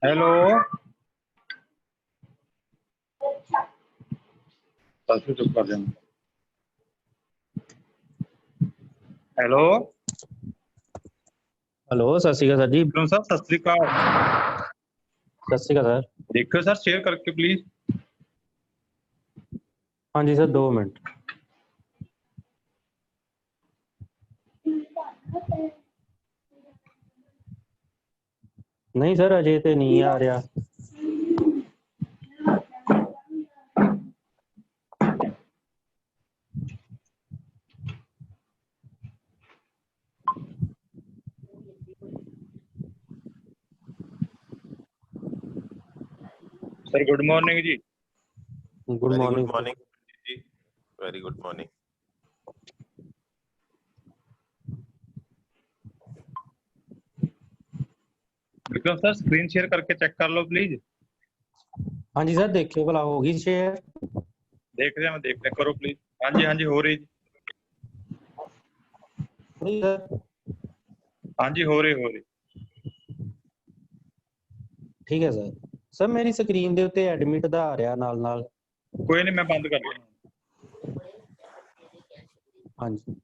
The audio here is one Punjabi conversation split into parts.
हेलो। तस्वीर चुप कर देना। हेलो। हेलो सत श्री अकाल सर जी। विक्रम साहब सत श्री अकाल। सत श्री अकाल सर। देखियो सर शेयर करके प्लीज। हाँ जी सर 2 मिनट। नहीं सर अजय तो नहीं आ रहा। सर गुड मॉर्निंग जी। Good very good morning morning जी। Very good morning. Vikram sir screen share करके चेक कर लो प्लीज। हाँ जी सर देखियो भला होगी शेयर। देख रहे हैं, मैं देख रहे, करो प्लीज। हाँ जी हो रही जी। नहीं सर हाँ जी हो रही। ठीक है सर। सर मेरी ਸਕਰੀਨ ਦੇ ਉੱਤੇ ਐਡਮਿਟ ਦਾ ਆ ਰਿਹਾ ਨਾਲ कोई नहीं, मैं बंद कर रहा हूँ। हाँ जी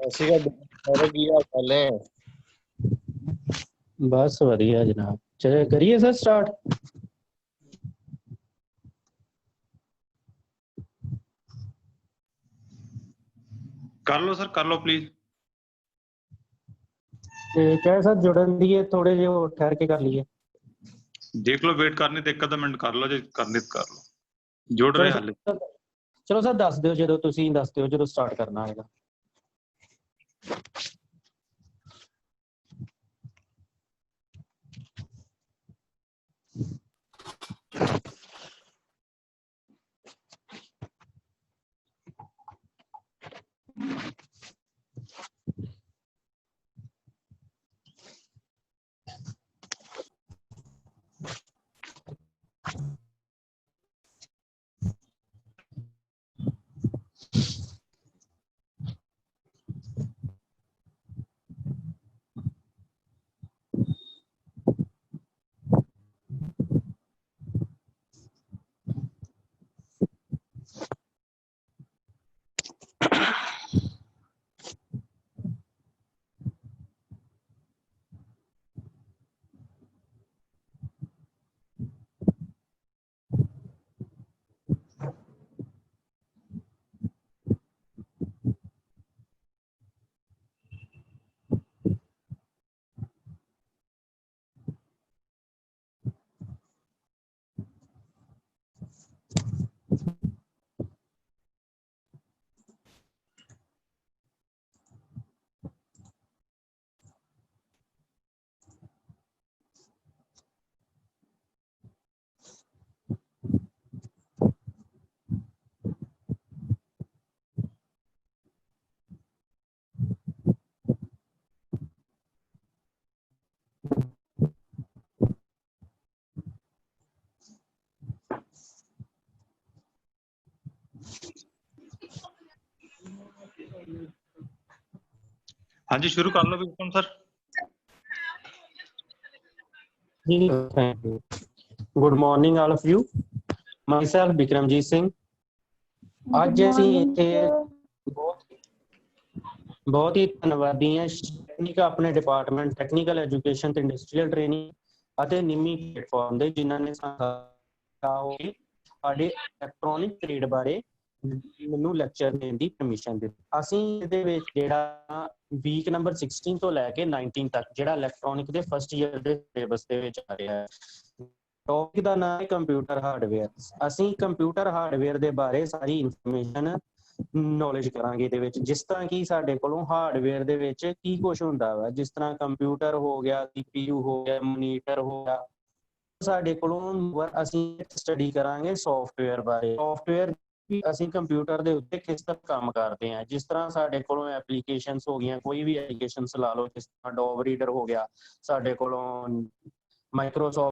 ਅਸੀਂ ਕਾ ਕੀ ਹਾਲ ਚਾਲ ਹੈ। बस बढ़िया जनाब। चलिए करिए सर स्टार्ट। कर लो सर, कर लो प्लीज। क्या सर जुड़न दिए थोड़े जो ठहर के कर लिए। देख लो, वेट करनी तो एक आधा मिनट कर लो, जो करनी तो कर लो। जुड़ चलो रहे हाले। सर चलो सर दस दिओ जो तुसीं दस दिओ जो स्टार्ट करना है। हाँ जी शुरू कर लो विक्रम सर। जी thank you. Good morning all of you. Myself Bikramjit Singh. ਅੱਜ ਅਸੀਂ ਇੱਥੇ ਬਹੁਤ ਹੀ ਧੰਨਵਾਦੀ ਹਾਂ ਆਪਣੇ ਡਿਪਾਰਟਮੈਂਟ ਟੈਕਨੀਕਲ ਐਜੂਕੇਸ਼ਨ ਤੇ ਇੰਡਸਟਰੀਅਲ ਟ੍ਰੇਨਿੰਗ ਅਤੇ ਨਿੰਮੀ ਪਲੇਟਫਾਰਮ ਦੇ ਜਿਨ੍ਹਾਂ ਨੇ ਸਾਡੇ ਇਲੈਕਟ੍ਰੋਨਿਕ ਟ੍ਰੇਡ ਬਾਰੇ ਮੈਨੂੰ ਲੈਕਚਰ ਦੇਣ ਦੀ ਪਰਮਿਸ਼ਨ ਦਿੱਤੀ। ਅਸੀਂ ਇਹਦੇ ਵਿੱਚ ਜਿਹੜਾ ਵੀਕ ਨੰਬਰ 16 ਤੋਂ ਲੈ ਕੇ 19 ਤੱਕ ਜਿਹੜਾ ਇਲੈਕਟ੍ਰੋਨਿਕ ਦੇ ਫਸਟ ਈਅਰ ਦੇ ਸਿਲੇਬਸ ਦੇ ਵਿੱਚ ਆ ਰਿਹਾ ਹੈ। ਟੌਪਿਕ ਦਾ ਨਾਮ ਹੈ ਕੰਪਿਊਟਰ ਹਾਰਡਵੇਅਰ। ਅਸੀਂ ਕੰਪਿਊਟਰ ਹਾਰਡਵੇਅਰ ਦੇ ਬਾਰੇ ਸਾਰੀ ਇਨਫੋਰਮੇਸ਼ਨ ਨੌਲੇਜ ਕਰਾਂਗੇ ਇਹਦੇ ਵਿੱਚ, ਜਿਸ ਤਰ੍ਹਾਂ ਕਿ ਸਾਡੇ ਕੋਲੋਂ ਹਾਰਡਵੇਅਰ ਦੇ ਵਿੱਚ ਕੀ ਕੁਝ ਹੁੰਦਾ ਵਾ, ਜਿਸ ਤਰ੍ਹਾਂ ਕੰਪਿਊਟਰ ਹੋ ਗਿਆ, CPU ਹੋ ਗਿਆ, ਮੋਨੀਟਰ ਹੋ ਗਿਆ। ਸਾਡੇ ਕੋਲੋਂ ਅਸੀਂ ਸਟੱਡੀ ਕਰਾਂਗੇ ਸੌਫਟਵੇਅਰ ਬਾਰੇ। ਸੌਫਟਵੇਅਰ ਅਸੀਂ ਕੰਪਿਊਟਰ ਦੇ ਉੱਤੇ ਕਿਸ ਤਰ੍ਹਾਂ ਕੰਮ ਕਰਦੇ ਹਾਂ, ਜਿਸ ਤਰ੍ਹਾਂ ਸਾਡੇ ਕੋਲੋਂ ਐਪਲੀਕੇਸ਼ਨਸ ਹੋ ਗਈਆਂ, ਕੋਈ ਵੀ ਐਪਲੀਕੇਸ਼ਨਸ ਲਾ ਲਓ, ਜਿਸ ਤਰ੍ਹਾਂ ਡੋਬ ਰੀਡਰ ਹੋ ਗਿਆ, ਸਾਡੇ ਕੋਲੋਂ ਮਾਈਕਰੋਸੌਫਟ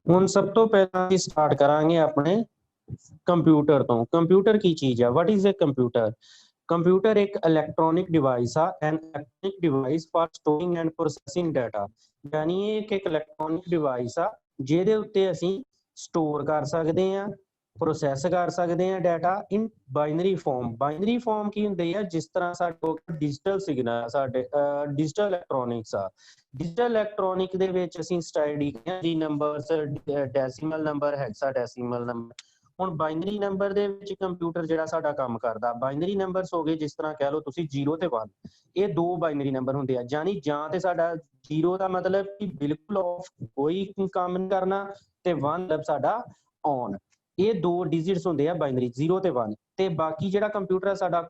ਹੁਣ ਸਭ ਤੋਂ ਪਹਿਲਾਂ ਅਸੀਂ ਸਟਾਰਟ ਕਰਾਂਗੇ ਆਪਣੇ ਕੰਪਿਊਟਰ ਤੋਂ। ਕੰਪਿਊਟਰ ਕੀ ਚੀਜ਼ ਹੈ? What is a computer? Computer ਇੱਕ ਇਲੈਕਟ੍ਰੋਨਿਕ ਡਿਵਾਈਸ ਆ, an electronic device for storing and processing data. ਯਾਨੀ ਇਹ ਇੱਕ ਇਲੈਕਟ੍ਰੋਨਿਕ ਡਿਵਾਈਸ ਆ ਜਿਹਦੇ ਉੱਤੇ ਅਸੀਂ ਸਟੋਰ ਕਰ ਸਕਦੇ ਹਾਂ, ਪ੍ਰੋਸੈਸ ਕਰ ਸਕਦੇ ਹਾਂ ਡਾਟਾ ਇਨ ਬਾਈਨਰੀ ਫਾਰਮ। ਬਾਈਨਰੀ ਫਾਰਮ ਕੀ ਹੁੰਦੀ ਆ? ਜਿਸ ਤਰ੍ਹਾਂ ਸਾਡੇ ਕੋਲ ਡਿਜੀਟਲ ਸਿਗਨਲ ਸਾਡੇ ਡਿਜੀਟਲ ਇਲੈਕਟ੍ਰੋਨਿਕਸ ਆ। ਡਿਜੀਟਲ ਇਲੈਕਟ੍ਰੋਨਿਕ ਦੇ ਵਿੱਚ ਅਸੀਂ ਸਟੱਡੀ ਕੀਤੀ ਨੰਬਰਸ, ਡੈਸੀਮਲ ਨੰਬਰ, ਹੈਕਸਾਡੈਸੀਮਲ ਨੰਬਰ। ਹੁਣ ਬਾਈਨਰੀ ਨੰਬਰ ਦੇ ਵਿੱਚ ਕੰਪਿਊਟਰ ਜਿਹੜਾ ਸਾਡਾ ਕੰਮ ਕਰਦਾ, ਬਾਈਨਰੀ ਨੰਬਰਸ ਹੋ ਗਏ, ਜਿਸ ਤਰ੍ਹਾਂ ਕਹਿ ਲਓ ਤੁਸੀਂ 0 ਤੇ 1, ਇਹ ਦੋ ਬਾਈਨਰੀ ਨੰਬਰ ਹੁੰਦੇ ਆ। ਯਾਨੀ ਜਾਂ ਤੇ ਸਾਡਾ 0 ਦਾ ਮਤਲਬ ਕਿ ਬਿਲਕੁਲ ਆਫ, ਕੋਈ ਕੰਮ ਨਹੀਂ ਕਰਨਾ, ਤੇ 1 ਮਤਲਬ ਸਾਡਾ ਔਨ। ਇਹ ਦੋ ਡਿਜਿਟਸ ਹੁੰਦੇ ਆ ਬਾਈਨਰੀ, 0 ਤੇ 1। ਤੇ ਬਾਕੀ ਜਿਹੜਾ ਕੰਪਿਊਟਰ ਹੈ ਸਾਡਾ,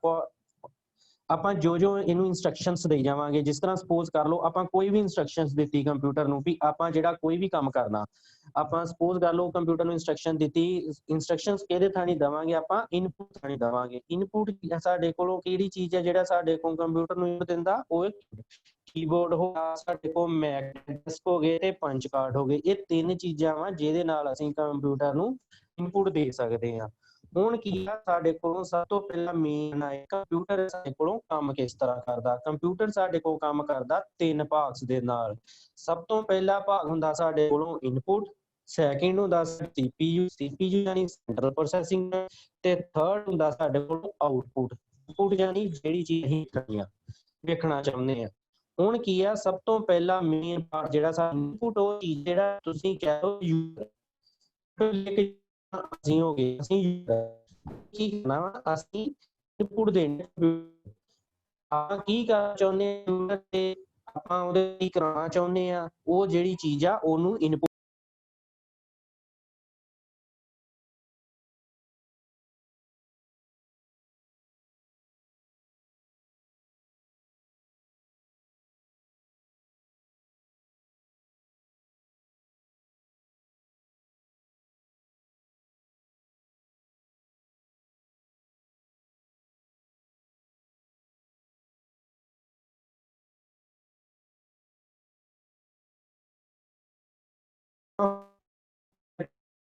ਆਪਾਂ ਜੋ ਇਹਨੂੰ ਇਨਸਟਰਕਸ਼ਨਸ ਦੇਈ ਜਾਵਾਂਗੇ। ਜਿਸ ਤਰ੍ਹਾਂ ਸਪੋਜ਼ ਕਰ ਲਓ ਆਪਾਂ ਕੋਈ ਵੀ ਇਨਸਟਰਕਸ਼ਨਸ ਦਿੱਤੀ ਕੰਪਿਊਟਰ ਨੂੰ ਵੀ ਆਪਾਂ ਜਿਹੜਾ ਕੋਈ ਵੀ ਕੰਮ ਕਰਨਾ, ਆਪਾਂ ਸਪੋਜ਼ ਕਰ ਲਓ ਕੰਪਿਊਟਰ ਨੂੰ ਇਨਸਟਰਕਸ਼ਨ ਦਿੱਤੀ, ਇਨਸਟਰਕਸ਼ਨਸ ਕਿਹਦੇ ਥਾਣੀ ਦੇਵਾਂਗੇ? ਆਪਾਂ ਇਨਪੁਟ ਥਾਣੀ ਦੇਵਾਂਗੇ। ਇਨਪੁਟ ਸਾਡੇ ਕੋਲੋਂ ਕਿਹੜੀ ਚੀਜ਼ ਹੈ ਜਿਹੜਾ ਸਾਡੇ ਕੋਲ ਕੰਪਿਊਟਰ ਨੂੰ ਇਨਪੁਟ ਦਿੰਦਾ? ਉਹ ਕੀਬੋਰਡ ਹੋ ਗਿਆ, ਸਾਡੇ ਕੋਲ ਮੈਗਨੇਟਿਕ ਹੋ ਗਏ ਤੇ ਪੰਚ ਕਾਰਡ ਹੋ ਗਏ। ਇਹ ਤਿੰਨ ਚੀਜ਼ਾਂ ਵਾ ਜਿਹਦੇ ਨਾਲ ਅਸੀਂ ਕੰਪਿਊਟਰ ਨੂੰ ਇਨਪੁਟ ਦੇ ਸਕਦੇ ਹਾਂ। ਹੁਣ ਕੀ ਆ, ਸਾਡੇ ਕੋਲੋਂ ਸਭ ਤੋਂ ਪਹਿਲਾਂ ਮੇਨ ਹੈ ਕੰਪਿਊਟਰ ਸਾਡੇ ਕੋਲੋਂ ਕੰਮ ਕਿਸ ਤਰ੍ਹਾਂ ਕਰਦਾ। ਕੰਪਿਊਟਰ ਸਾਡੇ ਕੋਲ ਕੰਮ ਕਰਦਾ 3 ਭਾਗਸ ਦੇ ਨਾਲ। ਸਭ ਤੋਂ ਪਹਿਲਾ ਭਾਗ ਹੁੰਦਾ ਸਾਡੇ ਕੋਲੋਂ ਇਨਪੁਟ, ਸੈਕਿੰਡ ਹੁੰਦਾ CPU ਯਾਨੀ ਸੈਂਟਰਲ ਪ੍ਰੋਸੈਸਿੰਗ, ਤੇ ਥਰਡ ਹੁੰਦਾ ਸਾਡੇ ਕੋਲ ਆਊਟਪੁੱਟ। ਆਊਟਪੁੱਟ ਯਾਨੀ ਜਿਹੜੀ ਚੀਜ਼ ਅਸੀਂ ਵੇਖਣਾ ਚਾਹੁੰਦੇ ਹਾਂ। ਹੁਣ ਕੀ ਆ, ਸਭ ਤੋਂ ਪਹਿਲਾ ਮੇਨ ਪਾਰਟ ਜਿਹੜਾ ਸਾਡਾ ਇਨਪੁਟ, ਉਹ ਚੀਜ਼ ਜਿਹੜਾ ਤੁਸੀਂ ਕਹਿ ਲਓ ਯੂਜ਼ਰ ਅਸੀਂ ਹੋ ਗਏ, ਅਸੀਂ ਕੀ ਕਰਨਾ ਵਾ, ਅਸੀਂ ਇਨਪੁਟ ਦੇਣੀ। ਆਪਾਂ ਕੀ ਕਰਨਾ ਚਾਹੁੰਦੇ ਹਾਂ ਤੇ ਆਪਾਂ ਉਹਦੇ ਕੀ ਕਰਾਉਣਾ ਚਾਹੁੰਦੇ ਆ, ਉਹ ਜਿਹੜੀ ਚੀਜ਼ ਆ ਉਹਨੂੰ ਇਨਪੁਟ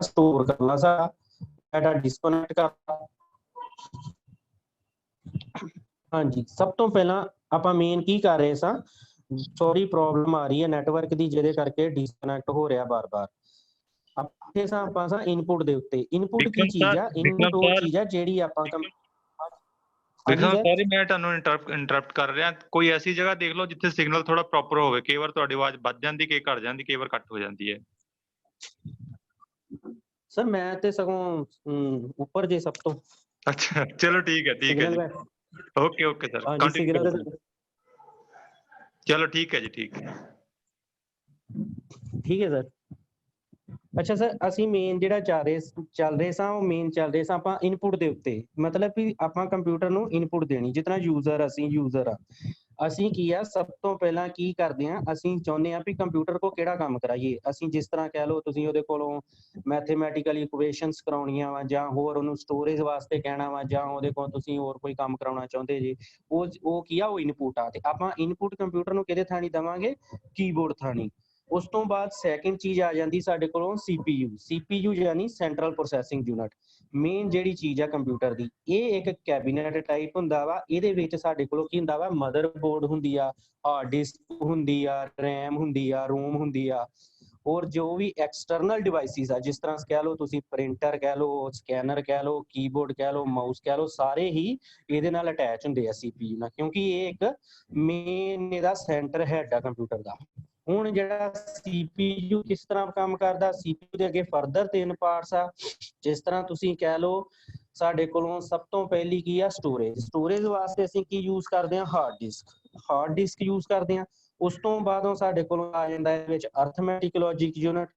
ਸਟੋਰ ਕਰਨਾ, ਸਾਡਾ ਡਾਟਾ ਡਿਸਕਨੈਕਟ ਕਰਨਾ। ਹਾਂਜੀ, ਸਭ ਤੋਂ ਪਹਿਲਾਂ ਆਪਾਂ ਮੇਨ ਕੀ ਕਰ ਰਹੇ ਸਾਂ, ਸੌਰੀ ਪ੍ਰੋਬਲਮ ਆ ਰਹੀ ਹੈ ਨੈਟਵਰਕ ਦੀ, ਜਿਹਦੇ ਕਰਕੇ ਡਿਸਕਨੈਕਟ ਹੋ ਰਿਹਾ ਬਾਰ-ਬਾਰ। ਆਪਾਂ ਇਨਪੁਟ ਦੇ ਉੱਤੇ, ਇਨਪੁਟ ਕੀ ਚੀਜ਼ ਆ? ਇਨਪੁਟ ਉਹ ਚੀਜ਼ ਆ ਜਿਹੜੀ ਆਪਾਂ ਵਿਕਰਮ ਸੌਰੀ ਮੈਂ ਤੁਹਾਨੂੰ ਇੰਟਰਪਟ ਕਰ ਰਿਹਾ। ਕੋਈ ਐਸੀ ਜਗ੍ਹਾ ਦੇਖ ਲਓ ਜਿੱਥੇ ਸਿਗਨਲ ਥੋੜਾ ਪ੍ਰੋਪਰ ਹੋਵੇ। ਕਈ ਵਾਰ ਤੁਹਾਡੀ ਆਵਾਜ਼ ਵੱਜ ਜਾਂਦੀ, ਕਈ ਘੱਟ ਜਾਂਦੀ, ਕਈ ਵਾਰ ਘੱਟ ਹੋ ਜਾਂਦੀ ਹੈ। ਸਰ ਮੈਂ ਤੇ ਸਗੋਂ ਉੱਪਰ ਜੇ ਸਭ ਤੋਂ। ਅੱਛਾ ਚਲੋ ਠੀਕ ਹੈ ਜੀ। ਓਕੇ ਸਰ, ਚਲੋ ਠੀਕ ਹੈ ਜੀ। ਠੀਕ ਹੈ ਸਰ। ਅੱਛਾ ਸਰ, ਅਸੀਂ ਮੇਨ ਜਿਹੜਾ ਚੱਲ ਰਹੇ ਸਾਂ ਉਹ ਮੇਨ ਚੱਲ ਰਹੇ ਸਾਂ ਆਪਾਂ ਇਨਪੁਟ ਦੇ ਉੱਤੇ। ਮਤਲਬ ਕਿ ਆਪਾਂ ਕੰਪਿਊਟਰ ਨੂੰ ਇਨਪੁਟ ਦੇਣੀ, ਜਿਸ ਤਰ੍ਹਾਂ ਯੂਜ਼ਰ, ਅਸੀਂ ਯੂਜ਼ਰ ਆ, ਅਸੀਂ ਕੀ ਆ ਸਭ ਤੋਂ ਪਹਿਲਾਂ ਕੀ ਕਰਦੇ ਆ, ਅਸੀਂ ਚਾਹੁੰਦੇ ਆ ਵੀ ਕੰਪਿਊਟਰ ਕੋ ਕਿਹੜਾ ਕੰਮ ਕਰਾਈਏ। ਅਸੀਂ ਜਿਸ ਤਰ੍ਹਾਂ ਕਹਿ ਲਓ ਤੁਸੀਂ ਉਹਦੇ ਕੋਲੋਂ ਮੈਥਮੈਟੀਕਲ ਇਕੁਏਸ਼ਨਸ ਕਰਾਉਣੀਆਂ ਵਾ, ਜਾਂ ਹੋਰ ਉਹਨੂੰ ਸਟੋਰੇਜ ਵਾਸਤੇ ਕਹਿਣਾ ਵਾ, ਜਾਂ ਉਹਦੇ ਕੋਲ ਤੁਸੀਂ ਹੋਰ ਕੋਈ ਕੰਮ ਕਰਾਉਣਾ ਚਾਹੁੰਦੇ ਜੀ, ਉਹ ਕੀ ਆ, ਉਹ ਇਨਪੁਟ ਆ। ਤੇ ਆਪਾਂ ਇਨਪੁਟ ਕੰਪਿਊਟਰ ਨੂੰ ਕਿਹਦੇ ਥਾਣੀ ਦੇਵਾਂਗੇ, ਕੀਬੋਰਡ ਥਾਣੀ। ਉਸ ਤੋਂ ਬਾਅਦ ਸੈਕਿੰਡ ਚੀਜ਼ ਆ ਜਾਂਦੀ ਸਾਡੇ ਕੋਲੋਂ CPU ਯਾਨੀ ਸੈਂਟਰਲ ਪ੍ਰੋਸੈਸਿੰਗ ਯੂਨਿਟ। ਮੇਨ ਜਿਹੜੀ ਚੀਜ਼ ਆ ਕੰਪਿਊਟਰ ਦੀ, ਇਹ ਇੱਕ ਕੈਬਿਨੇਟ ਟਾਈਪ ਹੁੰਦਾ ਵਾ। ਇਹਦੇ ਵਿੱਚ ਸਾਡੇ ਕੋਲ ਕੀ ਹੁੰਦਾ ਵਾ, ਮਦਰਬੋਰਡ ਹੁੰਦੀ ਆ, ਹਾਰਡ ਡਿਸਕ ਹੁੰਦੀ ਆ, ਰੈਮ ਹੁੰਦੀ ਆ, ਰੋਮ ਹੁੰਦੀ ਆ, ਔਰ ਜੋ ਵੀ ਐਕਸਟਰਨਲ ਡਿਵਾਈਸਿਸ ਆ, ਜਿਸ ਤਰ੍ਹਾਂ ਕਹਿ ਲਓ ਤੁਸੀਂ ਪ੍ਰਿੰਟਰ ਕਹਿ ਲਓ, ਸਕੈਨਰ ਕਹਿ ਲਓ, ਕੀਬੋਰਡ ਕਹਿ ਲਓ, ਮਾਊਸ ਕਹਿ ਲਓ, ਸਾਰੇ ਹੀ ਇਹਦੇ ਨਾਲ ਅਟੈਚ ਹੁੰਦੇ ਆ CPU ਨਾਲ, ਕਿਉਂਕਿ ਇਹ ਇੱਕ ਮੇਨ ਇਹਦਾ ਸੈਂਟਰ ਹੈਡ ਆ ਕੰਪਿਊਟਰ ਦਾ। ਹੁਣ ਜਿਹੜਾ CPU ਕਿਸ ਤਰ੍ਹਾਂ ਕੰਮ ਕਰਦਾ, CPU ਦੇ ਅੱਗੇ ਫਰਦਰ 3 ਪਾਰਟਸ ਆ। ਜਿਸ ਤਰ੍ਹਾਂ ਤੁਸੀਂ ਕਹਿ ਲਓ ਸਾਡੇ ਕੋਲੋਂ ਸਭ ਤੋਂ ਪਹਿਲੀ ਕੀ ਆ, ਸਟੋਰੇਜ ਵਾਸਤੇ ਅਸੀਂ ਕੀ ਯੂਜ਼ ਕਰਦੇ ਹਾਂ, ਹਾਰਡ ਡਿਸਕ ਯੂਜ਼ ਕਰਦੇ ਹਾਂ। ਉਸ ਤੋਂ ਬਾਅਦੋਂ ਸਾਡੇ ਕੋਲ ਆ ਜਾਂਦਾ ਇਹਦੇ ਵਿੱਚ ਅਰਥਮੈਟਿਕ ਲੌਜਿਕ ਯੂਨਿਟ,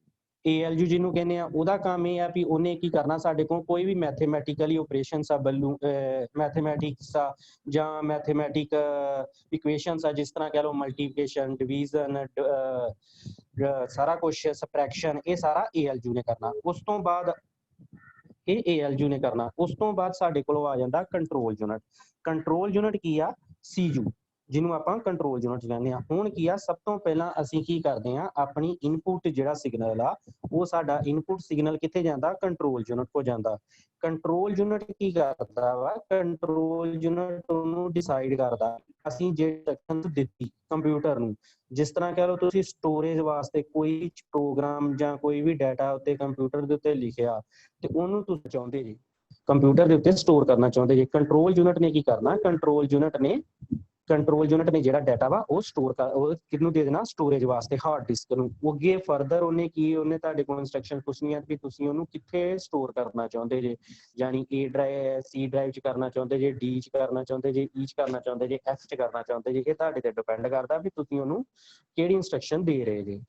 ALU ਜਿਹਨੂੰ ਕਹਿੰਦੇ ਆ। ਉਹਦਾ ਕੰਮ ਇਹ ਆ ਵੀ ਉਹਨੇ ਕੀ ਕਰਨਾ, ਸਾਡੇ ਕੋਲ ਕੋਈ ਵੀ ਮੈਥਮੈਟੀਕਲੀ ਆਪਰੇਸ਼ਨਸ ਆ, ਮੈਥਮੈਟਿਕਸ ਆ, ਜਾਂ ਮੈਥਮੈਟਿਕ ਇਕੁਏਸ਼ਨਸ ਆ, ਜਿਸ ਤਰ੍ਹਾਂ ਕਹਿ ਲਓ ਮਲਟੀਪਲੀਕੇਸ਼ਨ, ਡਿਵੀਜ਼ਨ, ਸਾਰਾ ਕੁਛ, ਸਬਟ੍ਰੈਕਸ਼ਨ, ਇਹ ਸਾਰਾ ALU ਨੇ ਕਰਨਾ। ਉਸ ਤੋਂ ਬਾਅਦ ਇਹ ALU ਨੇ ਕਰਨਾ। ਉਸ ਤੋਂ ਬਾਅਦ ਸਾਡੇ ਕੋਲ ਆ ਜਾਂਦਾ ਕੰਟਰੋਲ ਯੂਨਿਟ ਕੀ ਆ, CU, ਜਿਹਨੂੰ ਆਪਾਂ ਕੰਟਰੋਲ ਯੂਨਿਟ ਕਹਿੰਦੇ ਆ। ਹੁਣ ਕੀ ਆ, ਸਭ ਤੋਂ ਪਹਿਲਾਂ ਅਸੀਂ ਕੀ ਕਰਦੇ ਆ, ਆਪਣੀ ਇਨਪੁਟ ਜਿਹੜਾ ਸਿਗਨਲ ਆ, ਉਹ ਸਾਡਾ ਇਨਪੁਟ ਸਿਗਨਲ ਕਿੱਥੇ ਜਾਂਦਾ, ਕੰਟਰੋਲ ਯੂਨਿਟ ਕੋ ਜਾਂਦਾ। ਕੰਟਰੋਲ ਯੂਨਿਟ ਕੀ ਕਰਦਾ ਵਾ, ਕੰਟਰੋਲ ਯੂਨਿਟ ਉਹਨੂੰ ਡਿਸਾਈਡ ਕਰਦਾ ਅਸੀਂ ਜਿਹੜੀ ਇੰਸਟਰਕਸ਼ਨ ਦਿੱਤੀ ਕੰਪਿਊਟਰ ਨੂੰ। ਜਿਸ ਤਰ੍ਹਾਂ ਕਹਿ ਲਓ ਤੁਸੀਂ ਸਟੋਰੇਜ ਵਾਸਤੇ ਕੋਈ ਪ੍ਰੋਗਰਾਮ ਜਾਂ ਕੋਈ ਵੀ ਡਾਟਾ ਉੱਤੇ ਕੰਪਿਊਟਰ ਦੇ ਉੱਤੇ ਲਿਖਿਆ, ਤੇ ਉਹਨੂੰ ਤੁਸੀਂ ਚਾਹੁੰਦੇ ਜੀ ਕੰਪਿਊਟਰ ਦੇ ਉੱਤੇ ਸਟੋਰ ਕਰਨਾ ਚਾਹੁੰਦੇ ਜੀ, ਕੰਟਰੋਲ ਯੂਨਿਟ ਨੇ ਕੀ ਕਰਨਾ, ਕੰਟਰੋਲ ਯੂਨਿਟ ਨੇ ਜਿਹੜਾ ਡਾਟਾ ਵਾ ਉਹ ਸਟੋਰ ਕਰ, ਉਹ ਕਿਹਨੂੰ ਦੇ ਦੇਣਾ, ਸਟੋਰੇਜ ਵਾਸਤੇ ਹਾਰਡ ਡਿਸਕ ਨੂੰ। ਅੱਗੇ ਫਰਦਰ ਉਹਨੇ ਤੁਹਾਡੇ ਕੋਲ ਇੰਸਟਰਕਸ਼ਨ ਪੁੱਛਣੀਆਂ ਵੀ ਤੁਸੀਂ ਉਹਨੂੰ ਕਿੱਥੇ ਸਟੋਰ ਕਰਨਾ ਚਾਹੁੰਦੇ ਜੇ, ਯਾਨੀ A ਡਰਾਈਵ, C ਡਰਾਈਵ 'ਚ ਕਰਨਾ ਚਾਹੁੰਦੇ ਜੇ, D 'ਚ ਕਰਨਾ ਚਾਹੁੰਦੇ ਜੇ, E 'ਚ ਕਰਨਾ ਚਾਹੁੰਦੇ ਜੇ, F 'ਚ ਕਰਨਾ ਚਾਹੁੰਦੇ ਜੇ। ਇਹ ਤੁਹਾਡੇ ਤੇ ਡਿਪੈਂਡ ਕਰਦਾ ਵੀ ਤੁਸੀਂ ਉਹਨੂੰ ਕਿਹੜੀ ਇੰਸਟਰਕਸ਼ਨ ਦੇ ਰਹੇ ਜੇ।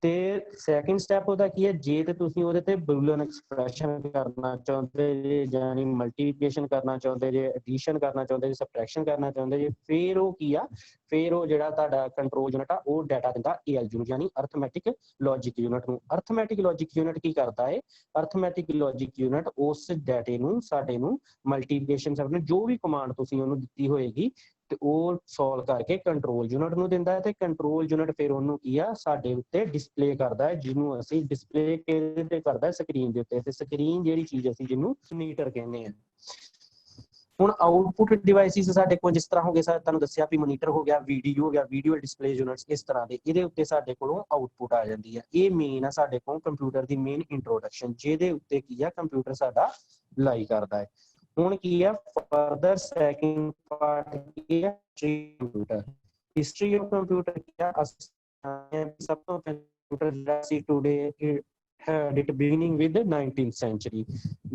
ਤੇ ਸੈਕਿੰਡ ਸਟੈਪ ਉਹਦਾ ਕੀ ਹੈ, ਜੇ ਤੇ ਤੁਸੀਂ ਉਹਦੇ ਤੇ ਬੂਲੀਅਨ ਐਕਸਪ੍ਰੈਸ਼ਨ ਕਰਨਾ ਚਾਹੁੰਦੇ ਜੇ, ਯਾਨੀ ਮਲਟੀਪਲੀਕੇਸ਼ਨ ਕਰਨਾ ਚਾਹੁੰਦੇ ਜੇ, ਐਡੀਸ਼ਨ ਕਰਨਾ ਚਾਹੁੰਦੇ ਜੇ, ਸਬਟ੍ਰੈਕਸ਼ਨ ਕਰਨਾ ਚਾਹੁੰਦੇ ਜੇ, ਫਿਰ ਉਹ ਕੀ ਆ, ਫਿਰ ਉਹ ਜਿਹੜਾ ਤੁਹਾਡਾ ਕੰਟਰੋਲ ਯੂਨਿਟ ਆ ਉਹ ਡਾਟਾ ਦਿੰਦਾ ALU ਨੂੰ, ਯਾਨੀ ਅਰਥਮੈਟਿਕ ਲੌਜਿਕ ਯੂਨਿਟ ਨੂੰ। ਅਰਥਮੈਟਿਕ ਲੌਜਿਕ ਯੂਨਿਟ ਕੀ ਕਰਦਾ ਹੈ, ਅਰਥਮੈਟਿਕ ਲੌਜਿਕ ਯੂਨਿਟ ਉਸ ਡਾਟੇ ਨੂੰ, ਸਾਡੇ ਨੂੰ ਮਲਟੀਪਲੀਕੇਸ਼ਨ ਕਰਨ, ਜੋ ਵੀ ਕਮਾਂਡ ਤੁਸੀਂ ਉਹਨੂੰ ਦਿੱਤੀ ਹੋਏਗੀ, ਤੇ ਉਹ ਸੋਲਵ ਕਰਕੇ ਕੰਟਰੋਲ ਯੂਨਿਟ ਨੂੰ ਦਿੰਦਾ ਹੈ। ਤੇ ਕੰਟਰੋਲ ਯੂਨਿਟ ਫਿਰ ਉਹਨੂੰ ਕੀ ਆ, ਸਾਡੇ ਉੱਤੇ ਡਿਸਪਲੇ ਕਰਦਾ ਹੈ, ਜਿਹਨੂੰ ਅਸੀਂ ਡਿਸਪਲੇ ਕਿਹਦੇ ਤੇ ਕਰਦਾ, ਸਕਰੀਨ ਦੇ ਉੱਤੇ। ਤੇ ਸਕਰੀਨ ਜਿਹੜੀ ਚੀਜ਼ ਅਸੀਂ ਜਿਹਨੂੰ ਮੋਨੀਟਰ ਕਹਿੰਦੇ ਆ। ਹੁਣ ਆਊਟਪੁੱਟ ਡਿਵਾਈਸਿਸ ਸਾਡੇ ਕੋਲ ਜਿਸ ਤਰ੍ਹਾਂ ਹੋ ਗਏ, ਤੁਹਾਨੂੰ ਦੱਸਿਆ ਵੀ ਮੋਨੀਟਰ ਹੋ ਗਿਆ, VDU ਹੋ ਗਿਆ, ਵੀਡੀਓ ਡਿਸਪਲੇ ਯੂਨਿਟਸ, ਇਸ ਤਰ੍ਹਾਂ ਦੇ ਇਹਦੇ ਉੱਤੇ ਸਾਡੇ ਕੋਲੋਂ ਆਊਟਪੁੱਟ ਆ ਜਾਂਦੀ ਹੈ। ਇਹ ਮੇਨ ਆ ਸਾਡੇ ਕੋਲ ਕੰਪਿਊਟਰ ਦੀ ਮੇਨ ਇੰਟਰੋਡਕਸ਼ਨ, ਜਿਹਦੇ ਉੱਤੇ ਕੀ ਆ ਕੰਪਿਊਟਰ ਸਾਡਾ ਲਾਈ ਕਰਦਾ ਹੈ। ਹੁਣ ਕੀ ਆ ਫਰਦਰ ਸੈਕਿੰਡ ਪਾਰਟ ਕੀ ਹੈ, ਹਿਸਟਰੀ ਆਫ ਕੰਪਿਊਟਰ ਕੀ ਆ, ਸਭ ਤੋਂ ਪਹਿਲਾਂ ਕੰਪਿਊਟਰ ਜਿਹੜਾ ਸੀ today had it beginning with the 19th century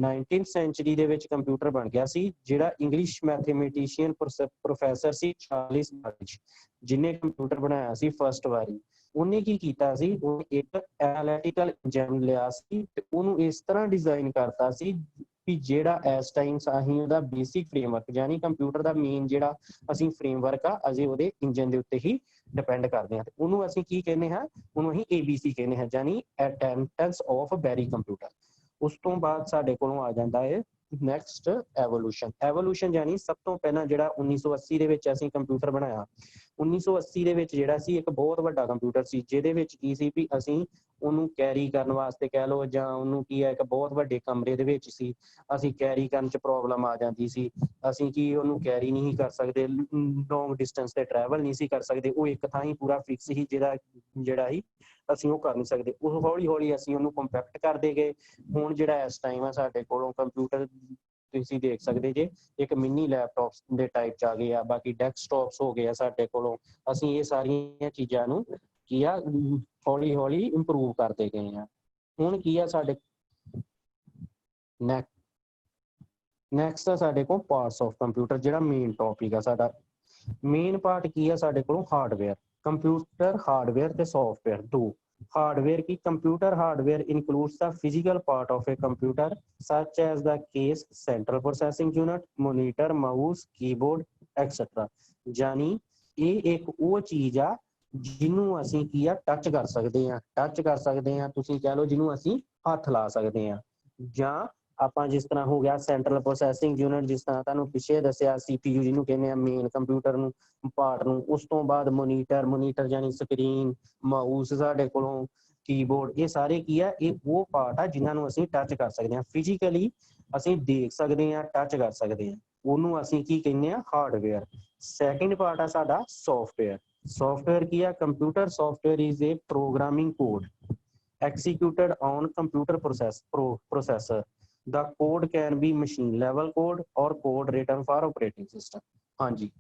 19th century ਦੇ ਵਿੱਚ ਕੰਪਿਊਟਰ ਬਣ ਗਿਆ ਸੀ, ਜਿਹੜਾ ਇੰਗਲਿਸ਼ ਮੈਥਮੈਟੀਸ਼ੀਅਨ ਪ੍ਰੋਫੈਸਰ ਸੀ ਚਾਰਲਿਸ ਬਾਬੇਜ, ਜਿਹਨੇ ਕੰਪਿਊਟਰ ਬਣਾਇਆ ਸੀ ਫਸਟ ਵਾਰੀ। ਉਹਨੇ ਕੀ ਕੀਤਾ ਸੀ, ਉਹ ਇੱਕ ਐਨਾਲਿਟੀਕਲ ਇੰਜਨ ਲਿਆ ਸੀ ਤੇ ਉਹਨੂੰ ਇਸ ਤਰ੍ਹਾਂ ਡਿਜ਼ਾਈਨ ਕਰਤਾ ਸੀ ਵੀ ਜਿਹੜਾ ਇਸ ਟਾਈਮ ਅਸੀਂ ਉਹਦਾ ਬੇਸਿਕ ਫਰੇਮਵਰਕ, ਯਾਨੀ ਕੰਪਿਊਟਰ ਦਾ ਮੇਨ ਜਿਹੜਾ ਅਸੀਂ ਫਰੇਮਵਰਕ ਆ, ਅਸੀਂ ਉਹਦੇ ਇੰਜਨ ਦੇ ਉੱਤੇ ਹੀ ਡਿਪੈਂਡ ਕਰਦੇ ਹਾਂ। ਤੇ ਉਹਨੂੰ ਅਸੀਂ ਕੀ ਕਹਿੰਦੇ ਹਾਂ, ਉਹਨੂੰ ਅਸੀਂ ABC ਕਹਿੰਦੇ ਹਾਂ, ਯਾਨੀ ਅਟੈਂਪਟਸ ਆਫ ਬੈਰੀ ਕੰਪਿਊਟਰ। ਉਸ ਤੋਂ ਬਾਅਦ ਸਾਡੇ ਕੋਲੋਂ ਆ ਜਾਂਦਾ ਹੈ ਨੈਕਸਟ ਐਵੋਲੂਸ਼ਨ, ਯਾਨੀ ਸਭ ਤੋਂ ਪਹਿਲਾਂ ਜਿਹੜਾ 1980 ਦੇ ਵਿੱਚ ਅਸੀਂ ਕੰਪਿਊਟਰ ਬਣਾਇਆ। 1980 ਦੇ ਵਿੱਚ ਜਿਹੜਾ ਸੀ ਇੱਕ ਬਹੁਤ ਵੱਡਾ ਕੰਪਿਊਟਰ ਸੀ, ਜਿਹਦੇ ਵਿੱਚ ਕੀ ਸੀ ਵੀ ਅਸੀਂ ਉਹਨੂੰ ਕੈਰੀ ਕਰਨ ਵਾਸਤੇ ਕਹਿ ਲਓ, ਜਾਂ ਉਹਨੂੰ ਕੀ ਹੈ, ਇੱਕ ਬਹੁਤ ਵੱਡੇ ਕਮਰੇ ਦੇ ਵਿੱਚ ਸੀ, ਅਸੀਂ ਕੈਰੀ ਕਰਨ 'ਚ ਪ੍ਰੋਬਲਮ ਆ ਜਾਂਦੀ ਸੀ, ਅਸੀਂ ਕੀ ਉਹਨੂੰ ਕੈਰੀ ਨਹੀਂ ਕਰ ਸਕਦੇ, ਲੌਂਗ ਡਿਸਟੈਂਸ ਤੇ ਟਰੈਵਲ ਨਹੀਂ ਸੀ ਕਰ ਸਕਦੇ, ਉਹ ਇੱਕ ਥਾਂ ਹੀ ਪੂਰਾ ਫਿਕਸ ਹੀ ਜਿਹੜਾ ਹੀ ਅਸੀਂ ਉਹ ਕਰ ਨਹੀਂ ਸਕਦੇ। ਉਹ ਹੌਲੀ ਹੌਲੀ ਅਸੀਂ ਉਹਨੂੰ ਕੰਪੈਕਟ ਕਰਦੇ ਗਏ। ਹੁਣ ਜਿਹੜਾ ਇਸ ਟਾਈਮ ਆ ਸਾਡੇ ਕੋਲੋਂ ਕੰਪਿਊਟਰ ਤੁਸੀਂ ਦੇਖ ਸਕਦੇ ਜੇ, ਇੱਕ ਮਿੰਨੀ ਲੈਪਟਾਪਸ ਦੇ ਟਾਈਪ 'ਚ ਆ ਗਏ ਆ, ਬਾਕੀ ਡੈਸਕਟਾਪਸ ਹੋ ਗਏ ਆ ਸਾਡੇ ਕੋਲੋਂ। ਅਸੀਂ ਇਹ ਸਾਰੀਆਂ ਚੀਜ਼ਾਂ ਨੂੰ ਕੀ ਆ ਹੌਲੀ ਹੌਲੀ ਇੰਪਰੂਵ ਕਰਦੇ ਗਏ ਆ। ਹੁਣ ਕੀ ਆ ਸਾਡੇ ਨੈਕਸਟ ਆ ਸਾਡੇ ਕੋਲ ਪਾਰਟਸ ਆਫ ਕੰਪਿਊਟਰ, ਜਿਹੜਾ ਮੇਨ ਟੌਪਿਕ ਆ ਸਾਡਾ। ਮੇਨ ਪਾਰਟ ਕੀ ਆ ਸਾਡੇ ਕੋਲੋਂ, ਹਾਰਡਵੇਅਰ। ਕੰਪਿਊਟਰ ਹਾਰਡਵੇਅਰ ਤੇ ਸੌਫਟਵੇਅਰ ਦੋ। Hardware की computer hardware includes the physical part of a computer such as the case, central processing unit, monitor, mouse, keyboard, etc. यानी ਇਹ ਇੱਕ ਉਹ ਚੀਜ਼ ਆ ਜਿਹਨੂੰ ਅਸੀਂ ਕੀ ਆ ਟੱਚ ਕਰ ਸਕਦੇ ਆ, ਟੱਚ ਕਰ ਸਕਦੇ ਆ, ਤੁਸੀਂ ਕਹਿ ਲਓ ਜਿਹਨੂੰ ਅਸੀਂ ਹੱਥ ਲਾ ਸਕਦੇ ਆ। ਜਾਂ ਆਪਾਂ ਜਿਸ ਤਰ੍ਹਾਂ ਹੋ ਗਿਆ ਸੈਂਟਰਲ ਪ੍ਰੋਸੈਸਿੰਗ ਯੂਨਿਟ, ਜਿਸ ਤਰ੍ਹਾਂ ਤੁਹਾਨੂੰ ਪਿੱਛੇ ਦੱਸਿਆ CPU ਜਿਹਨੂੰ ਕਹਿੰਦੇ ਆ ਮੇਨ ਕੰਪਿਊਟਰ ਨੂੰ ਪਾਰਟ ਨੂੰ। ਉਸ ਤੋਂ ਬਾਅਦ ਮੋਨੀਟਰ ਯਾਨੀ ਸਕਰੀਨ, ਮਾਊਸ ਸਾਡੇ ਕੋਲੋਂ, ਕੀਬੋਰਡ, ਇਹ ਸਾਰੇ ਕੀ ਆ, ਇਹ ਉਹ ਪਾਰਟ ਆ ਜਿਨ੍ਹਾਂ ਨੂੰ ਅਸੀਂ ਟੱਚ ਕਰ ਸਕਦੇ ਆ, ਫਿਜ਼ੀਕਲੀ ਅਸੀਂ ਦੇਖ ਸਕਦੇ ਆ, ਟੱਚ ਕਰ ਸਕਦੇ ਆ, ਉਹਨੂੰ ਅਸੀਂ ਕੀ ਕਹਿੰਦੇ ਆ, ਹਾਰਡਵੇਅਰ। ਸੈਕਿੰਡ ਪਾਰਟ ਆ ਸਾਡਾ ਸੌਫਟਵੇਅਰ। ਸੌਫਟਵੇਅਰ ਕੀ ਆ, computer software is a programming code executed on computer processor. The code can be machine level code or code written for operating system. ਹਾਂਜੀ,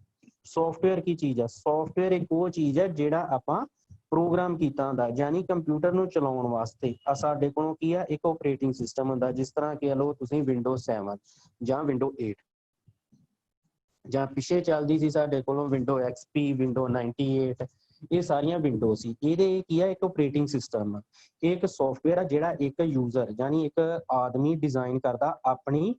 ਸੌਫਟਵੇਅਰ ਕੀ ਚੀਜ਼ ਆ, ਸੌਫਟਵੇਅਰ ਇੱਕ ਉਹ ਚੀਜ਼ ਹੈ ਜਿਹੜਾ ਆਪਾਂ ਪ੍ਰੋਗਰਾਮ ਕੀਤਾ ਹੁੰਦਾ, ਯਾਨੀ ਕੰਪਿਊਟਰ ਨੂੰ ਚਲਾਉਣ ਵਾਸਤੇ ਸਾਡੇ ਕੋਲੋਂ ਕੀ ਆ, ਇੱਕ ਆਪਰੇਟਿੰਗ ਸਿਸਟਮ ਹੁੰਦਾ। ਜਿਸ ਤਰ੍ਹਾਂ ਕਹਿ ਲਓ ਤੁਸੀਂ Windows 7 ਜਾਂ Windows 8, ਜਾਂ ਪਿੱਛੇ ਚੱਲਦੀ ਸੀ ਸਾਡੇ ਕੋਲੋਂ Windows XP, Windows 98, ਇਹ ਸਾਰੀਆਂ ਵਿੰਡੋ ਸੀ। ਇਹਦੇ ਕੀ ਆ, ਇੱਕ ਆਪਰੇਟਿੰਗ ਸਿਸਟਮ ਆ। ਇਹ ਇੱਕ ਸੌਫਟਵੇਅਰ ਆ ਜਿਹੜਾ ਇੱਕ ਯੂਜ਼ਰ ਯਾਨੀ ਇੱਕ ਆਦਮੀ ਡਿਜ਼ਾਈਨ ਕਰਦਾ ਆਪਣੀ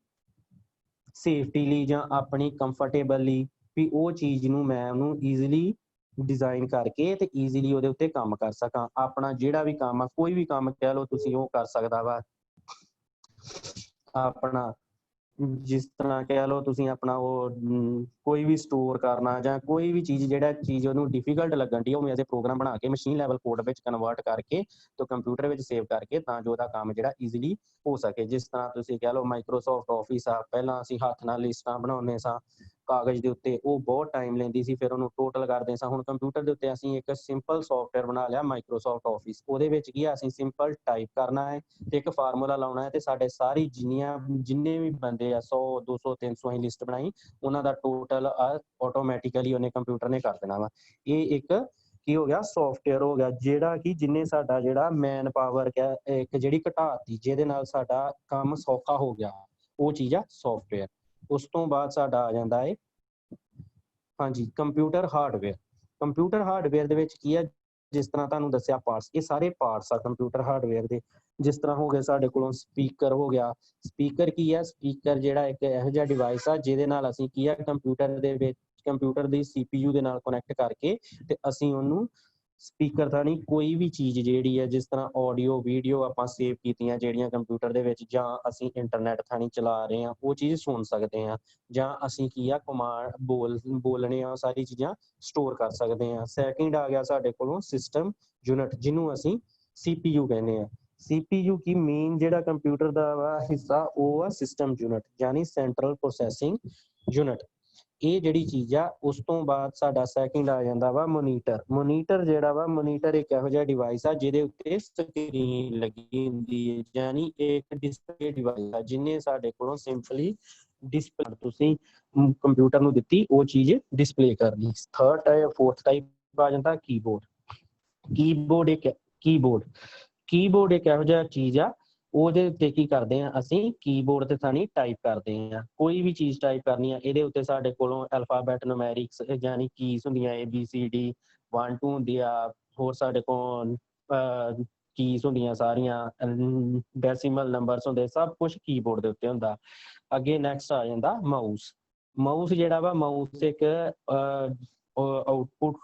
ਸੇਫਟੀ ਲਈ ਜਾਂ ਆਪਣੀ ਕੰਫਰਟੇਬਲ ਲਈ, ਵੀ ਉਹ ਚੀਜ਼ ਨੂੰ ਮੈਂ ਉਹਨੂੰ ਈਜ਼ੀਲੀ ਡਿਜ਼ਾਈਨ ਕਰਕੇ ਤੇ ਈਜ਼ੀਲੀ ਉਹਦੇ ਉੱਤੇ ਕੰਮ ਕਰ ਸਕਾਂ। ਆਪਣਾ ਜਿਹੜਾ ਵੀ ਕੰਮ ਆ, ਕੋਈ ਵੀ ਕੰਮ ਕਹਿ ਲਓ ਤੁਸੀਂ, ਉਹ ਕਰ ਸਕਦਾ ਵਾ। ਆਪਣਾ ਜਿਸ ਤਰ੍ਹਾਂ ਕਹਿ ਲਓ ਤੁਸੀਂ ਆਪਣਾ ਉਹ ਕੋਈ ਵੀ ਸਟੋਰ ਕਰਨਾ ਜਾਂ ਕੋਈ ਵੀ ਚੀਜ਼, ਜਿਹੜਾ ਚੀਜ਼ ਉਹਨੂੰ ਡਿਫੀਕਲਟ ਲੱਗਣ ਦੀ, ਉਹ ਐਜ਼ ਏ ਪ੍ਰੋਗਰਾਮ ਬਣਾ ਕੇ ਮਸ਼ੀਨ ਲੈਵਲ ਕੋਡ ਵਿੱਚ ਕਨਵਰਟ ਕਰਕੇ ਤੇ ਕੰਪਿਊਟਰ ਵਿੱਚ ਸੇਵ ਕਰਕੇ, ਤਾਂ ਜੋ ਉਹਦਾ ਕੰਮ ਜਿਹੜਾ ਈਜ਼ੀਲੀ ਹੋ ਸਕੇ। ਜਿਸ ਤਰ੍ਹਾਂ ਤੁਸੀਂ ਕਹਿ ਲਓ ਮਾਈਕਰੋਸਾਫਟ ਆਫਿਸ ਆ, ਪਹਿਲਾਂ ਅਸੀਂ ਹੱਥ ਨਾਲ ਲਿਸਟਾਂ ਬਣਾਉਂਦੇ ਸਾਂ ਕਾਗਜ਼ ਦੇ ਉੱਤੇ, ਉਹ ਬਹੁਤ ਟਾਈਮ ਲੈਂਦੀ ਸੀ, ਫਿਰ ਉਹਨੂੰ ਟੋਟਲ ਕਰਦੇ ਸਾਂ। ਹੁਣ ਕੰਪਿਊਟਰ ਦੇ ਉੱਤੇ ਅਸੀਂ ਇੱਕ ਸਿੰਪਲ ਸੌਫਟਵੇਅਰ ਬਣਾ ਲਿਆ ਮਾਈਕਰੋਸਾਫਟ ਆਫਿਸ। ਉਹਦੇ ਵਿੱਚ ਕੀ ਆ, ਅਸੀਂ ਸਿੰਪਲ ਟਾਈਪ ਕਰਨਾ ਹੈ ਤੇ ਇੱਕ ਫਾਰਮੂਲਾ ਲਾਉਣਾ ਹੈ, ਤੇ ਸਾਡੇ ਸਾਰੀ ਜਿੰਨੇ ਵੀ ਬੰਦੇ ਆ 100 200 300 ਅਸੀਂ ਲਿਸਟ ਬਣਾਈ, ਉਹਨਾਂ ਦਾ ਟੋਟਲ ਆਟੋਮੈਟਿਕਲੀ ਉਹਨੇ ਕੰਪਿਊਟਰ ਨੇ ਕਰ ਦੇਣਾ ਵਾ। ਇਹ ਇੱਕ ਕੀ ਹੋ ਗਿਆ, ਸੌਫਟਵੇਅਰ ਹੋ ਗਿਆ, ਜਿਹੜਾ ਕਿ ਜਿੰਨੇ ਸਾਡਾ ਜਿਹੜਾ ਮੈਨ ਪਾਵਰ ਇੱਕ ਜਿਹੜੀ ਘਟਾਤੀ, ਜਿਹਦੇ ਨਾਲ ਸਾਡਾ ਕੰਮ ਸੌਖਾ ਹੋ ਗਿਆ, ਉਹ ਚੀਜ਼ ਆ ਸੌਫਟਵੇਅਰ। ਉਸ ਤੋਂ ਬਾਅਦ ਸਾਡਾ ਆ ਜਾਂਦਾ ਹੈ ਹਾਂਜੀ ਕੰਪਿਊਟਰ ਹਾਰਡਵੇਅਰ। ਕੰਪਿਊਟਰ ਹਾਰਡਵੇਅਰ ਦੇ ਵਿੱਚ ਕੀ ਆ, ਜਿਸ ਤਰ੍ਹਾਂ ਤੁਹਾਨੂੰ ਦੱਸਿਆ ਪਾਰਟਸ, ਇਹ ਸਾਰੇ ਪਾਰਟਸ ਆ ਕੰਪਿਊਟਰ ਹਾਰਡਵੇਅਰ ਦੇ। ਜਿਸ ਤਰ੍ਹਾਂ ਹੋ ਗਿਆ ਸਾਡੇ ਕੋਲੋਂ ਸਪੀਕਰ ਹੋ ਗਿਆ। ਸਪੀਕਰ ਕੀ ਆ, ਸਪੀਕਰ ਜਿਹੜਾ ਇੱਕ ਇਹੋ ਜਿਹਾ ਡਿਵਾਈਸ ਆ ਜਿਹਦੇ ਨਾਲ ਅਸੀਂ ਕੀ ਆ, ਕੰਪਿਊਟਰ ਦੇ ਵਿੱਚ ਕੰਪਿਊਟਰ ਦੀ CPU ਦੇ ਨਾਲ ਕਨੈਕਟ ਕਰਕੇ ਤੇ ਅਸੀਂ ਉਹਨੂੰ ਸਪੀਕਰ ਥਾਣੀ ਕੋਈ ਵੀ ਚੀਜ਼ ਜਿਹੜੀ ਹੈ, ਜਿਸ ਤਰ੍ਹਾਂ ਆਡੀਓ ਵੀਡੀਓ ਆਪਾਂ ਸੇਵ ਕੀਤੀਆਂ ਜਿਹੜੀਆਂ ਕੰਪਿਊਟਰ ਦੇ ਵਿੱਚ, ਜਾਂ ਅਸੀਂ ਇੰਟਰਨੈਟ ਥਾਣੀ ਚਲਾ ਰਹੇ ਹਾਂ, ਉਹ ਚੀਜ਼ ਸੁਣ ਸਕਦੇ ਹਾਂ। ਜਾਂ ਅਸੀਂ ਕੀ ਆ, ਕਮਾਂਡ ਬੋਲਣੇ ਆ, ਸਾਰੀ ਚੀਜ਼ਾਂ ਸਟੋਰ ਕਰ ਸਕਦੇ ਹਾਂ। ਸੈਕਿੰਡ ਆ ਗਿਆ ਸਾਡੇ ਕੋਲੋਂ ਸਿਸਟਮ ਯੂਨਿਟ, ਜਿਹਨੂੰ ਅਸੀਂ CPU ਕਹਿੰਦੇ ਹਾਂ। CPU ਕੀ ਮੇਨ ਜਿਹੜਾ ਕੰਪਿਊਟਰ ਦਾ ਵਾ ਹਿੱਸਾ, ਉਹ ਆ ਸਿਸਟਮ ਯੂਨਿਟ ਯਾਨੀ ਸੈਂਟਰਲ ਪ੍ਰੋਸੈਸਿੰਗ ਯੂਨਿਟ। ਇਹ ਜਿਹੜੀ ਚੀਜ਼ ਆ, ਉਸ ਤੋਂ ਬਾਅਦ ਸਾਡਾ ਸੈਕਿੰਡ ਆ ਜਾਂਦਾ ਵਾ ਮੋਨੀਟਰ। ਮੋਨੀਟਰ ਜਿਹੜਾ ਵਾ, ਮੋਨੀਟਰ ਇੱਕ ਇਹੋ ਜਿਹਾ ਡਿਵਾਈਸ ਆ ਜਿਹਦੇ ਉੱਤੇ ਸਕਰੀਨ ਲੱਗੀ ਹੁੰਦੀ ਹੈ, ਯਾਨੀ ਇੱਕ ਡਿਸਪਲੇ ਡਿਵਾਈਸ ਆ, ਜਿਹਨੇ ਸਾਡੇ ਕੋਲੋਂ ਸਿੰਪਲੀ ਡਿਸਪਲੇ ਤੁਸੀਂ ਕੰਪਿਊਟਰ ਨੂੰ ਦਿੱਤੀ, ਉਹ ਚੀਜ਼ ਡਿਸਪਲੇ ਕਰਨੀ। ਫੋਰਥ ਟਾਈਪ ਆ ਜਾਂਦਾ ਕੀਬੋਰਡ। ਕੀਬੋਰਡ ਇੱਕ ਇਹੋ ਜਿਹਾ ਚੀਜ਼ ਆ, ਉਹਦੇ ਉੱਤੇ ਕੀ ਕਰਦੇ ਆ, ਅਸੀਂ ਕੀਬੋਰਡ ਤੇ ਸਾਨੀ ਟਾਈਪ ਕਰਦੇ ਆ, ਕੋਈ ਵੀ ਚੀਜ਼ ਟਾਈਪ ਕਰਨੀ ਆ। ਇਹਦੇ ਉੱਤੇ ਸਾਡੇ ਕੋਲੋਂ ਅਲਫਾਬੈਟ ਨੂਮੈਰਿਕਸ ਯਾਨੀ ਕੀਜ਼ ਹੁੰਦੀਆਂ ABCD 1 2 ਹੁੰਦੀ ਆ, ਹੋਰ ਸਾਡੇ ਕੋਲ ਕੀਜ਼ ਹੁੰਦੀਆਂ ਸਾਰੀਆਂ, ਡੈਸੀਮਲ ਨੰਬਰਸ ਹੁੰਦੇ, ਸਭ ਕੁਝ ਕੀਬੋਰਡ ਦੇ ਉੱਤੇ ਹੁੰਦਾ। ਅੱਗੇ ਨੈਕਸਟ ਆ ਜਾਂਦਾ ਮਾਊਸ। ਮਾਊਸ ਜਿਹੜਾ ਵਾ, ਮਾਊਸ ਇੱਕ ਆਊਟਪੁੱਟ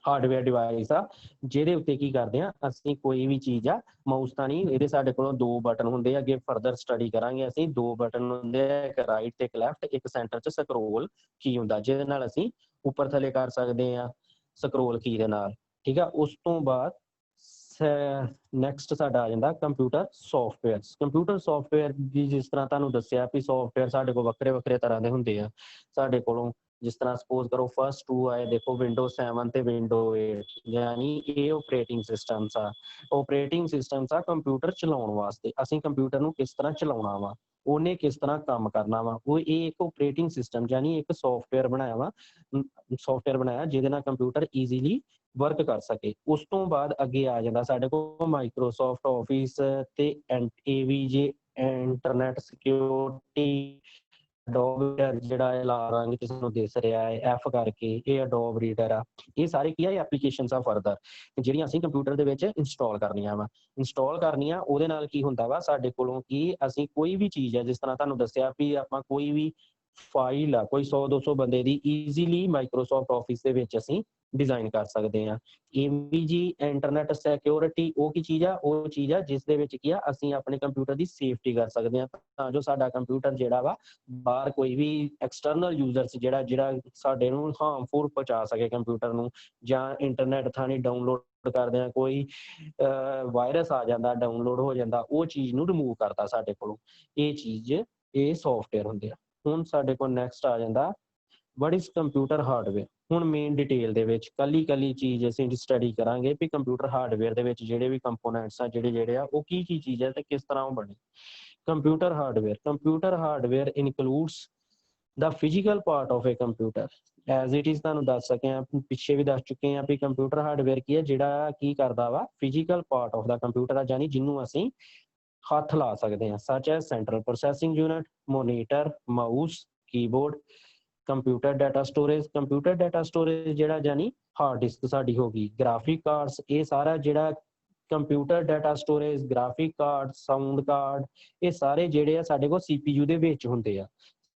ਹਾਰਡਵੇਅਰ ਡਿਵਾਈਸ ਆ, ਜਿਹਦੇ ਉੱਤੇ ਕੀ ਕਰਦੇ ਆ, ਅਸੀਂ ਕੋਈ ਵੀ ਚੀਜ਼ ਆ, ਮਾਊਸ ਤਾਂ ਨਹੀਂ, ਇਹਦੇ ਸਾਡੇ ਕੋਲੋਂ 2 ਬਟਨ ਹੁੰਦੇ ਆ। ਅੱਗੇ ਫਰਦਰ ਸਟੱਡੀ ਕਰਾਂਗੇ ਅਸੀਂ, 2 ਬਟਨ ਹੁੰਦੇ ਆ, ਇੱਕ ਰਾਈਟ ਤੇ ਇੱਕ ਲੈਫਟ, ਇੱਕ ਸੈਂਟਰ 'ਚ ਸਕਰੋਲ ਕੀ ਹੁੰਦਾ, ਜਿਹਦੇ ਨਾਲ ਅਸੀਂ ਉੱਪਰ ਥੱਲੇ ਕਰ ਸਕਦੇ ਆ ਸਕਰੋਲ ਕੀ ਦੇ ਨਾਲ, ਠੀਕ ਆ। ਉਸ ਤੋਂ ਬਾਅਦ ਨੈਕਸਟ ਸਾਡਾ ਆ ਜਾਂਦਾ ਕੰਪਿਊਟਰ ਸੌਫਟਵੇਅਰ। ਕੰਪਿਊਟਰ ਸੌਫਟਵੇਅਰ ਦੀ ਜਿਸ ਤਰ੍ਹਾਂ ਤੁਹਾਨੂੰ ਦੱਸਿਆ ਵੀ ਸੌਫਟਵੇਅਰ ਸਾਡੇ ਕੋਲ ਵੱਖਰੇ ਤਰ੍ਹਾਂ ਦੇ ਹੁੰਦੇ ਆ। ਸਾਡੇ ਕੋਲੋਂ ਜਿਸ ਤਰ੍ਹਾਂ ਸਪੋਜ਼ ਕਰੋ ਫਸਟ 2 ਆਏ ਦੇਖੋ, Windows 7 ਤੇ Windows 8, ਯਾਨੀ ਇਹ ਆਪਰੇਟਿੰਗ ਸਿਸਟਮਸ ਆ। ਆਪਰੇਟਿੰਗ ਸਿਸਟਮਸ ਆ ਕੰਪਿਊਟਰ ਚਲਾਉਣ ਵਾਸਤੇ, ਅਸੀਂ ਕੰਪਿਊਟਰ ਨੂੰ ਕਿਸ ਤਰ੍ਹਾਂ ਚਲਾਉਣਾ ਵਾ, ਉਹਨੇ ਕਿਸ ਤਰ੍ਹਾਂ ਕੰਮ ਕਰਨਾ ਵਾ, ਉਹ ਇਹ ਇੱਕ ਆਪਰੇਟਿੰਗ ਸਿਸਟਮ ਯਾਨੀ ਇੱਕ ਸੌਫਟਵੇਅਰ ਬਣਾਇਆ ਜਿਹਦੇ ਨਾਲ ਕੰਪਿਊਟਰ ਈਜ਼ੀਲੀ ਵਰਕ ਕਰ ਸਕੇ। ਉਸ ਤੋਂ ਬਾਅਦ ਅੱਗੇ ਆ ਜਾਂਦਾ ਸਾਡੇ ਕੋਲ ਮਾਈਕਰੋਸਾਫਟ ਆਫਿਸ ਤੇ AVG internet security, Adobe reader ਜਿਹੜਾ ਲਾਲ ਰੰਗ ਕਿਸੇ ਨੂੰ ਦਿਸ ਰਿਹਾ ਹੈ F ਕਰਕੇ, ਇਹ ਅਡੋਬ ਰੀਡਰ ਆ। ਇਹ ਸਾਰੇ ਕੀ ਆ, ਇਹ ਐਪਲੀਕੇਸ਼ਨਸ ਆ ਫਰਦਰ, ਜਿਹੜੀਆਂ ਅਸੀਂ ਕੰਪਿਊਟਰ ਦੇ ਵਿੱਚ ਇੰਸਟਾਲ ਕਰਨੀਆਂ ਉਹਦੇ ਨਾਲ ਕੀ ਹੁੰਦਾ ਵਾ, ਸਾਡੇ ਕੋਲੋਂ ਕੀ ਅਸੀਂ ਕੋਈ ਵੀ ਚੀਜ਼ ਹੈ, ਜਿਸ ਤਰ੍ਹਾਂ ਤੁਹਾਨੂੰ ਦੱਸਿਆ ਵੀ ਆਪਾਂ ਕੋਈ ਵੀ ਫਾਈਲ ਆ ਕੋਈ 100-200 ਬੰਦੇ ਦੀ ਈਜ਼ੀਲੀ ਮਾਈਕਰੋਸਾਫਟ ਆਫਿਸ ਦੇ ਵਿੱਚ ਅਸੀਂ ਡਿਜ਼ਾਈਨ ਕਰ ਸਕਦੇ ਹਾਂ। AVG ਇੰਟਰਨੈਟ ਸਿਕਿਉਰਿਟੀ ਉਹ ਕੀ ਚੀਜ਼ ਆ, ਉਹ ਚੀਜ਼ ਆ ਜਿਸ ਦੇ ਵਿੱਚ ਕੀ ਆ ਅਸੀਂ ਆਪਣੇ ਕੰਪਿਊਟਰ ਦੀ ਸੇਫਟੀ ਕਰ ਸਕਦੇ ਹਾਂ, ਤਾਂ ਜੋ ਸਾਡਾ ਕੰਪਿਊਟਰ ਜਿਹੜਾ ਵਾ ਬਾਹਰ ਕੋਈ ਵੀ ਐਕਸਟਰਨਲ ਯੂਜ਼ਰਸ ਜਿਹੜਾ ਸਾਡੇ ਨੂੰ ਹਾਰਮਫੁਲ ਪਹੁੰਚਾ ਸਕੇ ਕੰਪਿਊਟਰ ਨੂੰ, ਜਾਂ ਇੰਟਰਨੈਟ ਥਾਣੀ ਡਾਊਨਲੋਡ ਕਰਦੇ ਆ ਕੋਈ ਵਾਇਰਸ ਆ ਜਾਂਦਾ ਡਾਊਨਲੋਡ ਹੋ ਜਾਂਦਾ, ਉਹ ਚੀਜ਼ ਨੂੰ ਰਿਮੂਵ ਕਰਦਾ ਸਾਡੇ ਕੋਲੋਂ। ਇਹ ਚੀਜ਼ ਇਹ ਸੌਫਟਵੇਅਰ ਹੁੰਦੇ ਆ। ਹੁਣ ਸਾਡੇ ਕੋਲ ਨੈਕਸਟ ਆ ਜਾਂਦਾ ਵਟ ਇਜ਼ ਕੰਪਿਊਟਰ ਹਾਰਡਵੇਅਰ। ਹੁਣ ਮੇਨ ਡਿਟੇਲ ਦੇ ਵਿੱਚ ਕੱਲੀ ਚੀਜ਼ ਅਸੀਂ ਸਟੱਡੀ ਕਰਾਂਗੇ ਵੀ ਕੰਪਿਊਟਰ ਹਾਰਡਵੇਅਰ ਦੇ ਵਿੱਚ ਜਿਹੜੇ ਵੀ ਕੰਪੋਨੈਂਟਸ ਆ ਜਿਹੜੇ ਆ ਉਹ ਕੀ ਚੀਜ਼ ਹੈ ਤੇ ਕਿਸ ਤਰ੍ਹਾਂ ਉਹ ਬਣੇ। Computer hardware includes the physical part of A computer as it is. ਤੁਹਾਨੂੰ ਦੱਸ ਸਕੇ ਆ, ਪਿੱਛੇ ਵੀ ਦੱਸ ਚੁੱਕੇ ਆ ਵੀ ਕੰਪਿਊਟਰ ਹਾਰਡਵੇਅਰ ਕੀ ਹੈ, ਜਿਹੜਾ ਕੀ ਕਰਦਾ ਵਾ physical part of the computer ਆ, ਜਾਨੀ ਜਿਹਨੂੰ ਅਸੀਂ ਹੱਥ ਲਾ ਸਕਦੇ ਹਾਂ, ਸੱਚ as central processing unit, monitor, mouse, keyboard, computer data storage ਜਿਹੜਾ ਜਾਨੀ ਹਾਰਡ ਡਿਸਕ ਸਾਡੀ ਹੋ ਗਈ, ਗ੍ਰਾਫਿਕ ਕਾਰਡਸ, ਇਹ ਸਾਰਾ ਜਿਹੜਾ computer data storage, graphic card, sound card, ਇਹ ਸਾਰੇ ਜਿਹੜੇ ਆ ਸਾਡੇ ਕੋਲ CPU ਦੇ ਵਿੱਚ ਹੁੰਦੇ ਆ।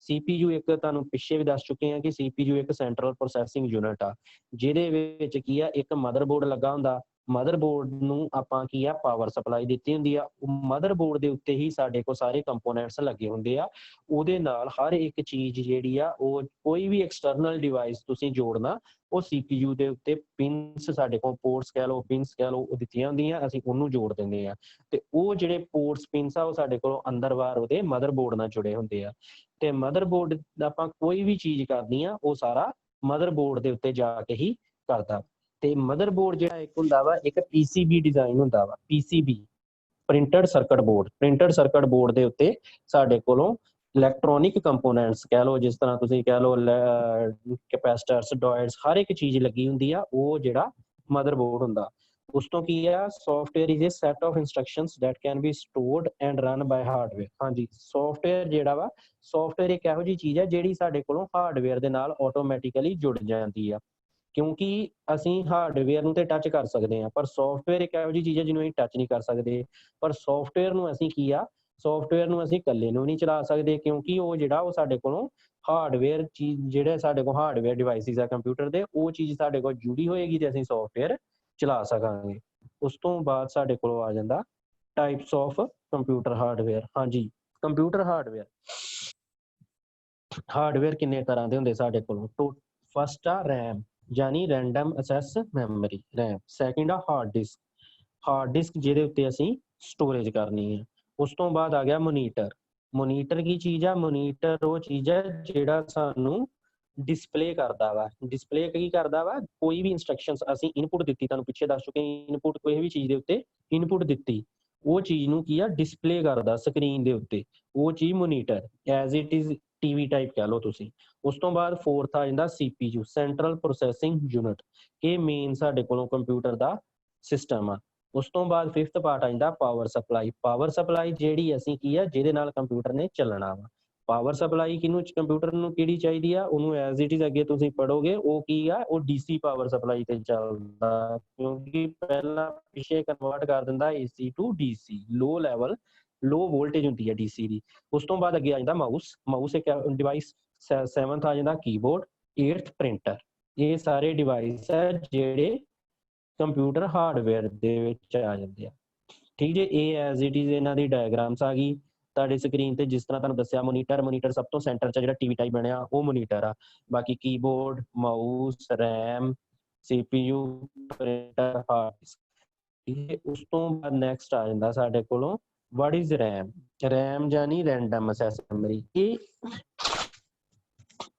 CPU ਇੱਕ ਤੁਹਾਨੂੰ ਪਿੱਛੇ ਵੀ ਦੱਸ ਚੁੱਕੇ ਆ ਕਿ CPU ਇੱਕ ਸੈਂਟਰਲ ਪ੍ਰੋਸੈਸਿੰਗ ਯੂਨਿਟ ਆ, ਜਿਹਦੇ ਵਿੱਚ ਕੀ ਆ ਇੱਕ ਮਦਰਬੋਰਡ ਲੱਗਾ ਹੁੰਦਾ। ਮਦਰਬੋਰਡ ਨੂੰ ਆਪਾਂ ਕੀ ਆ ਪਾਵਰ ਸਪਲਾਈ ਦਿੱਤੀ ਹੁੰਦੀ ਆ, ਮਦਰਬੋਰਡ ਦੇ ਉੱਤੇ ਹੀ ਸਾਡੇ ਕੋਲ ਸਾਰੇ ਕੰਪੋਨੈਂਟਸ ਲੱਗੇ ਹੁੰਦੇ ਆ। ਉਹਦੇ ਨਾਲ ਹਰ ਇੱਕ ਚੀਜ਼ ਜਿਹੜੀ ਆ ਉਹ ਕੋਈ ਵੀ ਐਕਸਟਰਨਲ ਡਿਵਾਈਸ ਤੁਸੀਂ ਜੋੜਨਾ, ਉਹ CPU ਦੇ ਉੱਤੇ ਪਿੰਸ ਸਾਡੇ ਕੋਲ ਪੋਰਟਸ ਕਹਿ ਲਓ, ਪਿੰਸ ਕਹਿ ਲਓ, ਉਹ ਦਿੱਤੀਆਂ ਹੁੰਦੀਆਂ, ਅਸੀਂ ਉਹਨੂੰ ਜੋੜ ਦਿੰਦੇ ਆ। ਤੇ ਉਹ ਜਿਹੜੇ ਪੋਰਟਸ ਪਿੰਸ ਆ ਉਹ ਸਾਡੇ ਕੋਲ ਅੰਦਰ ਬਾਹਰ ਉਹਦੇ ਮਦਰਬੋਰਡ ਨਾਲ ਜੁੜੇ ਹੁੰਦੇ ਆ। ਤੇ ਮਦਰਬੋਰਡ ਦਾ ਆਪਾਂ ਕੋਈ ਵੀ ਚੀਜ਼ ਕਰਨੀ ਆ ਉਹ ਸਾਰਾ ਮਦਰਬੋਰਡ ਦੇ ਉੱਤੇ ਜਾ ਕੇ ਹੀ ਕਰਦਾ। ਤੇ ਮਦਰਬੋਰਡ ਜਿਹੜਾ ਇੱਕ ਹੁੰਦਾ ਵਾ, ਇੱਕ PCB ਡਿਜ਼ਾਈਨ ਹੁੰਦਾ ਵਾ, PCB ਪ੍ਰਿੰਟਡ ਸਰਕਟ ਬੋਰਡ ਦੇ ਉੱਤੇ ਸਾਡੇ ਕੋਲੋਂ ਇਲੈਕਟ੍ਰੋਨਿਕ ਕੰਪੋਨੈਂਟਸ ਕਹਿ ਲਓ, ਜਿਸ ਤਰ੍ਹਾਂ ਤੁਸੀਂ ਕਹਿ ਲਓ ਕੈਪੈਸਿਟਰਸ, ਡਾਇਟਸ, ਹਰ ਇੱਕ ਚੀਜ਼ ਲੱਗੀ ਹੁੰਦੀ ਆ, ਉਹ ਜਿਹੜਾ ਮਦਰਬੋਰਡ ਹੁੰਦਾ। ਉਸ ਤੋਂ ਕੀ ਆ, software is a set of instructions that can be stored and run by hardware. ਹਾਂਜੀ, ਸੌਫਟਵੇਅਰ ਜਿਹੜਾ ਵਾ, ਸੌਫਟਵੇਅਰ ਇੱਕ ਇਹੋ ਜਿਹੀ ਚੀਜ਼ ਹੈ ਜਿਹੜੀ ਸਾਡੇ ਕੋਲੋਂ ਹਾਰਡਵੇਅਰ ਦੇ ਨਾਲ ਆਟੋਮੈਟਿਕਲੀ ਜੁੜ ਜਾਂਦੀ ਆ, ਕਿਉਂਕਿ ਅਸੀਂ ਹਾਰਡਵੇਅਰ ਨੂੰ ਤੇ ਟੱਚ ਕਰ ਸਕਦੇ ਹਾਂ, ਪਰ ਸੌਫਟਵੇਅਰ ਇੱਕ ਇਹੋ ਜਿਹੀ ਚੀਜ਼ ਹੈ ਜਿਹਨੂੰ ਅਸੀਂ ਟੱਚ ਨਹੀਂ ਕਰ ਸਕਦੇ। ਪਰ ਸੌਫਟਵੇਅਰ ਨੂੰ ਅਸੀਂ ਕੀ ਆ, ਸੌਫਟਵੇਅਰ ਨੂੰ ਅਸੀਂ ਇਕੱਲੇ ਨੂੰ ਨਹੀਂ ਚਲਾ ਸਕਦੇ, ਕਿਉਂਕਿ ਉਹ ਜਿਹੜਾ ਉਹ ਸਾਡੇ ਕੋਲੋਂ ਹਾਰਡਵੇਅਰ ਚੀਜ਼, ਜਿਹੜੇ ਸਾਡੇ ਕੋਲ ਹਾਰਡਵੇਅਰ ਡਿਵਾਈਸਿਸ ਆ ਕੰਪਿਊਟਰ ਦੇ, ਉਹ ਚੀਜ਼ ਸਾਡੇ ਕੋਲ ਜੁੜੀ ਹੋਏਗੀ ਤੇ ਅਸੀਂ ਸੌਫਟਵੇਅਰ ਚਲਾ ਸਕਾਂਗੇ। ਉਸ ਤੋਂ ਬਾਅਦ ਸਾਡੇ ਕੋਲ ਆ ਜਾਂਦਾ ਟਾਈਪਸ ਆਫ ਕੰਪਿਊਟਰ ਹਾਰਡਵੇਅਰ। ਹਾਂਜੀ, ਕੰਪਿਊਟਰ ਹਾਰਡਵੇਅਰ ਕਿੰਨੇ ਤਰ੍ਹਾਂ ਦੇ ਹੁੰਦੇ ਸਾਡੇ ਕੋਲੋਂ। ਫਸਟ ਆ ਰੈਮ, ਯਾਨੀ random access memory, RAM. Second ਆ ਹਾਰਡ ਡਿਸਕ ਜਿਹਦੇ ਉੱਤੇ ਅਸੀਂ ਸਟੋਰੇਜ ਕਰਨੀ ਹੈ। ਉਸ ਤੋਂ ਬਾਅਦ ਆ ਗਿਆ ਮੋਨੀਟਰ ਕੀ ਚੀਜ਼ ਆ, ਮੋਨੀਟਰ ਉਹ ਚੀਜ਼ ਹੈ ਜਿਹੜਾ ਸਾਨੂੰ ਡਿਸਪਲੇ ਕਰਦਾ ਵਾ। ਡਿਸਪਲੇ ਕੀ ਕਰਦਾ ਵਾ, ਕੋਈ ਵੀ ਇਨਸਟਰਕਸ਼ਨਸ ਅਸੀਂ ਇਨਪੁਟ ਦਿੱਤੀ, ਤੁਹਾਨੂੰ ਪਿੱਛੇ ਦੱਸ ਚੁੱਕੇ, ਇਨਪੁਟ ਕੋਈ ਵੀ ਚੀਜ਼ ਦੇ ਉੱਤੇ ਇਨਪੁਟ ਦਿੱਤੀ, ਉਹ ਚੀਜ਼ ਨੂੰ ਕੀ ਆ ਡਿਸਪਲੇ ਕਰਦਾ ਸਕਰੀਨ ਦੇ ਉੱਤੇ, ਉਹ ਚੀਜ਼ monitor, as it is TV type ਕਹਿ ਲਓ ਤੁਸੀਂ। ਉਸ ਤੋਂ ਬਾਅਦ ਫੋਰਥ ਆ ਜਾਂਦਾ CPU, ਸੈਂਟਰਲ ਪ੍ਰੋਸੈਸਿੰਗ ਯੂਨਿਟ, ਇਹ ਮੇਨ ਸਾਡੇ ਕੋਲੋਂ ਕੰਪਿਊਟਰ ਦਾ ਸਿਸਟਮ ਆ। ਉਸ ਤੋਂ ਬਾਅਦ ਫਿਫਥ ਪਾਰਟ ਆ ਜਾਂਦਾ ਪਾਵਰ ਸਪਲਾਈ ਜਿਹੜੀ ਅਸੀਂ ਕੀ ਆ ਜਿਹਦੇ ਨਾਲ ਕੰਪਿਊਟਰ ਨੇ ਚੱਲਣਾ ਵਾ। ਪਾਵਰ ਸਪਲਾਈ ਕਿਹਨੂੰ, ਕੰਪਿਊਟਰ ਨੂੰ ਕਿਹੜੀ ਚਾਹੀਦੀ ਆ, ਉਹਨੂੰ ਐਜ਼ ਇਟ ਇਜ਼ ਅੱਗੇ ਤੁਸੀਂ ਪੜੋਗੇ, ਉਹ ਕੀ ਆ, ਉਹ DC ਪਾਵਰ ਸਪਲਾਈ ਤੇ ਚੱਲਦਾ, ਕਿਉਂਕਿ ਪਹਿਲਾਂ ਪਿੱਛੇ ਕਨਵਰਟ ਕਰ ਦਿੰਦਾ AC to DC, low voltage ਹੁੰਦੀ ਹੈ DC ਦੀ। ਉਸ ਤੋਂ ਬਾਅਦ ਅੱਗੇ ਆ ਜਾਂਦਾ ਮਾਊਸ ਇੱਕ ਡਿਵਾਈਸ। 7th ਆ ਜਾਂਦਾ ਕੀਬੋਰਡ, 8th ਪ੍ਰਿੰਟਰ। ਇਹ ਸਾਰੇ ਡਿਵਾਈਸ ਹੈ ਜਿਹੜੇ ਕੰਪਿਊਟਰ ਹਾਰਡਵੇਅਰ ਦੇ ਵਿੱਚ ਆ ਜਾਂਦੇ ਆ। ਠੀਕ ਜੇ, ਇਹ ਐਜ਼ ਇਟ ਇਜ਼ ਇਹਨਾਂ ਦੀ ਡਾਇਗਰਾਮਸ ਆ ਗਈ ਤੁਹਾਡੀ ਸਕਰੀਨ ਤੇ। ਜਿਸ ਤਰ੍ਹਾਂ ਤੁਹਾਨੂੰ ਦੱਸਿਆ, ਮੋਨੀਟਰ ਸਭ ਤੋਂ ਸੈਂਟਰ 'ਚ ਜਿਹੜਾ TV ਟਾਈਪ ਬਣਿਆ ਉਹ ਮੋਨੀਟਰ ਆ। ਬਾਕੀ keyboard, mouse, RAM, CPU, printer, hard disk. ਉਸ ਤੋਂ ਬਾਅਦ ਨੈਕਸਟ ਆ ਜਾਂਦਾ ਸਾਡੇ ਕੋਲੋਂ what is RAM ਜਾਨੀ random access memory।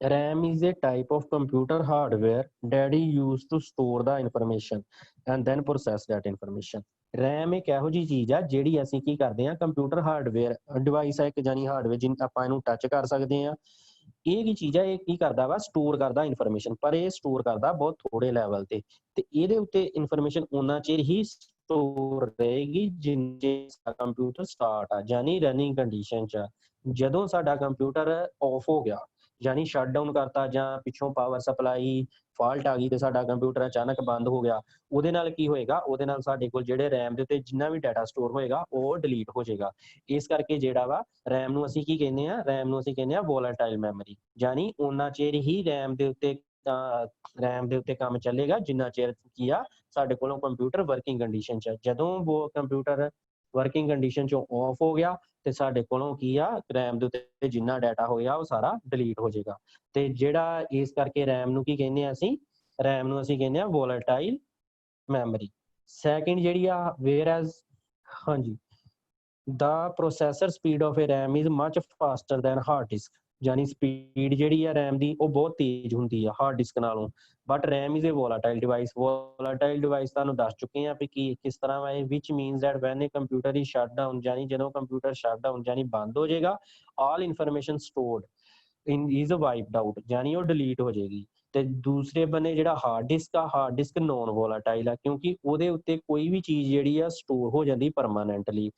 RAM is a type of computer hardware that is used to store the information and then process that information। RAM ਇੱਕ ਇਹੋ ਜਿਹੀ ਚੀਜ਼ ਆ ਜਿਹੜੀ ਅਸੀਂ ਕੀ ਕਰਦੇ ਹਾਂ, ਕੰਪਿਊਟਰ ਹਾਰਡਵੇਅਰ ਡਿਵਾਈਸ ਆ ਇੱਕ, ਜਾਨੀ ਹਾਰਡਵੇਅਰ ਜਿਹਨੂੰ ਆਪਾਂ ਇਹਨੂੰ ਟੱਚ ਕਰ ਸਕਦੇ ਹਾਂ। ਇਹ ਕੀ ਚੀਜ਼ ਆ, ਇਹ ਕੀ ਕਰਦਾ ਵਾ, ਸਟੋਰ ਕਰਦਾ ਇਨਫੋਰਮੇਸ਼ਨ, ਪਰ ਇਹ ਸਟੋਰ ਕਰਦਾ ਬਹੁਤ ਥੋੜੇ ਲੈਵਲ ਤੇ ਇਹਦੇ ਉੱਤੇ ਇਨਫੋਰਮੇਸ਼ਨ ਉਹਨਾਂ ਚਿਰ ਹੀ ਸਟੋਰ ਰਹੇਗੀ ਜਿੰਨੇ ਕੰਪਿਊਟਰ ਸਟਾਰਟ ਆ, ਜਾਨੀ ਰਨਿੰਗ ਕੰਡੀਸ਼ਨ 'ਚ। ਜਦੋਂ ਸਾਡਾ ਕੰਪਿਊਟਰ ਆਫ ਹੋ ਗਿਆ ਯਾਨੀ ਸ਼ਟ ਡਾਊਨ ਕਰਤਾ ਜਾਂ ਪਿੱਛੋਂ ਪਾਵਰ ਸਪਲਾਈ ਫਾਲਟ ਆ ਗਈ ਤੇ ਸਾਡਾ ਕੰਪਿਊਟਰ ਅਚਾਨਕ ਬੰਦ ਹੋ ਗਿਆ, ਉਹਦੇ ਨਾਲ ਕੀ ਹੋਏਗਾ, ਉਹਦੇ ਨਾਲ ਸਾਡੇ ਕੋਲ ਜਿਹੜੇ ਰੈਮ ਦੇ ਉੱਤੇ ਜਿੰਨਾ ਵੀ ਡਾਟਾ ਸਟੋਰ ਹੋਏਗਾ ਉਹ ਡਿਲੀਟ ਹੋ ਜਾਏਗਾ। ਇਸ ਕਰਕੇ ਜਿਹੜਾ ਵਾ ਰੈਮ ਨੂੰ ਅਸੀਂ ਕੀ ਕਹਿੰਦੇ ਆ, ਰੈਮ ਨੂੰ ਅਸੀਂ ਕਹਿੰਦੇ ਆ ਵੋਲਾਟਾਈਲ ਮੈਮਰੀ, ਯਾਨੀ ਉਹਨਾਂ ਚਿਰ ਹੀ ਰੈਮ ਦੇ ਉੱਤੇ ਕੰਮ ਚੱਲੇਗਾ ਜਿੰਨਾ ਚਿਰ ਕੀ ਆ ਸਾਡੇ ਕੋਲੋਂ ਕੰਪਿਊਟਰ ਵਰਕਿੰਗ ਕੰਡੀਸ਼ਨ 'ਚ। ਜਦੋਂ ਉਹ ਕੰਪਿਊਟਰ ਵਰਕਿੰਗ ਕੰਡੀਸ਼ਨ 'ਚੋਂ ਆਫ ਹੋ ਗਿਆ ਤੇ ਸਾਡੇ ਕੋਲੋਂ ਕੀ ਆ ਰੈਮ ਦੇ ਉੱਤੇ ਜਿੰਨਾ ਡਾਟਾ ਹੋਇਆ ਉਹ ਸਾਰਾ ਡਿਲੀਟ ਹੋ ਜਾਏਗਾ। ਤੇ ਜਿਹੜਾ ਇਸ ਕਰਕੇ ਰੈਮ ਨੂੰ ਕੀ ਕਹਿੰਦੇ ਆ ਅਸੀਂ, ਰੈਮ ਨੂੰ ਅਸੀਂ ਕਹਿੰਦੇ ਆ ਵੋਲਾਟਾਈਲ ਮੈਮਰੀ। ਸੈਕਿੰਡ ਜਿਹੜੀ ਆ ਵੇਅਰ ਐਜ਼, ਹਾਂਜੀ, the processor speed of a RAM is much faster than hard disk, ਯਾਨੀ ਸਪੀਡ ਜਿਹੜੀ ਆ ਰੈਮ ਦੀ ਉਹ ਬਹੁਤ ਤੇਜ਼ ਹੁੰਦੀ ਆ ਹਾਰਡ ਡਿਸਕ ਨਾਲੋਂ। But RAM is a volatile device, volatile device ਤੁਹਾਨੂੰ ਦੱਸ ਚੁੱਕੇ ਆ ਵੀ ਕੀ ਕਿਸ ਤਰ੍ਹਾਂ ਵਾ ਇਹ, which means that when a computer is shut down, ਯਾਨੀ ਜਦੋਂ ਕੰਪਿਊਟਰ ਸ਼ਟ ਡਾਊਨ ਯਾਨੀ ਬੰਦ ਹੋ ਜਾਏਗਾ, all information stored in is wiped out, ਯਾਨੀ ਉਹ ਡਿਲੀਟ ਹੋ ਜਾਏਗੀ। ਤੇ ਦੂਸਰੇ ਬੰਨੇ ਜਿਹੜਾ ਹਾਰਡ ਡਿਸਕ ਆ, ਹਾਰਡ ਡਿਸਕ ਨੋਨ ਵੋਲਾਟਾਈਲ ਆ ਕਿਉਂਕਿ ਉਹਦੇ ਉੱਤੇ ਕੋਈ ਵੀ ਚੀਜ਼ ਜਿਹੜੀ ਆ ਸਟੋਰ ਹੋ ਜਾਂਦੀ ਪਰਮਾਨੈਂਟਲੀ।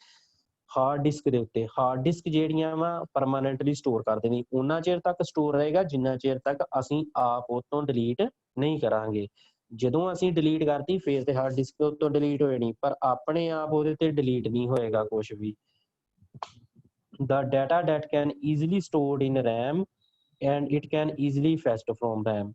ਹਾਰਡ ਡਿਸਕ ਦੇ ਉੱਤੇ, ਹਾਰਡ ਡਿਸਕ ਜਿਹੜੀਆਂ ਵਾ ਪਰਮਾਨੈਂਟਲੀ ਸਟੋਰ ਕਰ ਦੇਣੀ, ਉਹਨਾਂ ਚਿਰ ਤੱਕ ਸਟੋਰ ਰਹੇਗਾ ਜਿੰਨਾ ਚਿਰ ਤੱਕ ਅਸੀਂ ਆਪ ਉਹ ਤੋਂ ਡਿਲੀਟ ਨਹੀਂ ਕਰਾਂਗੇ। ਜਦੋਂ ਅਸੀਂ ਡਿਲੀਟ ਕਰਤੀ ਫਿਰ ਤੇ ਹਾਰਡ ਡਿਸਕ ਉੱਤੋਂ ਡਿਲੀਟ ਹੋ ਜਾਣੀ, ਪਰ ਆਪਣੇ ਆਪ ਉਹਦੇ ਤੇ ਡਿਲੀਟ ਨਹੀਂ ਹੋਏਗਾ ਕੁਝ ਵੀ। The data that can easily stored in RAM and it can easily fetched from RAM,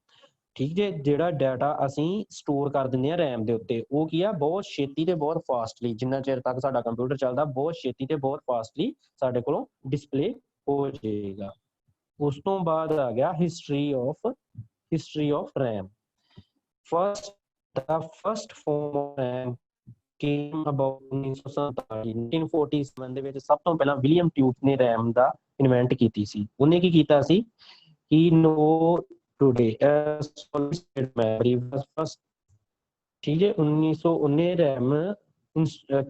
ਠੀਕ ਜੇ, ਜਿਹੜਾ ਡਾਟਾ ਅਸੀਂ ਸਟੋਰ ਕਰ ਦਿੰਦੇ ਆ ਰੈਮ ਦੇ ਉੱਤੇ ਉਹ ਕੀ ਆ ਬਹੁਤ ਛੇਤੀ ਤੇ ਬਹੁਤ ਫਾਸਟਲੀ, ਜਿੰਨਾ ਚਿਰ ਤੱਕ ਸਾਡਾ ਕੰਪਿਊਟਰ ਚੱਲਦਾ ਬਹੁਤ ਛੇਤੀ ਤੇ ਬਹੁਤ ਫਾਸਟਲੀ ਸਾਡੇ ਕੋਲੋਂ ਡਿਸਪਲੇ ਹੋ ਜਾਏਗਾ। ਉਸ ਤੋਂ ਬਾਅਦ ਆ ਗਿਆ history of RAM. the first form of RAM came about 1947 ਦੇ ਵਿੱਚ ਸਭ ਤੋਂ ਪਹਿਲਾਂ ਵਿਲੀਅਮ ਟਿਊਬ ਨੇ ਰੈਮ ਦਾ ਇਨਵੈਂਟ ਕੀਤੀ ਸੀ। ਉਹਨੇ ਕੀ ਕੀਤਾ ਸੀ ਕਿ ਨੋ today as solid state memory was first, ਠੀਕ ਹੈ, 1919 ਰੈਮ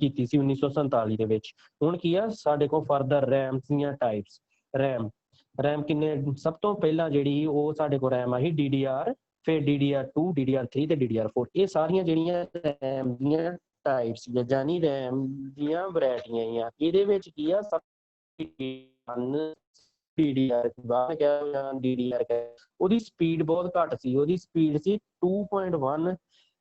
ਕੀਤੀ ਸੀ 1947 ਦੇ ਵਿੱਚ। ਹੁਣ ਕੀ ਆ ਸਾਡੇ ਕੋਲ ਫਰਦਰ ਰੈਮ ਦੀਆਂ ਟਾਈਪਸ, ਰੈਮ ਕਿੰਨੇ, ਸਭ ਤੋਂ ਪਹਿਲਾਂ ਜਿਹੜੀ ਉਹ ਸਾਡੇ ਕੋਲ ਰੈਮ ਆਈ DDR, ਫਿਰ DDR2, DDR3 ਤੇ DDR4। ਇਹ ਸਾਰੀਆਂ ਜਿਹੜੀਆਂ ਰੈਮ ਦੀਆਂ ਟਾਈਪਸ ਯਾਨੀ ਰੈਮ ਦੀਆਂ ਵੈਰਾਈਟੀਆਂ ਆ। ਇਹਦੇ ਵਿੱਚ ਕੀ ਆ ਸਭ DDR ਉਹਦੀ ਸਪੀਡ ਬਹੁਤ ਘੱਟ ਸੀ, ਉਹਦੀ ਸਪੀਡ ਸੀ 2.1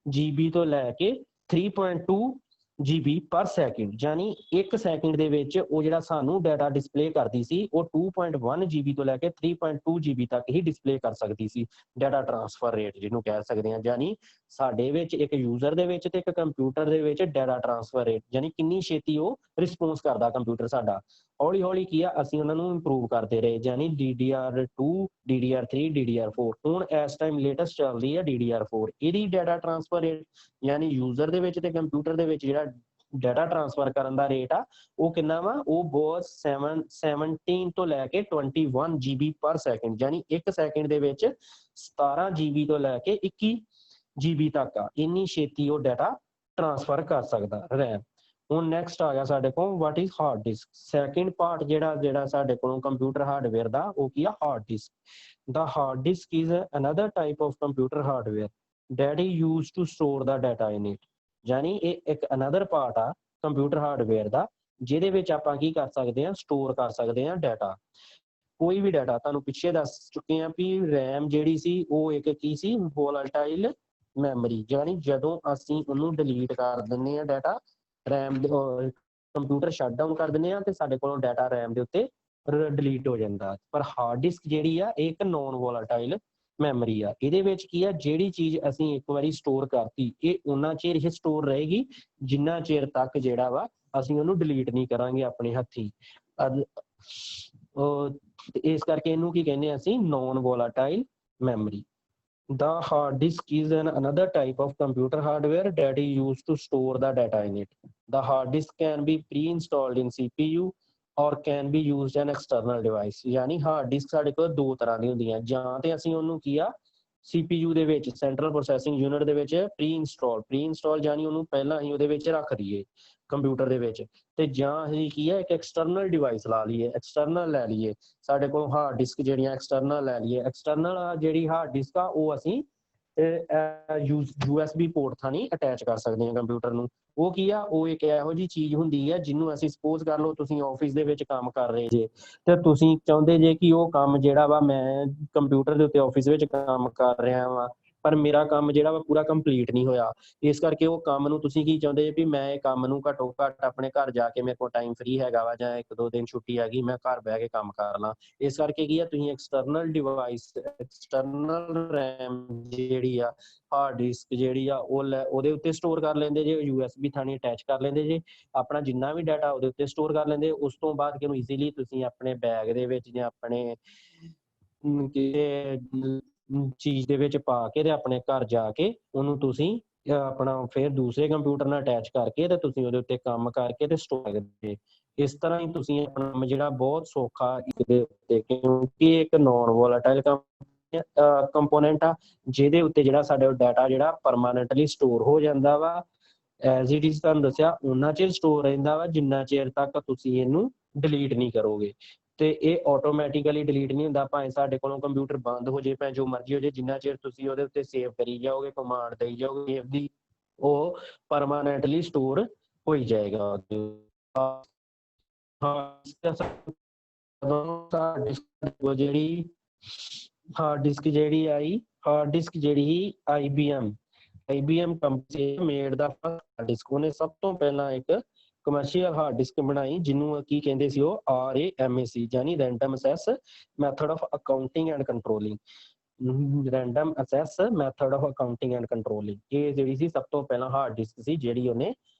GB ਤੋਂ ਲੈ ਕੇ 3.2 GB ਪਰ ਸੈਕਿੰਡ, ਯਾਨੀ 1 ਸੈਕਿੰਡ ਦੇ ਵਿੱਚ ਉਹ ਜਿਹੜਾ ਸਾਨੂੰ ਡਾਟਾ ਡਿਸਪਲੇ ਕਰਦੀ ਸੀ ਉਹ 2.1 GB ਤੋਂ ਲੈ ਕੇ 3.2 GB ਤੱਕ ਹੀ ਡਿਸਪਲੇ ਕਰ ਸਕਦੀ ਸੀ। ਡਾਟਾ ਟ੍ਰਾਂਸਫਰ ਰੇਟ ਜਿਹਨੂੰ ਕਹਿ ਸਕਦੇ ਹਾਂ, ਯਾਨੀ ਸਾਡੇ ਵਿੱਚ ਇੱਕ ਯੂਜ਼ਰ ਦੇ ਵਿੱਚ ਤੇ ਇੱਕ ਕੰਪਿਊਟਰ ਦੇ ਵਿੱਚ ਡਾਟਾ ਟ੍ਰਾਂਸਫਰ ਰੇਟ, ਯਾਨੀ ਕਿੰਨੀ ਛੇਤੀ ਉਹ ਰਿਸਪੌਂਸ ਕਰਦਾ ਕੰਪਿਊਟਰ ਸਾਡਾ। ਹੌਲੀ ਹੌਲੀ ਕੀ ਆ ਅਸੀਂ ਉਹਨਾਂ ਨੂੰ ਇੰਪਰੂਵ ਕਰਦੇ ਰਹੇ, ਯਾਨੀ DDR2, DDR3, DDR4। ਹੁਣ ਇਸ ਟਾਈਮ ਲੇਟੈਸਟ ਚੱਲਦੀ ਹੈ DDR4। ਇਹਦੀ ਡਾਟਾ ਟ੍ਰਾਂਸਫਰ ਰੇਟ ਯਾਨੀ ਯੂਜ਼ਰ ਦੇ ਵਿੱਚ ਤੇ ਕੰਪਿਊਟਰ ਦੇ ਵਿੱਚ ਜਿਹੜਾ ਡਾਟਾ ਟ੍ਰਾਂਸਫਰ ਕਰਨ ਦਾ ਰੇਟ ਆ ਉਹ ਕਿੰਨਾ ਵਾ, ਉਹ ਬਹੁਤ 17 ਤੋਂ ਲੈ ਕੇ 21 GB ਪਰ ਸੈਕਿੰਡ, ਯਾਨੀ 1 ਸੈਕਿੰਡ ਦੇ ਵਿੱਚ 17 GB ਤੋਂ ਲੈ ਕੇ 21 GB ਤੱਕ ਆ, ਇੰਨੀ ਛੇਤੀ ਉਹ ਡਾਟਾ ਟ੍ਰਾਂਸਫਰ ਕਰ ਸਕਦਾ ਰੈਮ। ਹੁਣ ਨੈਕਸਟ ਆ ਗਿਆ ਸਾਡੇ ਕੋਲ what is hard disk. Second part ਜਿਹੜਾ ਸਾਡੇ ਕੋਲੋਂ ਕੰਪਿਊਟਰ ਹਾਰਡਵੇਅਰ ਦਾ ਉਹ ਕੀ ਆ, hard disc. The hard disk is another type of computer hardware that is used to store the data in it, ਯਾਨੀ ਇਹ ਇੱਕ ਅਨਦਰ ਪਾਰਟ ਆ ਕੰਪਿਊਟਰ ਹਾਰਡਵੇਅਰ ਦਾ ਜਿਹਦੇ ਵਿੱਚ ਆਪਾਂ ਕੀ ਕਰ ਸਕਦੇ ਹਾਂ, ਸਟੋਰ ਕਰ ਸਕਦੇ ਹਾਂ ਡਾਟਾ, ਕੋਈ ਵੀ ਡਾਟਾ। ਤੁਹਾਨੂੰ ਪਿੱਛੇ ਦੱਸ ਚੁੱਕੇ ਹਾਂ ਵੀ ਰੈਮ ਜਿਹੜੀ ਸੀ ਉਹ ਇੱਕ ਕੀ ਸੀ, ਵੋਲਾਟਾਈਲ ਮੈਮਰੀ, ਯਾਨੀ ਜਦੋਂ ਅਸੀਂ ਉਹਨੂੰ ਡਿਲੀਟ ਕਰ ਦਿੰਦੇ ਹਾਂ data, RAM computer shut down ਕਰ ਦਿੰਦੇ ਹਾਂ ਤੇ ਸਾਡੇ ਕੋਲੋਂ ਡਾਟਾ ਰੈਮ ਦੇ ਉੱਤੇ ਡਿਲੀਟ ਹੋ ਜਾਂਦਾ। ਪਰ ਹਾਰਡ ਡਿਸਕ ਜਿਹੜੀ ਆ ਇਹ ਇੱਕ ਨੋਨ ਵੋਲਾਟਾਈਲ ਮੈਮਰੀ ਆ। ਇਹਦੇ ਵਿੱਚ ਕੀ ਆ, ਜਿਹੜੀ ਚੀਜ਼ ਅਸੀਂ ਇੱਕ ਵਾਰੀ ਸਟੋਰ ਕਰਤੀ ਇਹ ਉਹਨਾਂ ਚਿਰ ਹੀ ਸਟੋਰ ਰਹੇਗੀ ਜਿੰਨਾ ਚਿਰ ਤੱਕ ਜਿਹੜਾ ਵਾ ਅਸੀਂ ਉਹਨੂੰ ਡਿਲੀਟ ਨਹੀਂ ਕਰਾਂਗੇ ਆਪਣੇ ਹੱਥੀਂ। ਇਸ ਕਰਕੇ ਇਹਨੂੰ ਕੀ ਕਹਿੰਦੇ ਆ ਅਸੀਂ, non volatile memory. The hard disk is another type of computer hardware that is used to store the data in it. The hard disk can be pre-installed in CPU or can be used an external device, ਯਾਨੀ ਹਾਰਡ ਡਿਸਕ ਸਾਡੇ ਕੋਲ ਦੋ ਤਰ੍ਹਾਂ ਦੀ ਹੁੰਦੀਆਂ, ਜਾਂ ਤੇ ਅਸੀਂ ਉਹਨੂੰ ਕੀ ਆ CPU ਦੇ ਵਿੱਚ, ਸੈਂਟਰਲ ਪ੍ਰੋਸੈਸਿੰਗ ਯੂਨਿਟ ਦੇ ਵਿੱਚ ਪ੍ਰੀ ਇੰਸਟਾਲ ਯਾਨੀ ਉਹਨੂੰ ਪਹਿਲਾਂ ਹੀ ਉਹਦੇ ਵਿੱਚ ਰੱਖ ਦਈਏ ਕੰਪਿਊਟਰ ਦੇ ਵਿੱਚ, ਤੇ ਜਾਂ ਅਸੀਂ ਕੀ ਆ ਇੱਕ ਐਕਸਟਰਨਲ ਡਿਵਾਈਸ ਲਾ ਲਈਏ, ਐਕਸਟਰਨਲ ਲੈ ਲਈਏ ਸਾਡੇ ਕੋਲ ਹਾਰਡ ਡਿਸਕ ਜਿਹੜੀਆਂ ਐਕਸਟਰਨਲ ਲੈ ਲਈਏ। ਐਕਸਟਰਨਲ ਜਿਹੜੀ ਹਾਰਡ ਡਿਸਕ ਆ ਉਹ ਅਸੀਂ USB ਪੋਰਟ ਥਾਣੀ ਅਟੈਚ ਕਰ ਸਕਦੇ ਹਾਂ ਕੰਪਿਊਟਰ ਨੂੰ। ਉਹ ਕੀ ਆ, ਉਹ ਇੱਕ ਇਹੋ ਜਿਹੀ ਚੀਜ਼ ਹੁੰਦੀ ਆ ਜਿਹਨੂੰ ਅਸੀਂ ਸਪੋਜ਼ ਕਰ ਲਓ ਤੁਸੀਂ ਆਫਿਸ ਦੇ ਵਿੱਚ ਕੰਮ ਕਰ ਰਹੇ ਜੇ ਤੇ ਤੁਸੀਂ ਚਾਹੁੰਦੇ ਜੇ ਕਿ ਉਹ ਕੰਮ ਜਿਹੜਾ ਵਾ ਮੈਂ ਕੰਪਿਊਟਰ ਦੇ ਉੱਤੇ ਆਫਿਸ ਵਿੱਚ ਕੰਮ ਕਰ ਰਿਹਾ ਵਾਂ, ਪਰ ਮੇਰਾ ਕੰਮ ਜਿਹੜਾ ਵਾ ਪੂਰਾ ਕੰਪਲੀਟ ਨਹੀਂ ਹੋਇਆ। ਇਸ ਕਰਕੇ ਉਹ ਕੰਮ ਨੂੰ ਤੁਸੀਂ ਕੀ ਚਾਹੁੰਦੇ ਵੀ ਮੈਂ ਇਹ ਕੰਮ ਨੂੰ ਘੱਟੋ ਘੱਟ ਆਪਣੇ ਘਰ ਜਾ ਕੇ, ਮੇਰੇ ਕੋਲ ਟਾਈਮ ਫ੍ਰੀ ਹੈਗਾ ਵਾ ਜਾਂ 1-2 ਦਿਨ ਛੁੱਟੀ ਹੈਗੀ, ਮੈਂ ਘਰ ਬਹਿ ਕੇ ਕੰਮ ਕਰ ਲਾਂ। ਇਸ ਕਰਕੇ ਕੀ ਆ, ਤੁਸੀਂ ਐਕਸਟਰਨਲ ਡਿਵਾਈਸ, ਐਕਸਟਰਨਲ ਰੈਮ ਜਿਹੜੀ ਆ, ਹਾਰਡ ਡਿਸਕ ਜਿਹੜੀ ਆ ਉਹਦੇ ਉੱਤੇ ਸਟੋਰ ਕਰ ਲੈਂਦੇ ਜੇ, USB ਥਾਣੀ ਅਟੈਚ ਕਰ ਲੈਂਦੇ ਜੇ, ਆਪਣਾ ਜਿੰਨਾ ਵੀ ਡਾਟਾ ਉਹਦੇ ਉੱਤੇ ਸਟੋਰ ਕਰ ਲੈਂਦੇ। ਉਸ ਤੋਂ ਬਾਅਦ ਕਿ ਉਹਨੂੰ ਈਜ਼ੀਲੀ ਤੁਸੀਂ ਆਪਣੇ ਬੈਗ ਦੇ ਵਿੱਚ ਜਾਂ ਆਪਣੇ ਕਿਸੇ ਚੀਜ਼ ਦੇ ਵਿੱਚ ਪਾ ਕੇ ਤੇ ਆਪਣੇ ਘਰ ਜਾ ਕੇ ਉਹਨੂੰ ਤੁਸੀਂ ਆਪਣਾ ਫਿਰ ਦੂਸਰੇ ਕੰਪਿਊਟਰ ਨਾਲ ਅਟੈਚ ਕਰਕੇ ਤੇ ਤੁਸੀਂ ਉਹਦੇ ਉੱਤੇ ਕੰਮ ਕਰਕੇ ਤੇ ਸਟੋਰ ਕਰਦੇ। ਇਸ ਤਰ੍ਹਾਂ ਹੀ ਤੁਸੀਂ ਆਪਣਾ ਕੰਮ ਜਿਹੜਾ ਬਹੁਤ ਸੌਖਾ ਇਹਦੇ ਉੱਤੇ, ਕਿਉਂਕਿ ਇੱਕ ਨੋਨ ਵੋਲਾਟਾਈਲ ਕੰਪੋਨੈਂਟ ਆ ਜਿਹਦੇ ਉੱਤੇ ਜਿਹੜਾ ਸਾਡੇ ਡਾਟਾ ਜਿਹੜਾ ਪਰਮਾਨੈਂਟਲੀ ਸਟੋਰ ਹੋ ਜਾਂਦਾ ਵਾ। ਐਜ਼ ਇਟ ਇਜ਼ ਤੁਹਾਨੂੰ ਦੱਸਿਆ ਉਹਨਾਂ ਚਿਰ ਸਟੋਰ ਰਹਿੰਦਾ ਵਾ ਜਿੰਨਾ ਚਿਰ ਤੱਕ ਤੁਸੀਂ ਇਹਨੂੰ ਡਿਲੀਟ ਨਹੀਂ ਕਰੋਗੇ। ਤੇ ਇਹ ਆਟੋਮੈਟਿਕਲੀ ਡਿਲੀਟ ਨਹੀਂ ਹੁੰਦਾ, ਭਾਵੇਂ ਸਾਡੇ ਕੋਲੋਂ ਕੰਪਿਊਟਰ ਬੰਦ ਹੋ ਜੇ, ਭਾਵੇਂ ਜੋ ਮਰਜ਼ੀ ਹੋ ਜੇ, ਜਿੰਨਾ ਚਿਰ ਤੁਸੀਂ ਉਹਦੇ ਉੱਤੇ ਸੇਵ ਕਰੀ ਜਾਓਗੇ, ਕਮਾਂਡ ਦੇਈ ਜਾਓਗੇ ਸੇਵ ਦੀ, ਉਹ ਪਰਮਾਨੈਂਟਲੀ ਸਟੋਰ ਹੋਈ ਜਾਏਗਾ। ਜਿਹੜੀ ਹਾਰਡ ਡਿਸਕ ਜਿਹੜੀ ਆਈ, ਹਾਰਡ ਡਿਸਕ ਜਿਹੜੀ IBM ਕੰਪਨੀ ਮੇਡ ਦਾ ਹਾਰਡ ਡਿਸਕ, ਉਹਨੇ ਸਭ ਤੋਂ ਪਹਿਲਾਂ ਇੱਕ ਕਮਰਸ਼ੀਅਲ ਹਾਰਡ ਡਿਸਕ ਬਣਾਈ ਜਿਹਨੂੰ ਕੀ ਕਹਿੰਦੇ ਸੀ, ਉਹ RAMAC ਯਾਨੀ random access method of accounting and controlling. Random access method of accounting and controlling, ਇਹ ਜਿਹੜੀ ਸੀ ਸਭ ਤੋਂ ਪਹਿਲਾਂ ਹਾਰਡ ਡਿਸਕ ਸੀ ਜਿਹੜੀ ਉਹਨੇ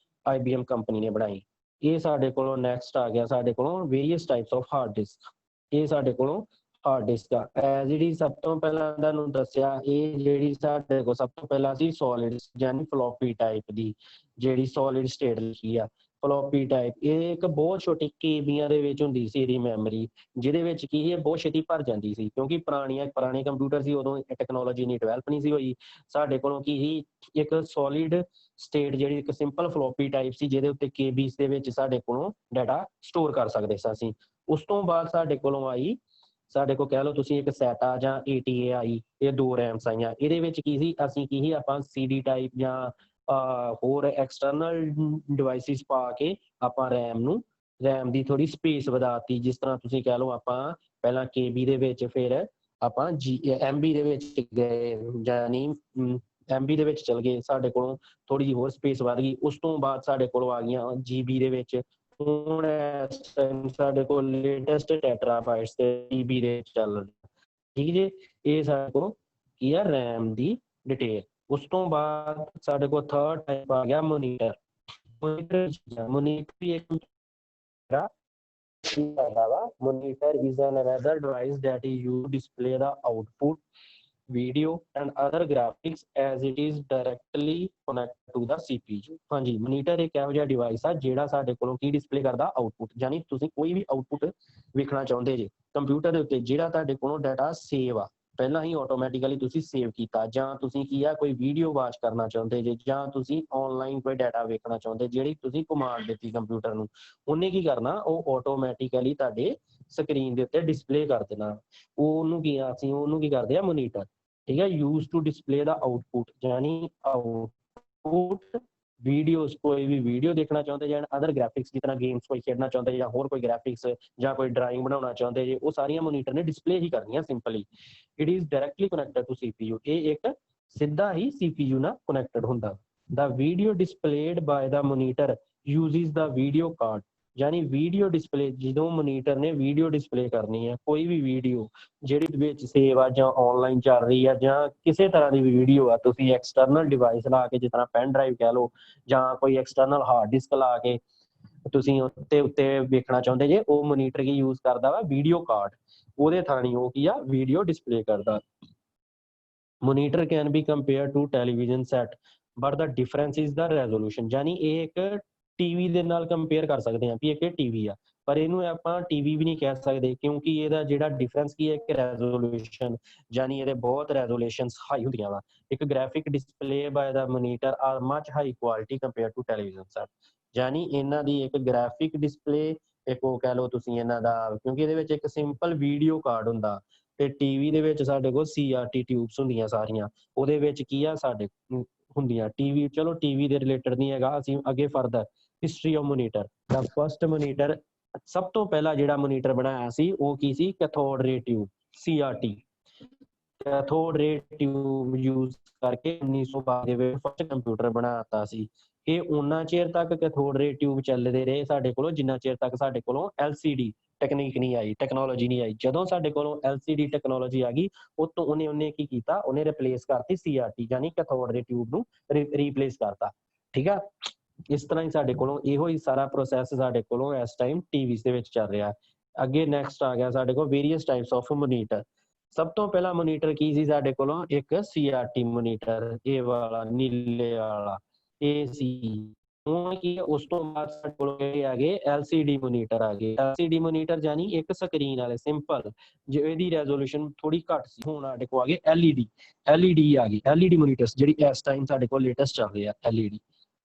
IBM ਕੰਪਨੀ ਨੇ ਬਣਾਈ। ਇਹ ਸਾਡੇ ਕੋਲੋਂ ਨੈਕਸਟ ਆ ਗਿਆ, ਸਾਡੇ ਕੋਲੋਂ various types of hard disk. ਇਹ ਸਾਡੇ ਕੋਲੋਂ ਹਾਰਡ ਡਿਸਕ ਆ। ਜਿਹੜੀ ਸਭ ਤੋਂ ਪਹਿਲਾਂ ਤੁਹਾਨੂੰ ਦੱਸਿਆ, ਇਹ ਜਿਹੜੀ ਸਾਡੇ ਕੋਲ ਸਭ ਤੋਂ ਪਹਿਲਾਂ ਸੀ ਸੋਲਿਡ ਯਾਨੀ ਫਲੋਪੀ ਟਾਈਪ ਦੀ, ਜਿਹੜੀ ਸੋਲਿਡ ਸਟੇਟ ਲਿਖੀ ਆ ਫਲੋਪੀ ਟਾਈਪ। ਇਹ ਇੱਕ ਬਹੁਤ ਛੋਟੀ ਕੇਬੀਆਂ ਦੇ ਵਿੱਚ ਹੁੰਦੀ ਸੀ ਇਹਦੀ ਮੈਮਰੀ, ਜਿਹਦੇ ਵਿੱਚ ਕੀ ਇਹ ਬਹੁਤ ਛੇਤੀ ਭਰ ਜਾਂਦੀ ਸੀ, ਕਿਉਂਕਿ ਪੁਰਾਣੇ ਕੰਪਿਊਟਰ ਸੀ, ਉਦੋਂ ਟੈਕਨੋਲੋਜੀ ਇੰਨੀ ਡਿਵੈਲਪ ਨਹੀਂ ਸੀ ਹੋਈ। ਸਾਡੇ ਕੋਲੋਂ ਕੀ ਸੀ, ਇੱਕ ਸੋਲਿਡ ਸਟੇਟ ਜਿਹੜੀ ਇੱਕ ਸਿੰਪਲ ਫਲੋਪੀ ਟਾਈਪ ਸੀ ਜਿਹਦੇ ਉੱਤੇ ਕੇਬੀਜ਼ ਦੇ ਵਿੱਚ ਸਾਡੇ ਕੋਲੋਂ ਡਾਟਾ ਸਟੋਰ ਕਰ ਸਕਦੇ ਸਾਂ ਅਸੀਂ। ਉਸ ਤੋਂ ਬਾਅਦ ਸਾਡੇ ਕੋਲੋਂ ਆਈ, ਸਾਡੇ ਕੋਲ ਕਹਿ ਲਓ ਤੁਸੀਂ ਇੱਕ SATA ਜਾਂ ATA ਆਈ, ਇਹ 2 ਰੈਮਸ ਆਈਆਂ। ਇਹਦੇ ਵਿੱਚ ਕੀ ਸੀ, ਅਸੀਂ ਕੀ ਸੀ, ਆਪਾਂ CD ਟਾਈਪ ਜਾਂ ਹੋਰ ਐਕਸਟਰਨਲ ਡਿਵਾਈਸਿਸ ਪਾ ਕੇ ਆਪਾਂ ਰੈਮ ਦੀ ਥੋੜੀ ਸਪੇਸ ਵਧਾਤੀ। ਜਿਸ ਤਰ੍ਹਾਂ ਤੁਸੀਂ ਕਹਿ ਲਓ ਆਪਾਂ ਪਹਿਲਾਂ KB ਦੇ ਵਿੱਚ, ਫਿਰ ਆਪਾਂ MB ਦੇ ਵਿੱਚ ਗਏ, ਯਾਨੀ MB ਦੇ ਵਿੱਚ ਚਲ ਗਏ, ਸਾਡੇ ਕੋਲੋਂ ਥੋੜੀ ਜਿਹੀ ਹੋਰ ਸਪੇਸ ਵੱਧ ਗਈ। ਉਸ ਤੋਂ ਬਾਅਦ ਸਾਡੇ ਕੋਲ ਆ ਗਈਆਂ GB ਦੇ ਵਿੱਚ, ਹੁਣ ਸਾਡੇ ਕੋਲ ਲੇਟੈਸਟ ਟੈਟਰਾਬਾਈਟਸ ਤੇ GB ਦੇ ਚੱਲ ਰਿਹਾ, ਠੀਕ ਜੀ। ਇਹ ਸਾਡੇ ਕੋਲ ਕੀ ਆ, ਰੈਮ ਦੀ ਡਿਟੇਲ। ਉਸ ਤੋਂ ਬਾਅਦ ਸਾਡੇ ਕੋਲ ਥਰਡ ਟਾਈਪ ਆ ਗਿਆ ਮੋਨੀਟਰ। ਮੋਨੀਟਰ ਇੱਕ monitor is another device that is used to display the output video and other graphics as it is directly connected to the CPU। ਹਾਂਜੀ, ਮੋਨੀਟਰ ਇੱਕ ਇਹੋ ਜਿਹਾ ਡਿਵਾਈਸ ਆ ਜਿਹੜਾ ਸਾਡੇ ਕੋਲੋਂ ਕੀ ਡਿਸਪਲੇ ਕਰਦਾ, ਆਊਟਪੁੱਟ। ਯਾਨੀ ਤੁਸੀਂ ਕੋਈ ਵੀ ਆਊਟਪੁੱਟ ਵੇਖਣਾ ਚਾਹੁੰਦੇ ਜੇ ਕੰਪਿਊਟਰ ਦੇ ਉੱਤੇ, ਜਿਹੜਾ ਤੁਹਾਡੇ ਕੋਲੋਂ ਡਾਟਾ ਸੇਵ ਆ, ਪਹਿਲਾਂ ਹੀ ਆਟੋਮੈਟਿਕਲੀ ਤੁਸੀਂ ਸੇਵ ਕੀਤਾ, ਜਾਂ ਤੁਸੀਂ ਕੀ ਆ ਕੋਈ ਵੀਡੀਓ ਵਾਚ ਕਰਨਾ ਚਾਹੁੰਦੇ ਜੇ, ਜਾਂ ਤੁਸੀਂ ਆਨਲਾਈਨ ਕੋਈ ਡਾਟਾ ਵੇਖਣਾ ਚਾਹੁੰਦੇ, ਜਿਹੜੀ ਤੁਸੀਂ ਕਮਾਂਡ ਦਿੱਤੀ ਕੰਪਿਊਟਰ ਨੂੰ, ਉਹਨੇ ਕੀ ਕਰਨਾ, ਉਹ ਆਟੋਮੈਟਿਕਲੀ ਤੁਹਾਡੇ ਸਕਰੀਨ ਦੇ ਉੱਤੇ ਡਿਸਪਲੇ ਕਰ ਦੇਣਾ। ਉਹਨੂੰ ਕੀ ਕਰਦੇ ਆ, ਮੋਨੀਟਰ, ਠੀਕ ਹੈ। Use to display the output, ਯਾਨੀ ਆਊਟਪੁੱਟ ਵੀਡੀਓਜ਼, ਕੋਈ ਵੀ ਵੀਡੀਓ ਦੇਖਣਾ ਚਾਹੁੰਦੇ ਜਾਂ ਅਦਰ ਗ੍ਰਾਫਿਕਸ, ਜਿਸ ਤਰ੍ਹਾਂ ਗੇਮਸ ਕੋਈ ਖੇਡਣਾ ਚਾਹੁੰਦੇ ਜਾਂ ਹੋਰ ਕੋਈ ਗ੍ਰਾਫਿਕਸ ਜਾਂ ਕੋਈ ਡਰਾਇੰਗ ਬਣਾਉਣਾ ਚਾਹੁੰਦੇ ਜੇ, ਉਹ ਸਾਰੀਆਂ ਮੋਨੀਟਰ ਨੇ ਡਿਸਪਲੇ ਹੀ ਕਰਨੀਆਂ simply. It is directly connected to CPU, ਇਹ ਇੱਕ ਸਿੱਧਾ ਹੀ CPU ਨਾਲ ਕਨੈਕਟਡ ਹੁੰਦਾ। The video displayed by the monitor uses the video card, ਯਾਨੀ ਵੀਡੀਓ ਡਿਸਪਲੇ, ਜਦੋਂ ਮੋਨੀਟਰ ਨੇ ਵੀਡੀਓ ਡਿਸਪਲੇ ਕਰਨੀ ਹੈ, ਕੋਈ ਵੀ ਵੀਡੀਓ ਜਿਹੜੀ ਵਿੱਚ ਸੇਵ ਆ ਜਾਂ ਆਨਲਾਈਨ ਚੱਲ ਰਹੀ ਆ ਜਾਂ ਕਿਸੇ ਤਰ੍ਹਾਂ ਦੀ ਵੀਡੀਓ ਆ, ਤੁਸੀਂ ਐਕਸਟਰਨਲ ਡਿਵਾਈਸ ਲਾ ਕੇ, ਜਿਸ ਤਰ੍ਹਾਂ ਪੈਨ ਡਰਾਈਵ ਕਹਿ ਲਓ ਜਾਂ ਕੋਈ ਐਕਸਟਰਨਲ ਹਾਰਡ ਡਿਸਕ ਲਾ ਕੇ ਤੁਸੀਂ ਉੱਤੇ ਵੇਖਣਾ ਚਾਹੁੰਦੇ ਜੇ, ਉਹ ਮੋਨੀਟਰ ਕੀ ਯੂਜ਼ ਕਰਦਾ ਵਾ, ਵੀਡੀਓ ਕਾਰਡ। ਉਹਦੇ ਥਾਣੀ ਉਹ ਕੀ ਆ, ਵੀਡੀਓ ਡਿਸਪਲੇ ਕਰਦਾ। Monitor can be compare to television set but the difference is the resolution, ਯਾਨੀ ਇਹ ਇੱਕ ਟੀਵੀ ਦੇ ਨਾਲ ਕੰਪੇਅਰ ਕਰ ਸਕਦੇ ਹਾਂ ਵੀ ਇੱਕ ਟੀਵੀ ਆ, ਪਰ ਇਹਨੂੰ ਆਪਾਂ ਟੀਵੀ ਵੀ ਨਹੀਂ ਕਹਿ ਸਕਦੇ, ਕਿਉਂਕਿ ਇਹਦਾ ਜਿਹੜਾ ਡਿਫਰੈਂਸ ਕੀ ਹੈ, ਇੱਕ ਰੈਜ਼ੋਲੂਸ਼ਨ, ਯਾਨੀ ਇਹਦੇ ਬਹੁਤ ਰੈਜ਼ੋਲੂਸ਼ਨਸ ਹਾਈ ਹੁੰਦੀਆਂ ਵਾ। ਇੱਕ graphic display by the monitor are much high quality compare to television set, ਯਾਨੀ ਇਹਨਾਂ ਦੀ ਇੱਕ ਗ੍ਰਾਫਿਕ ਡਿਸਪਲੇ, ਇੱਕ ਉਹ ਕਹਿ ਲਓ ਤੁਸੀਂ ਇਹਨਾਂ ਦਾ, ਕਿਉਂਕਿ ਇਹਦੇ ਵਿੱਚ ਇੱਕ ਸਿੰਪਲ ਵੀਡੀਓ ਕਾਰਡ ਹੁੰਦਾ, ਤੇ ਟੀਵੀ ਦੇ ਵਿੱਚ ਸਾਡੇ ਕੋਲ CRT ਟਿਊਬਸ ਹੁੰਦੀਆਂ ਸਾਰੀਆਂ, ਉਹਦੇ ਵਿੱਚ ਕੀ ਆ ਸਾਡੇ ਹੁੰਦੀਆਂ ਟੀਵੀ। ਚਲੋ ਟੀਵੀ ਦੇ ਰਿਲੇਟਡ ਨਹੀਂ ਹੈਗਾ, ਅਸੀਂ ਅੱਗੇ further history of monitor. The first monitor, ਸਭ ਤੋਂ ਪਹਿਲਾਂ ਜਿਹੜਾ ਮੋਨੀਟਰ ਬਣਾਇਆ ਸੀ ਉਹ ਕੀ ਸੀ? ਕੈਥੋਡ ਰੇ ਟਿਊਬ, CRT। ਕੈਥੋਡ ਰੇ ਟਿਊਬ ਯੂਜ਼ ਕਰਕੇ 1912 ਦੇ ਵਿੱਚ ਫਸਟ ਕੰਪਿਊਟਰ ਬਣਾਤਾ ਸੀ। ਇਹ ਉਹਨਾਂ ਚਿਰ ਤੱਕ ਕੈਥੋਡ ਰੇ ਟਿਊਬ ਚੱਲਦੇ ਰਹੇ ਸਾਡੇ ਕੋਲੋਂ ਜਿੰਨਾ ਚਿਰ ਤੱਕ ਸਾਡੇ ਕੋਲੋਂ LCD ਟੈਕਨੀਕ ਨਹੀਂ ਆਈ, ਟੈਕਨੋਲੋਜੀ ਨਹੀਂ ਆਈ। ਜਦੋਂ ਸਾਡੇ ਕੋਲੋਂ LCD ਟੈਕਨੋਲੋਜੀ ਆ ਗਈ, ਉਹ ਤੋਂ ਉਹਨੇ ਕੀ ਕੀਤਾ? ਉਹਨੇ ਰਿਪਲੇਸ ਕਰਤੀ CRT, ਯਾਨੀ ਕੈਥੋਡ ਰੇ ਟਿਊਬ ਨੂੰ ਰੀਪਲੇਸ ਕਰਤਾ। ਠੀਕ ਆ, ਇਸ ਤਰ੍ਹਾਂ ਹੀ ਸਾਡੇ ਕੋਲੋਂ ਇਹੋ ਹੀ ਸਾਰਾ ਪ੍ਰੋਸੈਸ ਸਾਡੇ ਕੋਲੋਂ ਇਸ ਟਾਈਮ ਟੀਵੀ ਦੇ ਵਿੱਚ ਚੱਲ ਰਿਹਾ। ਅੱਗੇ ਨੈਕਸਟ ਆ ਗਿਆ ਸਾਡੇ ਕੋਲ ਵੇਰੀਅਸ ਟਾਈਪਸ ਆਫ ਮੋਨੀਟਰ। ਸਭ ਤੋਂ ਪਹਿਲਾਂ ਮੋਨੀਟਰ ਕੀ ਸੀ ਸਾਡੇ ਕੋਲੋਂ? ਇੱਕ CRT ਮੋਨੀਟਰ, ਇਹ ਵਾਲਾ ਨੀਲੇ ਵਾਲਾ, ਇਹ ਸੀ। ਹੁਣ ਕੀ, ਉਸ ਤੋਂ ਬਾਅਦ ਸਾਡੇ ਕੋਲ ਆ ਗਏ LCD ਮੋਨੀਟਰ ਆ ਗਏ। LCD ਮੋਨੀਟਰ ਯਾਨੀ ਇੱਕ ਸਕਰੀਨ ਵਾਲੇ ਸਿੰਪਲ, ਜਿਹਦੀ ਰੈਜ਼ੋਲੂਸ਼ਨ ਥੋੜੀ ਘੱਟ ਸੀ। ਹੁਣ ਸਾਡੇ ਕੋਲ ਆ ਗਏ LED ਆ ਗਈ, LED ਮੋਨੀਟਰਸ ਜਿਹੜੀ ਇਸ ਟਾਈਮ ਸਾਡੇ ਕੋਲ ਲੇਟੈਸਟ ਚੱਲ ਰਹੀ ਆ LED।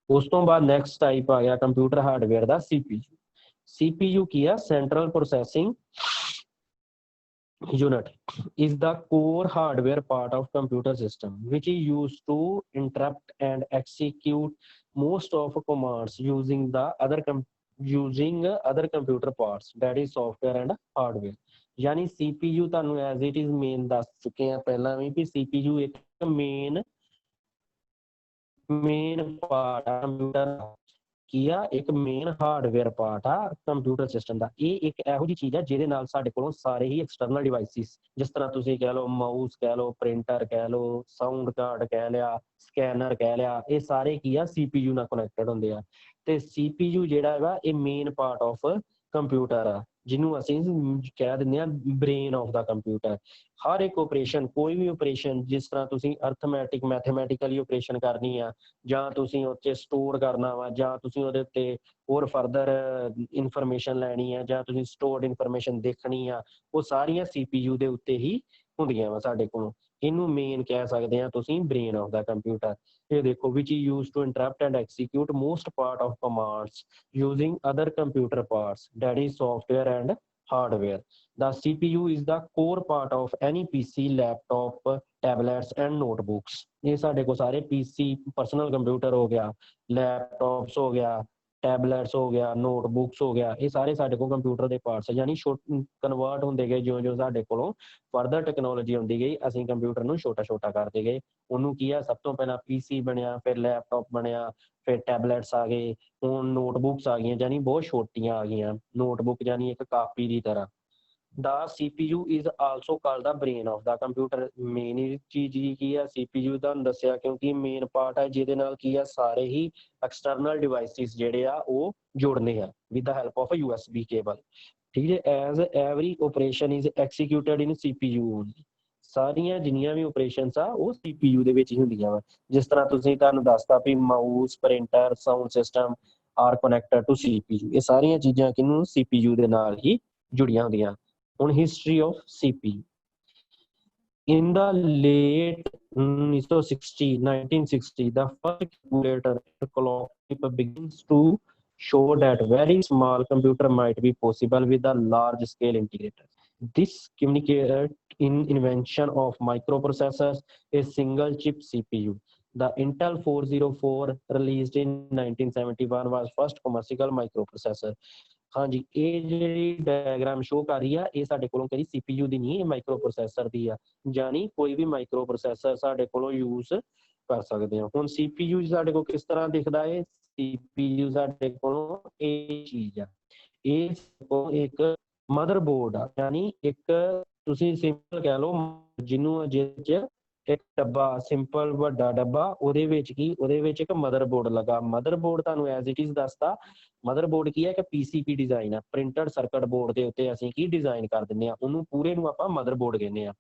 ਉਸ ਤੋਂ ਬਾਅਦ ਨੈਕਸਟ ਟਾਈਪ ਆ ਗਿਆ ਕੰਪਿਊਟਰ ਹਾਰਡਵੇਅਰ ਦਾ CPU ਕੀ ਆ? Central processing unit is the core hardware part of computer system which is used to interrupt and execute most of commands using other computer parts, that is software and hardware। यानी CPU ਤੁਹਾਨੂੰ as it is main ਦੱਸ ਚੁੱਕੇ ਆ ਪਹਿਲਾਂ ਵੀ CPU ਇੱਕ ਮੇਨ ਪਾਰਟ ਆ ਕੰਪਿਊਟਰ। ਕੀ ਆ? ਇੱਕ ਮੇਨ ਹਾਰਡਵੇਅਰ ਪਾਰਟ ਆ ਕੰਪਿਊਟਰ ਸਿਸਟਮ ਦਾ। ਇਹ ਇੱਕ ਇਹੋ ਜਿਹੀ ਚੀਜ਼ ਆ ਜਿਹਦੇ ਨਾਲ ਸਾਡੇ ਕੋਲੋਂ ਸਾਰੇ ਹੀ ਐਕਸਟਰਨਲ ਡਿਵਾਈਸਿਸ, ਜਿਸ ਤਰ੍ਹਾਂ ਤੁਸੀਂ ਕਹਿ ਲਓ ਮਾਊਸ ਕਹਿ ਲਓ, ਪ੍ਰਿੰਟਰ ਕਹਿ ਲਓ, ਸਾਊਂਡ ਕਾਰਡ ਕਹਿ ਲਿਆ, ਸਕੈਨਰ ਕਹਿ ਲਿਆ, ਇਹ ਸਾਰੇ ਕੀ ਆ? CPU ਨਾਲ ਕਨੈਕਟਡ ਹੁੰਦੇ ਆ। ਤੇ CPU ਜਿਹੜਾ ਹੈਗਾ ਇਹ ਮੇਨ ਪਾਰਟ ਆਫ ਕੰਪਿਊਟਰ ਆ, ਜਿਹਨੂੰ ਅਸੀਂ ਕਹਿ ਦਿੰਦੇ ਆ ਬ੍ਰੇਨ ਆਫ ਦਾ ਕੰਪਿਊਟਰ। ਹਰ ਇੱਕ ਆਪਰੇਸ਼ਨ, ਕੋਈ ਵੀ ਆਪਰੇਸ਼ਨ, ਜਿਸ ਤਰ੍ਹਾਂ ਤੁਸੀਂ ਅਰਥਮੈਟਿਕ ਮੈਥਮੈਟੀਕਲੀ ਆਪਰੇਸ਼ਨ ਕਰਨੀ ਆ, ਜਾਂ ਤੁਸੀਂ ਉੱਤੇ ਸਟੋਰ ਕਰਨਾ ਵਾ, ਜਾਂ ਤੁਸੀਂ ਉਹਦੇ ਉੱਤੇ ਹੋਰ ਫਰਦਰ ਇਨਫੋਰਮੇਸ਼ਨ ਲੈਣੀ ਆ, ਜਾਂ ਤੁਸੀਂ ਸਟੋਰਡ ਇਨਫੋਰਮੇਸ਼ਨ ਦੇਖਣੀ ਆ, ਉਹ ਸਾਰੀਆਂ CPU ਦੇ ਉੱਤੇ ਹੀ ਹੁੰਦੀਆਂ ਵਾ ਸਾਡੇ ਕੋਲ। ਇਹਨੂੰ ਮੇਨ ਕਹਿ ਸਕਦੇ ਆ ਤੁਸੀਂ ਬ੍ਰੇਨ ਆਫ ਦਾ ਕੰਪਿਊਟਰ। ਇਹ ਦੇਖੋ which is used to interrupt and execute most part of commands using other computer parts, that is software and hardware। The CPU is the core part of any PC, laptop, tablets and notebooks। ਇਹ ਸਾਡੇ ਕੋਲ ਸਾਰੇ PC ਪਰਸਨਲ ਕੰਪਿਊਟਰ ਹੋ ਗਿਆ, ਲੈਪਟਾਪਸ ਹੋ ਗਿਆ, ਟੈਬਲੇਟਸ ਹੋ ਗਿਆ, ਨੋਟਬੁੱਕਸ ਹੋ ਗਿਆ, ਇਹ ਸਾਰੇ ਸਾਡੇ ਕੋਲ ਕੰਪਿਊਟਰ ਦੇ ਪਾਰਟਸ ਆ। ਯਾਨੀ ਕਨਵਰਟ ਹੁੰਦੇ ਗਏ ਜਿਉਂ ਸਾਡੇ ਕੋਲੋਂ ਫਰਦਰ ਟੈਕਨੋਲੋਜੀ ਆਉਂਦੀ ਗਈ, ਅਸੀਂ ਕੰਪਿਊਟਰ ਨੂੰ ਛੋਟਾ ਕਰਦੇ ਗਏ। ਉਹਨੂੰ ਕੀ ਆ? ਸਭ ਤੋਂ ਪਹਿਲਾਂ PC ਬਣਿਆ, ਫਿਰ ਲੈਪਟਾਪ ਬਣਿਆ, ਫਿਰ ਟੈਬਲੇਟਸ ਆ ਗਏ, ਹੁਣ ਨੋਟਬੁੱਕਸ ਆ ਗਈਆਂ, ਯਾਨੀ ਬਹੁਤ ਛੋਟੀਆਂ ਆ ਗਈਆਂ। ਨੋਟਬੁੱਕ ਯਾਨੀ ਇੱਕ ਕਾਪੀ ਦੀ ਤਰ੍ਹਾਂ। The CPU is also called the brain of the computer। Main ਚੀਜ਼ ਕੀ ਆ? CPU ਤੁਹਾਨੂੰ ਦੱਸਿਆ ਕਿਉਂਕਿ ਮੇਨ ਪਾਰਟ ਹੈ ਜਿਹਦੇ ਨਾਲ ਕੀ ਆ? ਸਾਰੇ ਹੀ ਐਕਸਟਰਨਲ ਡਿਵਾਈਸਿਸ ਜਿਹੜੇ ਆ ਉਹ ਜੁੜਨੇ ਆ with the help of a USB cable। ਠੀਕ ਹੈ, as every operation is executed in CPU only। ਸਾਰੀਆਂ ਜਿੰਨੀਆਂ ਵੀ ਆਪਰੇਸ਼ਨਸ ਆ ਉਹ CPU ਦੇ ਵਿੱਚ ਹੀ ਹੁੰਦੀਆਂ ਵਾ। ਜਿਸ ਤਰ੍ਹਾਂ ਤੁਸੀਂ ਤੁਹਾਨੂੰ ਦੱਸਤਾ ਵੀ mouse, printer, sound system are connected to CPU। ਇਹ ਸਾਰੀਆਂ ਚੀਜ਼ਾਂ ਕਿਹਨੂੰ? CPU ਦੇ ਨਾਲ ਹੀ ਜੁੜੀਆਂ ਹੁੰਦੀਆਂ। ਹੁਣ history of CPU। In the late 1960, the first calculator clock chip begins to show that very small computer might be possible with a large scale integrator। This communicated in invention of microprocessors, a single chip CPU। The Intel 404 released in 1971 was first commercial microprocessor। ਹਾਂਜੀ, ਇਹ ਜਿਹੜੀ ਡਾਇਗਰਾਮ ਸ਼ੋ ਕਰ ਰਹੀ ਆ ਇਹ ਸਾਡੇ ਕੋਲੋਂ ਕਿਹੜੀ? CPU ਦੀ ਨਹੀਂ, ਇਹ ਮਾਈਕਰੋ ਪ੍ਰੋਸੈਸਰ ਦੀ ਆ। ਯਾਨੀ ਕੋਈ ਵੀ ਮਾਈਕਰੋ ਪ੍ਰੋਸੈਸਰ ਸਾਡੇ ਕੋਲੋਂ ਯੂਜ਼ ਕਰ ਸਕਦੇ ਆ। ਹੁਣ CPU ਸਾਡੇ ਕੋਲ ਕਿਸ ਤਰ੍ਹਾਂ ਦਿਖਦਾ ਹੈ? CPU ਸਾਡੇ ਕੋਲੋਂ ਇਹ ਚੀਜ਼ ਆ, ਇਹ ਇੱਕ ਮਦਰਬੋਰਡ ਆ, ਯਾਨੀ ਇੱਕ ਤੁਸੀਂ ਸਿੰਪਲ ਕਹਿ ਲਓ ਜਿਹਨੂੰ ਜਿਹਦੇ ਚ ਇੱਕ ਡੱਬਾ, ਸਿੰਪਲ ਵੱਡਾ ਡੱਬਾ, ਉਹਦੇ ਵਿੱਚ ਕੀ? ਉਹਦੇ ਵਿੱਚ ਇੱਕ ਮਦਰਬੋਰਡ ਲੱਗਾ। ਮਦਰਬੋਰਡ ਤੁਹਾਨੂੰ ਐਜ਼ ਇਟ ਇਜ਼ ਦੱਸਤਾ। ਮਦਰਬੋਰਡ ਕੀ ਹੈ? ਕਿ PCB ਡਿਜ਼ਾਈਨ ਆ, ਪ੍ਰਿੰਟਡ ਸਰਕਟ ਬੋਰਡ ਦੇ ਉੱਤੇ ਅਸੀਂ ਕੀ ਡਿਜ਼ਾਈਨ ਕਰ ਦਿੰਦੇ ਆ, ਉਹਨੂੰ ਪੂਰੇ ਨੂੰ ਆਪਾਂ ਮਦਰਬੋਰਡ ਕਹਿੰਦੇ ਆ।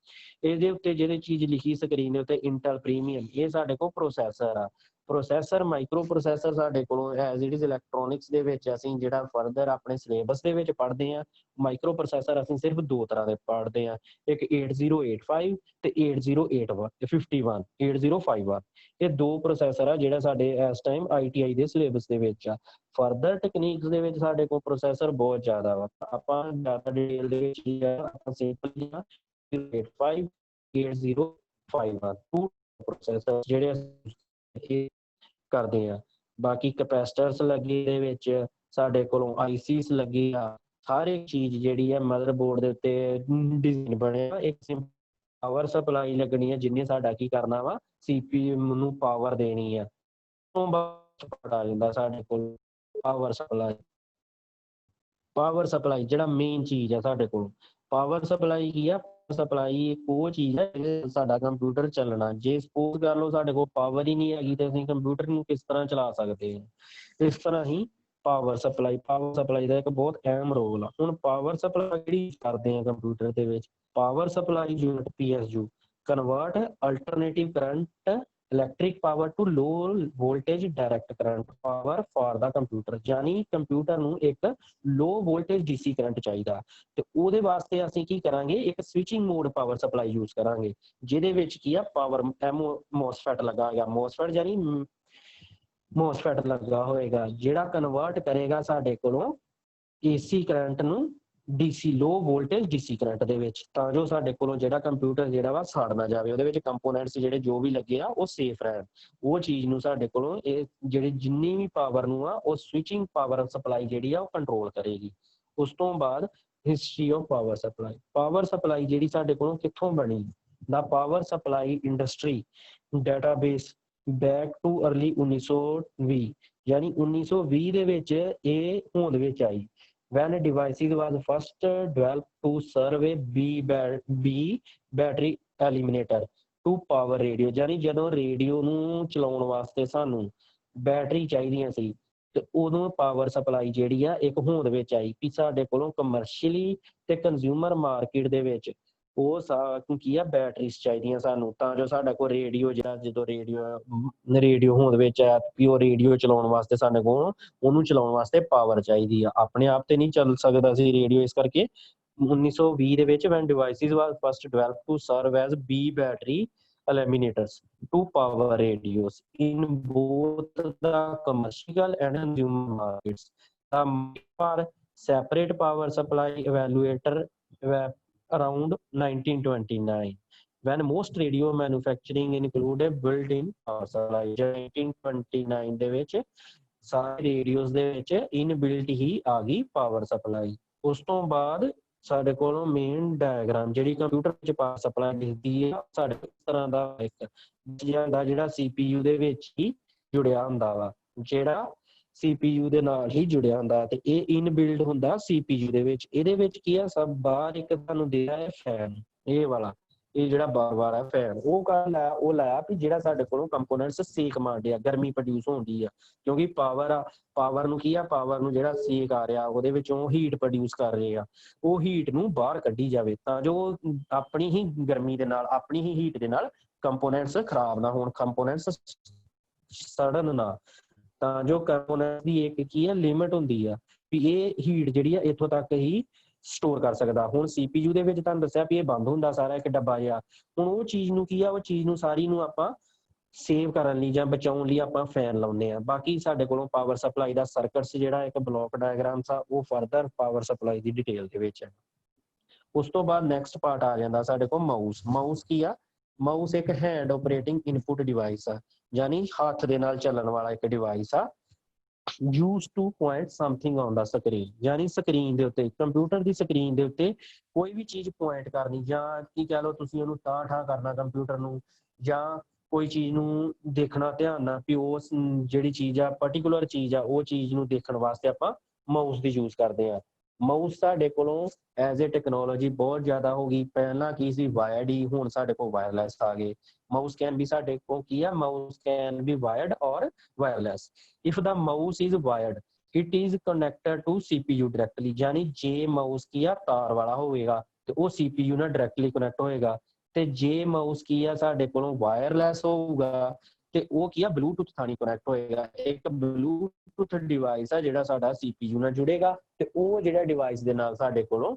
ਇਹਦੇ ਉੱਤੇ ਜਿਹੜੀ ਚੀਜ਼ ਲਿਖੀ ਸਕਰੀਨ ਦੇ ਉੱਤੇ ਇੰਟਲ ਪ੍ਰੀਮੀਅਮ, ਇਹ ਸਾਡੇ ਕੋਲ ਪ੍ਰੋਸੈਸਰ ਆ। ਪ੍ਰੋਸੈਸਰ, ਮਾਈਕਰੋ ਪ੍ਰੋਸੈਸਰ ਸਾਡੇ ਕੋਲੋਂ ਐਜ਼ ਇਟ ਇਜ਼ ਇਲੈਕਟ੍ਰੋਨਿਕਸ ਦੇ ਵਿੱਚ ਅਸੀਂ ਜਿਹੜਾ ਫਰਦਰ ਆਪਣੇ ਸਿਲੇਬਸ ਦੇ ਵਿੱਚ ਪੜ੍ਹਦੇ ਆ। ਮਾਈਕਰੋ ਪ੍ਰੋਸੈਸਰ ਅਸੀਂ ਸਿਰਫ ਦੋ ਤਰ੍ਹਾਂ ਦੇ ਪੜ੍ਹਦੇ ਆ, ਇੱਕ 8085 ਤੇ 8051। ਇਹ ਦੋ ਪ੍ਰੋਸੈਸਰ ਆ ਜਿਹੜਾ ਸਾਡੇ ਇਸ ਟਾਈਮ ITI ਦੇ ਸਿਲੇਬਸ ਦੇ ਵਿੱਚ ਆ। ਫਰਦਰ ਟੈਕਨੀਕਸ ਦੇ ਵਿੱਚ ਸਾਡੇ ਕੋਲ ਪ੍ਰੋਸੈਸਰ ਬਹੁਤ ਜ਼ਿਆਦਾ ਵਾ, ਆਪਾਂ ਜ਼ਿਆਦਾ ਡਿਟੇਲ ਦੇ ਵਿੱਚ ਆਪਾਂ ਸਿੰਪਲ 8085 8051 2 ਪ੍ਰੋਸੈਸਰ ਜਿਹੜੇ ਅਸੀਂ ਕਰਦੇ ਆ। ਬਾਕੀ ਕੈਪੈਸਿਟਰਸ ਲੱਗੇ ਇਹਦੇ ਵਿੱਚ, ਸਾਡੇ ਕੋਲੋਂ ਆਈਸੀਸ ਲੱਗੀ ਆ। ਹਰ ਇੱਕ ਚੀਜ਼ ਜਿਹੜੀ ਹੈ ਮਦਰਬੋਰਡ ਦੇ ਉੱਤੇ ਡਿਜ਼ਾਈਨ ਬਣਿਆ। ਇੱਕ ਪਾਵਰ ਸਪਲਾਈ ਲੱਗਣੀ ਹੈ ਜਿਹਨੇ ਸਾਡਾ ਕੀ ਕਰਨਾ ਵਾ, CPU ਨੂੰ ਪਾਵਰ ਦੇਣੀ ਆ। ਤੋਂ ਬਾਅਦ ਆ ਜਾਂਦਾ ਸਾਡੇ ਕੋਲ ਪਾਵਰ ਸਪਲਾਈ। ਪਾਵਰ ਸਪਲਾਈ ਜਿਹੜਾ ਮੇਨ ਚੀਜ਼ ਆ ਸਾਡੇ ਕੋਲ। ਪਾਵਰ ਸਪਲਾਈ ਕੀ ਆ? ਸਪਲਾਈ ਇੱਕ ਉਹ ਚੀਜ਼ ਹੈ ਜਿਹਦੇ ਸਾਡਾ ਕੰਪਿਊਟਰ ਚੱਲਣਾ। ਜੇ ਸਪੋਜ਼ ਕਰ ਲਓ ਸਾਡੇ ਕੋਲ ਪਾਵਰ ਹੀ ਨਹੀਂ ਹੈਗੀ ਤੇ ਅਸੀਂ ਕੰਪਿਊਟਰ ਨੂੰ ਕਿਸ ਤਰ੍ਹਾਂ ਚਲਾ ਸਕਦੇ ਹਾਂ। ਇਸ ਤਰ੍ਹਾਂ ਹੀ ਪਾਵਰ ਸਪਲਾਈ ਦਾ ਇੱਕ ਬਹੁਤ ਅਹਿਮ ਰੋਲ ਆ। ਹੁਣ ਪਾਵਰ ਸਪਲਾਈ ਜਿਹੜੀ ਕਰਦੇ ਆ ਕੰਪਿਊਟਰ ਦੇ ਵਿੱਚ, power supply unit PSU convert alternative current electric power to low voltage direct current power for the computer. ਯਾਨੀ ਕੰਪਿਊਟਰ ਨੂੰ ਇੱਕ ਲੋ ਵੋਲਟੇਜ DC ਕਰੰਟ ਚਾਹੀਦਾ ਤੇ ਉਹਦੇ ਵਾਸਤੇ ਅਸੀਂ ਕੀ ਕਰਾਂਗੇ, ਇੱਕ switching mode power supply use ਕਰਾਂਗੇ ਜਿਹਦੇ ਵਿੱਚ ਕੀ ਆ, ਪਾਵਰ MOSFET ਲੱਗਾ ਗਿਆ। MOSFET ਯਾਨੀ MOSFET ਲੱਗਾ ਹੋਏਗਾ ਜਿਹੜਾ ਕਨਵਰਟ ਕਰੇਗਾ ਸਾਡੇ ਕੋਲੋਂ AC ਕਰੰਟ ਨੂੰ DC low voltage DC current ਦੇ ਵਿੱਚ, ਤਾਂ ਜੋ ਸਾਡੇ ਕੋਲੋਂ ਜਿਹੜਾ ਕੰਪਿਊਟਰ ਜਿਹੜਾ ਵਾ ਸੜ ਨਾ ਜਾਵੇ। ਉਹਦੇ ਵਿੱਚ ਕੰਪੋਨੈਂਟਸ ਜਿਹੜੇ ਜੋ ਵੀ ਲੱਗੇ ਆ ਉਹ ਸੇਫ ਰਹਿਣ। ਉਹ ਚੀਜ਼ ਨੂੰ ਸਾਡੇ ਕੋਲੋਂ ਇਹ ਜਿਹੜੀ ਜਿੰਨੀ ਵੀ ਪਾਵਰ ਨੂੰ ਆ ਉਹ ਸਵਿਚਿੰਗ ਪਾਵਰ ਸਪਲਾਈ ਜਿਹੜੀ ਆ ਉਹ ਕੰਟਰੋਲ ਕਰੇਗੀ। ਉਸ ਤੋਂ ਬਾਅਦ history of power supply. Power supply ਜਿਹੜੀ ਸਾਡੇ ਕੋਲੋਂ ਕਿੱਥੋਂ ਬਣੀ? The power supply industry database back to early 1920 ਯਾਨੀ 1920 ਦੇ ਵਿੱਚ ਇਹ ਹੋਂਦ ਵਿੱਚ ਆਈ। when devices was first developed to serve a B battery eliminator to power radio। ਯਾਨੀ ਜਦੋਂ ਰੇਡੀਓ ਨੂੰ ਚਲਾਉਣ ਵਾਸਤੇ ਸਾਨੂੰ ਬੈਟਰੀ ਚਾਹੀਦੀਆਂ ਸੀ ਤੇ ਉਦੋਂ ਪਾਵਰ ਸਪਲਾਈ ਜਿਹੜੀ ਆ ਇੱਕ ਹੋਂਦ ਵਿੱਚ ਆਈ ਕਿ ਸਾਡੇ ਕੋਲੋਂ ਕਮਰਸ਼ੀਅਲੀ ਤੇ ਕੰਜ਼ਿਊਮਰ ਮਾਰਕੀਟ ਦੇ ਵਿੱਚ ਉਹ ਕੀ ਆ, ਬੈਟਰੀਜ਼ ਚਾਹੀਦੀਆਂ ਸਾਨੂੰ, ਤਾਂ ਜੋ ਸਾਡਾ ਕੋਲ ਰੇਡੀਓ ਜਿਹੜਾ ਜਦੋਂ ਰੇਡੀਓ ਹੋਂਦ ਵਿੱਚ ਆਇਆ ਕਿ ਉਹ ਰੇਡੀਓ ਚਲਾਉਣ ਵਾਸਤੇ ਸਾਡੇ ਕੋਲ ਉਹਨੂੰ ਚਲਾਉਣ ਵਾਸਤੇ ਪਾਵਰ ਚਾਹੀਦੀ ਆ। ਆਪਣੇ ਆਪ ਤੇ ਨਹੀਂ ਚੱਲ ਸਕਦਾ ਸੀ ਰੇਡੀਓ, ਇਸ ਕਰਕੇ 1920 ਦੇ ਵਿੱਚ when devices was first developed to serve as B battery eliminators to power radios in both the commercial and consumer markets. The separate power supply evaluator around 1929 when most radio manufacturing included built-in power supply। 1929 ਦੇ ਵਿੱਚ ਸਾਰੇ ਰੇਡੀਓਸ ਦੇ ਵਿੱਚ ਇਨਬਿਲਟ ਹੀ ਆ ਗਈ ਪਾਵਰ ਸਪਲਾਈ। ਉਸ ਤੋਂ ਬਾਅਦ ਸਾਡੇ ਕੋਲੋਂ ਮੇਨ ਡਾਇਗਰਾਮ ਜਿਹੜੀ ਕੰਪਿਊਟਰ ਵਿੱਚ ਪਾਵਰ ਸਪਲਾਈ ਦਿਖਦੀ ਆ ਸਾਡੇ ਇਸ ਤਰ੍ਹਾਂ ਦਾ ਇੱਕ ਜਿਹੜਾ CPU ਦੇ ਵਿੱਚ ਹੀ ਜੁੜਿਆ ਹੁੰਦਾ ਵਾ, ਜਿਹੜਾ CPU ਦੇ ਨਾਲ ਹੀ ਜੁੜਿਆ ਹੁੰਦਾ ਤੇ ਇਹ ਇਨਬਿਲਡ ਹੁੰਦਾ CPU ਦੇ ਵਿੱਚ। ਇਹਦੇ ਵਿੱਚ ਕੀ ਆ, ਸਭ ਬਾਹਰ ਇੱਕ ਤੁਹਾਨੂੰ ਦੇ ਰਿਹਾ ਹੈ ਫੈਨ, ਇਹ ਵਾਲਾ, ਇਹ ਜਿਹੜਾ ਬਾਰ ਹੈ ਫੈਨ, ਉਹ ਲਾਇਆ ਵੀ ਜਿਹੜਾ ਸਾਡੇ ਕੋਲੋਂ ਕੰਪੋਨੈਂਟਸ ਸੇਕ ਮਾਰਦੇ ਆ, ਗਰਮੀ ਪ੍ਰੋਡਿਊਸ ਹੁੰਦੀ ਆ ਕਿਉਂਕਿ ਪਾਵਰ ਨੂੰ ਕੀ ਆ, ਪਾਵਰ ਨੂੰ ਜਿਹੜਾ ਸੇਕ ਆ ਰਿਹਾ ਉਹਦੇ ਵਿੱਚੋਂ ਹੀਟ ਪ੍ਰੋਡਿਊਸ ਕਰ ਰਹੇ ਆ, ਉਹ ਹੀਟ ਨੂੰ ਬਾਹਰ ਕੱਢੀ ਜਾਵੇ ਤਾਂ ਜੋ ਆਪਣੀ ਹੀ ਗਰਮੀ ਦੇ ਨਾਲ, ਆਪਣੀ ਹੀ ਹੀਟ ਦੇ ਨਾਲ ਕੰਪੋਨੈਂਟਸ ਖਰਾਬ ਨਾ ਹੋਣ, ਕੰਪੋਨੈਂਟਸ ਸੜਨ ਨਾ, ਤਾਂ ਜੋ ਕੰਪੋਨੈਂਟ ਦੀ ਇੱਕ ਕੀ ਆ ਲਿਮਿਟ ਹੁੰਦੀ ਆ ਵੀ ਇਹ ਹੀਟ ਜਿਹੜੀ ਆ ਇੱਥੋਂ ਤੱਕ ਹੀ ਸਟੋਰ ਕਰ ਸਕਦਾ। ਹੁਣ CPU ਦੇ ਵਿੱਚ ਤੁਹਾਨੂੰ ਦੱਸਿਆ ਵੀ ਇਹ ਬੰਦ ਹੁੰਦਾ ਸਾਰਾ ਇੱਕ ਡੱਬਾ ਜਿਹਾ। ਹੁਣ ਉਹ ਚੀਜ਼ ਨੂੰ ਕੀ ਆ, ਉਹ ਚੀਜ਼ ਨੂੰ ਸਾਰੀ ਨੂੰ ਆਪਾਂ ਸੇਵ ਕਰਨ ਲਈ ਜਾਂ ਬਚਾਉਣ ਲਈ ਆਪਾਂ ਫੈਨ ਲਾਉਂਦੇ ਆ। ਬਾਕੀ ਸਾਡੇ ਕੋਲੋਂ ਪਾਵਰ ਸਪਲਾਈ ਦਾ ਸਰਕਟਸ ਜਿਹੜਾ ਇੱਕ ਬਲੌਕ ਡਾਇਗਰਾਮ ਆ ਉਹ ਫਰਦਰ ਪਾਵਰ ਸਪਲਾਈ ਦੀ ਡਿਟੇਲ ਦੇ ਵਿੱਚ ਹੈ। ਉਸ ਤੋਂ ਬਾਅਦ ਨੈਕਸਟ ਪਾਰਟ ਆ ਜਾਂਦਾ ਸਾਡੇ ਕੋਲ ਮਾਊਸ ਕੀ ਆ? ਮਾਊਸ ਇੱਕ ਹੈਂਡ ਆਪਰੇਟਿੰਗ ਇਨਪੁਟ ਡਿਵਾਈਸ ਆ, ਯਾਨੀ ਹੱਥ ਦੇ ਨਾਲ ਚੱਲਣ ਵਾਲਾ ਇੱਕ ਡਿਵਾਈਸ ਆ। used to point something on the screen ਯਾਨੀ ਸਕਰੀਨ ਦੇ ਉੱਤੇ, ਕੰਪਿਊਟਰ ਦੀ ਸਕਰੀਨ ਦੇ ਉੱਤੇ ਕੋਈ ਵੀ ਚੀਜ਼ ਪੁਆਇੰਟ ਕਰਨੀ ਜਾਂ ਕੀ ਕਹਿ ਲਓ ਤੁਸੀਂ ਉਹਨੂੰ ਠਾਂ ਕਰਨਾ ਕੰਪਿਊਟਰ ਨੂੰ, ਜਾਂ ਕੋਈ ਚੀਜ਼ ਨੂੰ ਦੇਖਣਾ ਧਿਆਨ ਨਾਲ ਵੀ ਉਸ ਜਿਹੜੀ ਚੀਜ਼ ਆ ਪਾਰਟਿਕੂਲਰ ਚੀਜ਼ ਆ ਉਹ ਚੀਜ਼ ਨੂੰ ਦੇਖਣ ਵਾਸਤੇ ਆਪਾਂ ਮਾਊਸ ਦੀ ਯੂਜ਼ ਕਰਦੇ ਆ। ਮਾਊਸ ਸਾਡੇ ਕੋਲੋਂ ਐਜ਼ ਏ ਟੈਕਨੋਲੋਜੀ ਬਹੁਤ ਜ਼ਿਆਦਾ ਹੋ ਗਈ। ਪਹਿਲਾਂ ਕੀ ਸੀ, ਵਾਇਰਡ ਹੀ, ਹੁਣ ਸਾਡੇ ਕੋਲ ਵਾਇਰਲੈਸ ਆ ਗਏ। ਮਾਊਸ ਕੈਨ ਵੀ ਸਾਡੇ ਕੋਲ ਕੀ ਆ, mouse can be wired or wireless. If the mouse is wired it is connected to CPU directly, ਯਾਨੀ ਜੇ ਮਾਊਸ ਕੀ ਆ ਤਾਰ ਵਾਲਾ ਹੋਵੇਗਾ ਤੇ ਉਹ CPU ਨਾਲ ਡਾਇਰੈਕਟਲੀ ਕਨੈਕਟ ਹੋਏਗਾ, ਤੇ ਜੇ ਮਾਊਸ ਕੀ ਆ ਸਾਡੇ ਕੋਲੋਂ ਵਾਇਰਲੈਸ ਹੋਊਗਾ ਤੇ ਉਹ ਕੀ ਆ ਬਲੂਟੁੱਥ ਥਾਣੀ ਕਨੈਕਟ ਹੋਏਗਾ। ਇੱਕ ਬਲੂਟੁੱਥ ਡਿਵਾਈਸ ਆ ਜਿਹੜਾ ਸਾਡਾ CPU ਨਾਲ ਜੁੜੇਗਾ ਤੇ ਉਹ ਜਿਹੜਾ ਡਿਵਾਈਸ ਦੇ ਨਾਲ ਸਾਡੇ ਕੋਲੋਂ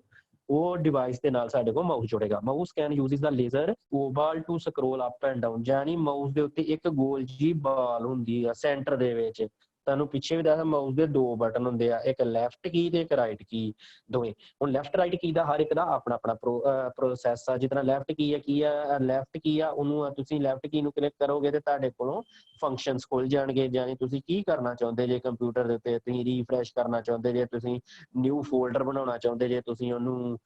ਮਾਊਸ ਜੁੜੇਗਾ। Mouse can use the laser oval to scroll up and down, ਯਾਨੀ ਮਾਊਸ ਦੇ ਉੱਤੇ ਇੱਕ ਗੋਲ ਜੀ ਬਾਲ ਹੁੰਦੀ ਆ ਸੈਂਟਰ ਦੇ ਵਿੱਚ, ਤੁਹਾਨੂੰ ਪਿੱਛੇ ਵੀ ਦੱਸਿਆ ਮਾਊਸ ਦੇ 2 ਬਟਨ ਹੁੰਦੇ ਆ, ਇੱਕ ਲੈਫਟ ਕੀ ਤੇ ਇੱਕ ਰਾਈਟ ਕੀ, ਦੋਵੇਂ। ਹੁਣ ਲੈਫਟ ਰਾਈਟ ਕੀ ਦਾ ਹਰ ਇੱਕ ਦਾ ਆਪਣਾ ਆਪਣਾ ਪ੍ਰੋਸੈਸ ਆ। ਜਿਸ ਤਰ੍ਹਾਂ ਲੈਫਟ ਕੀ ਆ ਲੈਫਟ ਕੀ ਆ, ਉਹਨੂੰ ਤੁਸੀਂ ਲੈਫਟ ਕੀ ਨੂੰ ਕਲਿੱਕ ਕਰੋਗੇ ਤੇ ਤੁਹਾਡੇ ਕੋਲੋਂ ਫੰਕਸ਼ਨਸ ਖੁੱਲ ਜਾਣਗੇ। ਯਾਨੀ ਤੁਸੀਂ ਕੀ ਕਰਨਾ ਚਾਹੁੰਦੇ ਜੇ ਕੰਪਿਊਟਰ ਦੇ ਉੱਤੇ, ਤੁਸੀਂ ਰੀਫਰੈਸ਼ ਕਰਨਾ ਚਾਹੁੰਦੇ ਜੇ, ਤੁਸੀਂ ਨਿਊ ਫੋਲਡਰ ਬਣਾਉਣਾ ਚਾਹੁੰਦੇ ਜੇ, ਤੁਸੀਂ ਉਹਨੂੰ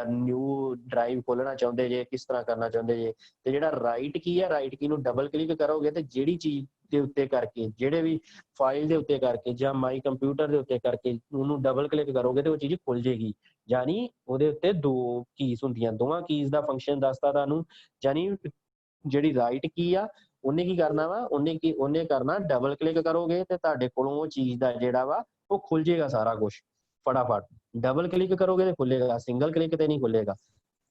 ਨਿਊ ਡਰਾਈਵ ਖੋਲਣਾ ਚਾਹੁੰਦੇ ਜੇ, ਕਿਸ ਤਰ੍ਹਾਂ ਕਰਨਾ ਚਾਹੁੰਦੇ ਜੇ। ਤੇ ਜਿਹੜਾ ਰਾਈਟ ਕੀ ਆ, ਰਾਈਟ ਕੀ ਨੂੰ ਡਬਲ ਕਲਿੱਕ ਕਰੋਗੇ ਤੇ ਜਿਹੜੀ ਚੀਜ਼ ਦੇ ਉੱਤੇ ਕਰਕੇ, ਜਿਹੜੇ ਵੀ ਫਾਈਲ ਦੇ ਉੱਤੇ ਕਰਕੇ ਜਾਂ ਮਾਈ ਕੰਪਿਊਟਰ ਦੇ ਉੱਤੇ ਕਰਕੇ ਉਹਨੂੰ ਡਬਲ ਕਲਿੱਕ ਕਰੋਗੇ ਤੇ ਉਹ ਚੀਜ਼ ਖੁੱਲ ਜੇਗੀ। ਯਾਨੀ ਉਹਦੇ ਉੱਤੇ 2 ਕੀਜ਼ ਹੁੰਦੀਆਂ, ਦੋਵਾਂ ਕੀਜ਼ ਦਾ ਫੰਕਸ਼ਨ ਦੱਸਦਾ ਤੁਹਾਨੂੰ। ਯਾਨੀ ਜਿਹੜੀ ਰਾਈਟ ਕੀ ਆ ਉਹਨੇ ਕੀ ਕਰਨਾ ਵਾ, ਉਹਨੇ ਕਰਨਾ ਡਬਲ ਕਲਿੱਕ ਕਰੋਗੇ ਤੇ ਤੁਹਾਡੇ ਕੋਲੋਂ ਉਹ ਚੀਜ਼ ਦਾ ਜਿਹੜਾ ਵਾ ਉਹ ਖੁੱਲ ਜੇਗਾ ਸਾਰਾ ਕੁਝ ਫਟਾਫਟ। ਡਬਲ ਕਲਿੱਕ ਕਰੋਗੇ ਤੇ ਖੁੱਲੇਗਾ, ਸਿੰਗਲ ਕਲਿੱਕ ਤੇ ਨਹੀਂ ਖੁੱਲੇਗਾ।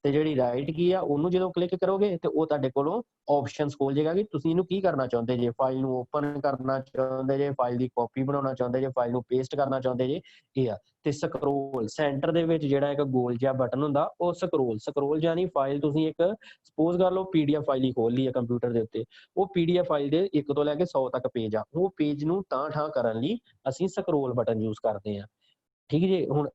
ਤੇ ਜਿਹੜੀ ਰਾਈਟ ਕੀ ਆ ਉਹਨੂੰ ਜਦੋਂ ਕਲਿੱਕ ਕਰੋਗੇ ਤੇ ਉਹ ਤੁਹਾਡੇ ਕੋਲੋਂ ਆਪਸ਼ਨਸ ਖੋਲ ਜੇਗਾ ਕਿ ਤੁਸੀਂ ਇਹਨੂੰ ਕੀ ਕਰਨਾ ਚਾਹੁੰਦੇ ਜੇ। ਫਾਈਲ ਨੂੰ ਓਪਨ ਕਰਨਾ ਚਾਹੁੰਦੇ ਜੇ, ਫਾਈਲ ਦੀ ਕਾਪੀ ਬਣਾਉਣਾ ਚਾਹੁੰਦੇ ਜੇ, ਫਾਈਲ ਨੂੰ ਪੇਸਟ ਕਰਨਾ ਚਾਹੁੰਦੇ ਜੇ, ਇਹ ਆ। ਤੇ ਸਕਰੋਲ ਸੈਂਟਰ ਦੇ ਵਿੱਚ ਜਿਹੜਾ ਇੱਕ ਗੋਲ ਜਿਹਾ ਬਟਨ ਹੁੰਦਾ ਉਹ ਸਕਰੋਲ ਯਾਨੀ ਫਾਈਲ ਤੁਸੀਂ ਇੱਕ ਸਪੋਜ਼ ਕਰ ਲਓ PDF ਫਾਈਲ ਹੀ ਖੋਲ ਲਈ ਹੈ ਕੰਪਿਊਟਰ ਦੇ ਉੱਤੇ। ਉਹ PDF ਫਾਈਲ ਦੇ 1 ਤੋਂ ਲੈ ਕੇ 100 ਤੱਕ ਪੇਜ ਆ, ਉਹ ਪੇਜ ਨੂੰ ਤਾਂ ਠਾਂ ਕਰਨ ਲਈ ਅਸੀਂ ਸਕਰੋਲ ਬਟਨ ਯੂਜ਼ ਕਰਦੇ ਹਾਂ। ਠੀਕ ਜੀ। ਹੁਣ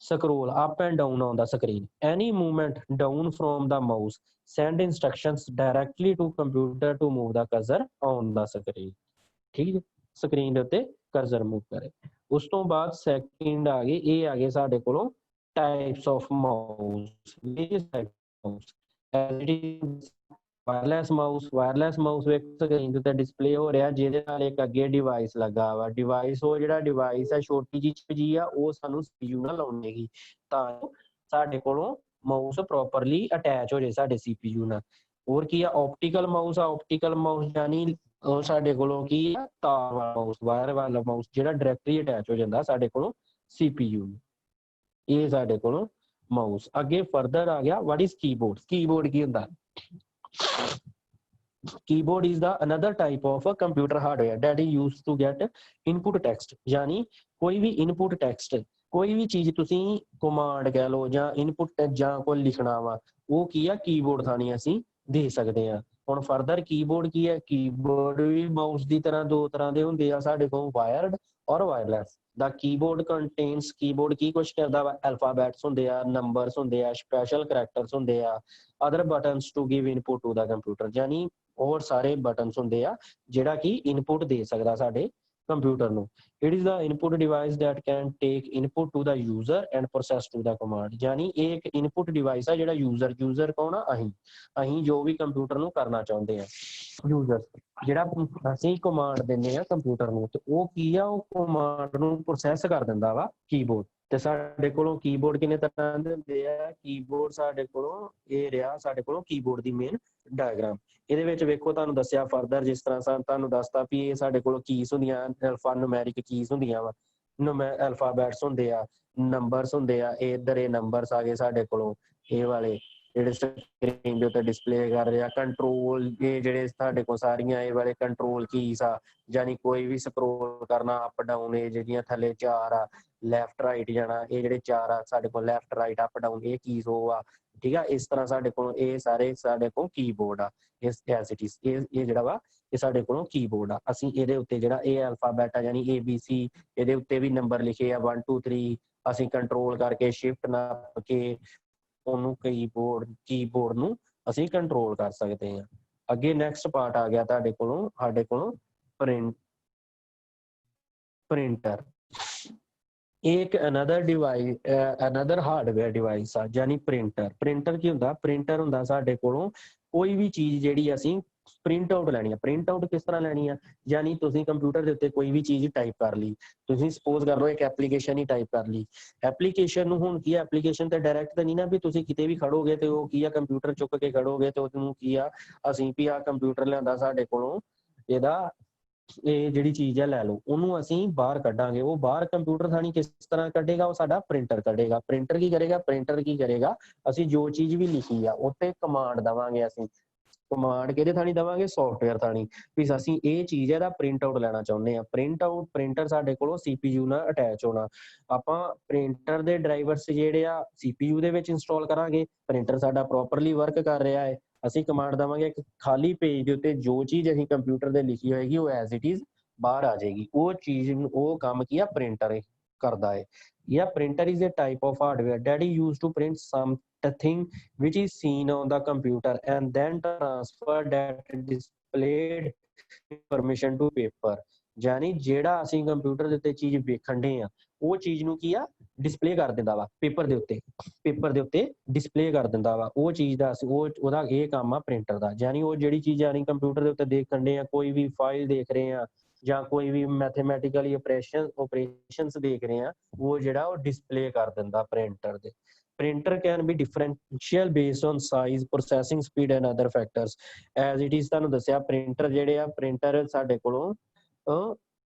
scroll up and down on the screen, any movement down from the mouse send instructions directly to computer to move the cursor on the screen। ਠੀਕ ਹੈ, ਸਕਰੀਨ ਦੇ ਉੱਤੇ ਕਰਸਰ ਮੂਵ ਕਰੇ। ਉਸ ਤੋਂ ਬਾਅਦ ਸੈਕਿੰਡ ਆ ਗਏ, ਇਹ ਆ ਗਏ ਸਾਡੇ ਕੋਲੋਂ types of mouse. Wireless mouse ਵੇਖ ਸਕਰੀਨ ਦੇ ਉੱਤੇ ਡਿਸਪਲੇ ਹੋ ਰਿਹਾ, ਜਿਹਦੇ ਨਾਲ ਇੱਕ ਅੱਗੇ ਡਿਵਾਈਸ ਲੱਗਾ ਵਾ। ਡਿਵਾਈਸ ਉਹ ਜਿਹੜਾ ਡਿਵਾਈਸ ਹੈ ਛੋਟੀ ਜਿਹੀ ਆ, ਉਹ ਸਾਨੂੰ CPU ਨਾਲ ਲਾਉਣੇਗੀ ਤਾਂ ਸਾਡੇ ਕੋਲੋਂ ਮਾਊਸ ਪ੍ਰੋਪਰਲੀ ਅਟੈਚ ਹੋ ਜਾਏ ਸਾਡੇ CPU ਨਾਲ। ਹੋਰ ਕੀ ਆ, ਆਪਟੀਕਲ ਮਾਊਸ ਯਾਨੀ ਉਹ ਸਾਡੇ ਕੋਲੋਂ ਕੀ ਆ, ਤਾਰ ਵਾਲਾ ਮਾਊਸ, ਵਾਇਰ ਵਾਲਾ ਮਾਊਸ ਜਿਹੜਾ ਡਾਇਰੈਕਟਲੀ ਅਟੈਚ ਹੋ ਜਾਂਦਾ ਸਾਡੇ ਕੋਲੋਂ CPU ਨੂੰ। ਇਹ ਸਾਡੇ ਕੋਲੋਂ ਮਾਊਸ। ਅੱਗੇ ਫਰਦਰ ਆ ਗਿਆ ਵਾਟ ਇਜ਼ ਕੀਬੋਰਡ। ਕੀਬੋਰਡ ਕੀ ਹੁੰਦਾ? Keyboard is the another type of a computer hardware that is used to get input text। यानी कोई भी input text, कोई भी चीज तुसी command कह लो ਜਾਂ input ਜਾਂ ਕੋਈ ਲਿਖਣਾ ਵਾ, ਉਹ ਕੀ ਆ ਕੀਬੋਰਡ ਥਾਣੀ ਅਸੀਂ ਦੇ ਸਕਦੇ ਆ। ਹੁਣ ਫਰਦਰ ਕੀਬੋਰਡ ਕੀ ਹੈ? ਕੀਬੋਰਡ ਵੀ ਮਾਊਸ ਦੀ ਤਰ੍ਹਾਂ 2 ਤਰ੍ਹਾਂ ਦੇ ਹੁੰਦੇ ਆ ਸਾਡੇ ਕੋਲ, wired or wireless. The keyboard contains, keyboard ਕੀ ਕੁਝ ਕਰਦਾ ਵਾ? ਅਲਫਾਬੈਟਸ ਹੁੰਦੇ ਆ, ਨੰਬਰਸ ਹੁੰਦੇ ਆ, ਸਪੈਸ਼ਲ ਕਰੈਕਟਰਸ ਹੁੰਦੇ ਆ, other buttons to give input to the computer. ਯਾਨੀ ਹੋਰ ਸਾਰੇ ਬਟਨਸ ਹੁੰਦੇ ਆ ਜਿਹੜਾ ਕਿ ਇਨਪੁਟ ਦੇ ਸਕਦਾ ਸਾਡੇ ਕੰਪਿਊਟਰ ਨੂੰ। It is the input device that can take input to the user and process to the command. ਯਾਨੀ ਇਹ ਇੱਕ ਇਨਪੁਟ ਡਿਵਾਈਸ ਆ ਜਿਹੜਾ ਯੂਜ਼ਰ ਕੌਣ ਆ? ਅਸੀਂ ਜੋ ਵੀ ਕੰਪਿਊਟਰ ਨੂੰ ਕਰਨਾ ਚਾਹੁੰਦੇ ਆ, ਯੂਜ਼ਰ ਜਿਹੜਾ ਅਸੀਂ ਕਮਾਂਡ ਦਿੰਦੇ ਆ ਕੰਪਿਊਟਰ ਨੂੰ, ਤੇ ਉਹ ਕੀ ਆ, ਉਹ ਕਮਾਂਡ ਨੂੰ ਪ੍ਰੋਸੈਸ ਕਰ ਦਿੰਦਾ ਵਾ ਕੀਬੋਰਡ। ਤੇ ਸਾਡੇ ਕੋਲੋਂ ਕੀਬੋਰਡ ਕਿੰਨੇ ਤਰ੍ਹਾਂ ਦੇ ਹੁੰਦੇ ਆ? ਕੀਬੋਰਡ ਸਾਡੇ ਕੋਲੋਂ ਇਹ ਰਿਹਾ ਸਾਡੇ ਕੋਲੋਂ ਕੀਬੋਰਡ ਦੀ ਮੇਨ ਡਾਇਗਰਾਮ। ਇਹਦੇ ਵਿੱਚ ਵੇਖੋ ਤੁਹਾਨੂੰ ਦੱਸਿਆ ਫਰਦਰ, ਜਿਸ ਤਰ੍ਹਾਂ ਤੁਹਾਨੂੰ ਦੱਸਤਾ ਵੀ ਇਹ ਸਾਡੇ ਕੋਲ ਕੀਜ਼ ਹੁੰਦੀਆਂ, ਅਲਫਾ ਨੂਮੈਰਿਕ ਕੀਜ਼ ਹੁੰਦੀਆਂ ਵਾ, ਅਲਫਾਬੈਟਸ ਹੁੰਦੇ ਆ, ਨੰਬਰਸ ਹੁੰਦੇ ਆ। ਇਹ ਇੱਧਰ ਇਹ ਨੰਬਰਸ ਆ ਗਏ ਸਾਡੇ ਕੋਲੋਂ, ਇਹ ਵਾਲੇ ਜਿਹੜੇ ਸਕਰੀਨ ਦੇ ਉੱਤੇ ਡਿਸਪਲੇ ਕਰ ਰਿਹਾ। ਕੰਟਰੋਲ, ਇਹ ਜਿਹੜੇ ਸਾਡੇ ਕੋਲ ਸਾਰੀਆਂ ਇਹ ਵਾਲੇ ਕੰਟਰੋਲ ਕੀਜ਼ ਆ, ਯਾਨੀ ਕੋਈ ਵੀ ਸਕਰੋਲ ਕਰਨਾ ਅਪ ਡਾਊਨ, ਇਹ ਜਿਹੜੀਆਂ ਥੱਲੇ 4 ਆ, ਲੈਫਟ ਰਾਈਟ ਜਾਣਾ, ਇਹ ਜਿਹੜੇ 4 ਆ ਸਾਡੇ ਕੋਲ ਲੈਫਟ ਰਾਈਟ ਅਪ ਡਾਊਨ, ਇਹ ਕੀਜ਼ ਉਹ ਆ। ਠੀਕ ਆ, ਇਸ ਤਰ੍ਹਾਂ ਸਾਡੇ ਕੋਲ ਇਹ ਸਾਰੇ ਸਾਡੇ ਕੋਲ ਕੀਬੋਰਡ ਆ। ਇਹ ਜਿਹੜਾ ਵਾ ਇਹ ਸਾਡੇ ਕੋਲੋਂ ਕੀਬੋਰਡ ਆ। ਅਸੀਂ ਇਹਦੇ ਉੱਤੇ ਜਿਹੜਾ ਇਹ ਅਲਫਾਬੈਟ ਆ ਯਾਨੀ ABC, ਇਹਦੇ ਉੱਤੇ ਵੀ ਨੰਬਰ ਲਿਖੇ ਆ 1 2 3, ਅਸੀਂ ਕੰਟਰੋਲ ਕਰਕੇ ਸ਼ਿਫਟ ਨੱਪ ਕੇ ਉਹਨੂੰ ਕੀਬੋਰਡ ਨੂੰ ਅਸੀਂ ਕੰਟਰੋਲ ਕਰ ਸਕਦੇ ਹਾਂ। ਅੱਗੇ ਨੈਕਸਟ ਪਾਰਟ ਆ ਗਿਆ ਸਾਡੇ ਕੋਲੋਂ ਪ੍ਰਿੰਟਰ। एक another device, another hardware device आ यानी ਪ੍ਰਿੰਟਰ ਕੀ ਹੁੰਦਾ? ਪ੍ਰਿੰਟਰ ਹੁੰਦਾ ਸਾਡੇ ਕੋਲੋਂ ਕੋਈ ਵੀ ਚੀਜ਼ ਜਿਹੜੀ ਅਸੀਂ ਪ੍ਰਿੰਟ ਆਊਟ ਲੈਣੀ ਆ। ਪ੍ਰਿੰਟ ਆਊਟ ਕਿਸ ਤਰ੍ਹਾਂ ਲੈਣੀ ਆ? ਯਾਨੀ ਤੁਸੀਂ ਕੰਪਿਊਟਰ ਦੇ ਉੱਤੇ ਕੋਈ ਵੀ ਚੀਜ਼ ਟਾਈਪ ਕਰ ਲਈ, ਤੁਸੀਂ ਸਪੋਜ਼ ਕਰ ਲਓ ਇੱਕ ਐਪਲੀਕੇਸ਼ਨ ਹੀ ਟਾਈਪ ਕਰ ਲਈ। ਐਪਲੀਕੇਸ਼ਨ ਨੂੰ ਹੁਣ ਕੀ ਆ, ਐਪਲੀਕੇਸ਼ਨ ਤੇ ਡਾਇਰੈਕਟ ਤਾਂ ਨਹੀਂ ਨਾ ਵੀ ਤੁਸੀਂ ਕਿਤੇ ਵੀ ਖੜੋਗੇ ਤੇ ਉਹ ਕੀ ਆ ਕੰਪਿਊਟਰ ਚੁੱਕ ਕੇ ਖੜੋਗੇ ਤੇ ਉਹਨੂੰ ਕੀ ਆ ਅਸੀਂ ਵੀ ਆ ਕੰਪਿਊਟਰ ਲਿਆਂਦਾ ਸਾਡੇ ਕੋਲੋਂ, ਇਹਦਾ ਇਹ ਜਿਹੜੀ ਚੀਜ਼ ਹੈ ਲੈ ਲਓ, ਉਹਨੂੰ ਅਸੀਂ ਬਾਹਰ ਕੱਢਾਂਗੇ। ਉਹ ਬਾਹਰ ਕੰਪਿਊਟਰ ਥਾਣੀ ਕਿਸ ਤਰ੍ਹਾਂ ਕੱਢੇਗਾ? ਉਹ ਸਾਡਾ ਪ੍ਰਿੰਟਰ ਕੱਢੇਗਾ। ਪ੍ਰਿੰਟਰ ਕੀ ਕਰੇਗਾ? ਅਸੀਂ ਜੋ ਚੀਜ਼ ਵੀ ਲਿਖੀ ਆ ਉੱਤੇ ਕਮਾਂਡ ਦੇਵਾਂਗੇ। ਅਸੀਂ ਕਮਾਂਡ ਕਿਹਦੇ ਥਾਣੀ ਦੇਵਾਂਗੇ? ਸੌਫਟਵੇਅਰ ਥਾਣੀ। ਵੀ ਅਸੀਂ ਇਹ ਚੀਜ਼ ਇਹਦਾ ਪ੍ਰਿੰਟ ਆਊਟ ਲੈਣਾ ਚਾਹੁੰਦੇ ਆ। ਪ੍ਰਿੰਟਰ ਸਾਡੇ ਕੋਲੋਂ CPU ਨਾਲ ਅਟੈਚ ਹੋਣਾ। ਆਪਾਂ ਪ੍ਰਿੰਟਰ ਦੇ ਡਰਾਈਵਰਸ ਜਿਹੜੇ ਆ CPU ਦੇ ਵਿੱਚ ਇੰਸਟਾਲ ਕਰਾਂਗੇ। ਪ੍ਰਿੰਟਰ ਸਾਡਾ ਪ੍ਰੋਪਰਲੀ ਵਰਕ ਕਰ ਰਿਹਾ ਹੈ, ਅਸੀਂ ਕਮਾਂਡ ਦੇਵਾਂਗੇ ਇੱਕ ਖਾਲੀ ਪੇਜ ਦੇ ਉੱਤੇ ਜੋ ਚੀਜ਼ ਅਸੀਂ ਕੰਪਿਊਟਰ ਦੇ ਲਿਖੀ ਹੋਏਗੀ ਉਹ ਐਜ਼ ਇਟ ਇਜ਼ ਬਾਹਰ ਆ ਜਾਏਗੀ। ਉਹ ਚੀਜ਼ ਨੂੰ ਉਹ ਕੰਮ ਕੀ ਆ ਪ੍ਰਿੰਟਰ ਕਰਦਾ ਹੈ। ਜਾਂ printer is a type of hardware that is used to print something which is seen on the computer and then transfer that displayed information to paper। ਯਾਨੀ ਜਿਹੜਾ ਅਸੀਂ ਕੰਪਿਊਟਰ ਦੇ ਉੱਤੇ ਚੀਜ਼ ਵੇਖਣ ਦੇ ਆ ਉਹ ਚੀਜ਼ ਨੂੰ ਕੀ ਆ ਡਿਸਪਲੇ ਕਰ ਦਿੰਦਾ ਵਾ ਪੇਪਰ ਦੇ ਉੱਤੇ ਡਿਸਪਲੇ ਕਰ ਦਿੰਦਾ ਵਾ ਉਹ ਚੀਜ਼ ਦਾ ਉਹਦਾ ਇਹ ਕੰਮ ਆ ਪ੍ਰਿੰਟਰ ਦਾ। ਯਾਨੀ ਉਹ ਜਿਹੜੀ ਚੀਜ਼ ਯਾਨੀ ਕੰਪਿਊਟਰ ਦੇ ਉੱਤੇ ਦੇਖਣ ਦੇ ਆ ਕੋਈ ਵੀ ਫਾਈਲ ਦੇਖ ਰਹੇ ਆ ਜਾਂ ਕੋਈ ਵੀ ਮੈਥਮੈਟੀਕਲੀ ਆਪਰੇਸ਼ਨਸ ਦੇਖ ਰਹੇ ਆ ਉਹ ਜਿਹੜਾ ਉਹ ਡਿਸਪਲੇ ਕਰ ਦਿੰਦਾ ਪ੍ਰਿੰਟਰ ਦੇ। Printer can be differential based on size, processing speed and other factors as it is। ਤੁਹਾਨੂੰ ਦੱਸਿਆ ਪ੍ਰਿੰਟਰ ਜਿਹੜੇ ਆ ਪ੍ਰਿੰਟਰ ਸਾਡੇ ਕੋਲੋਂ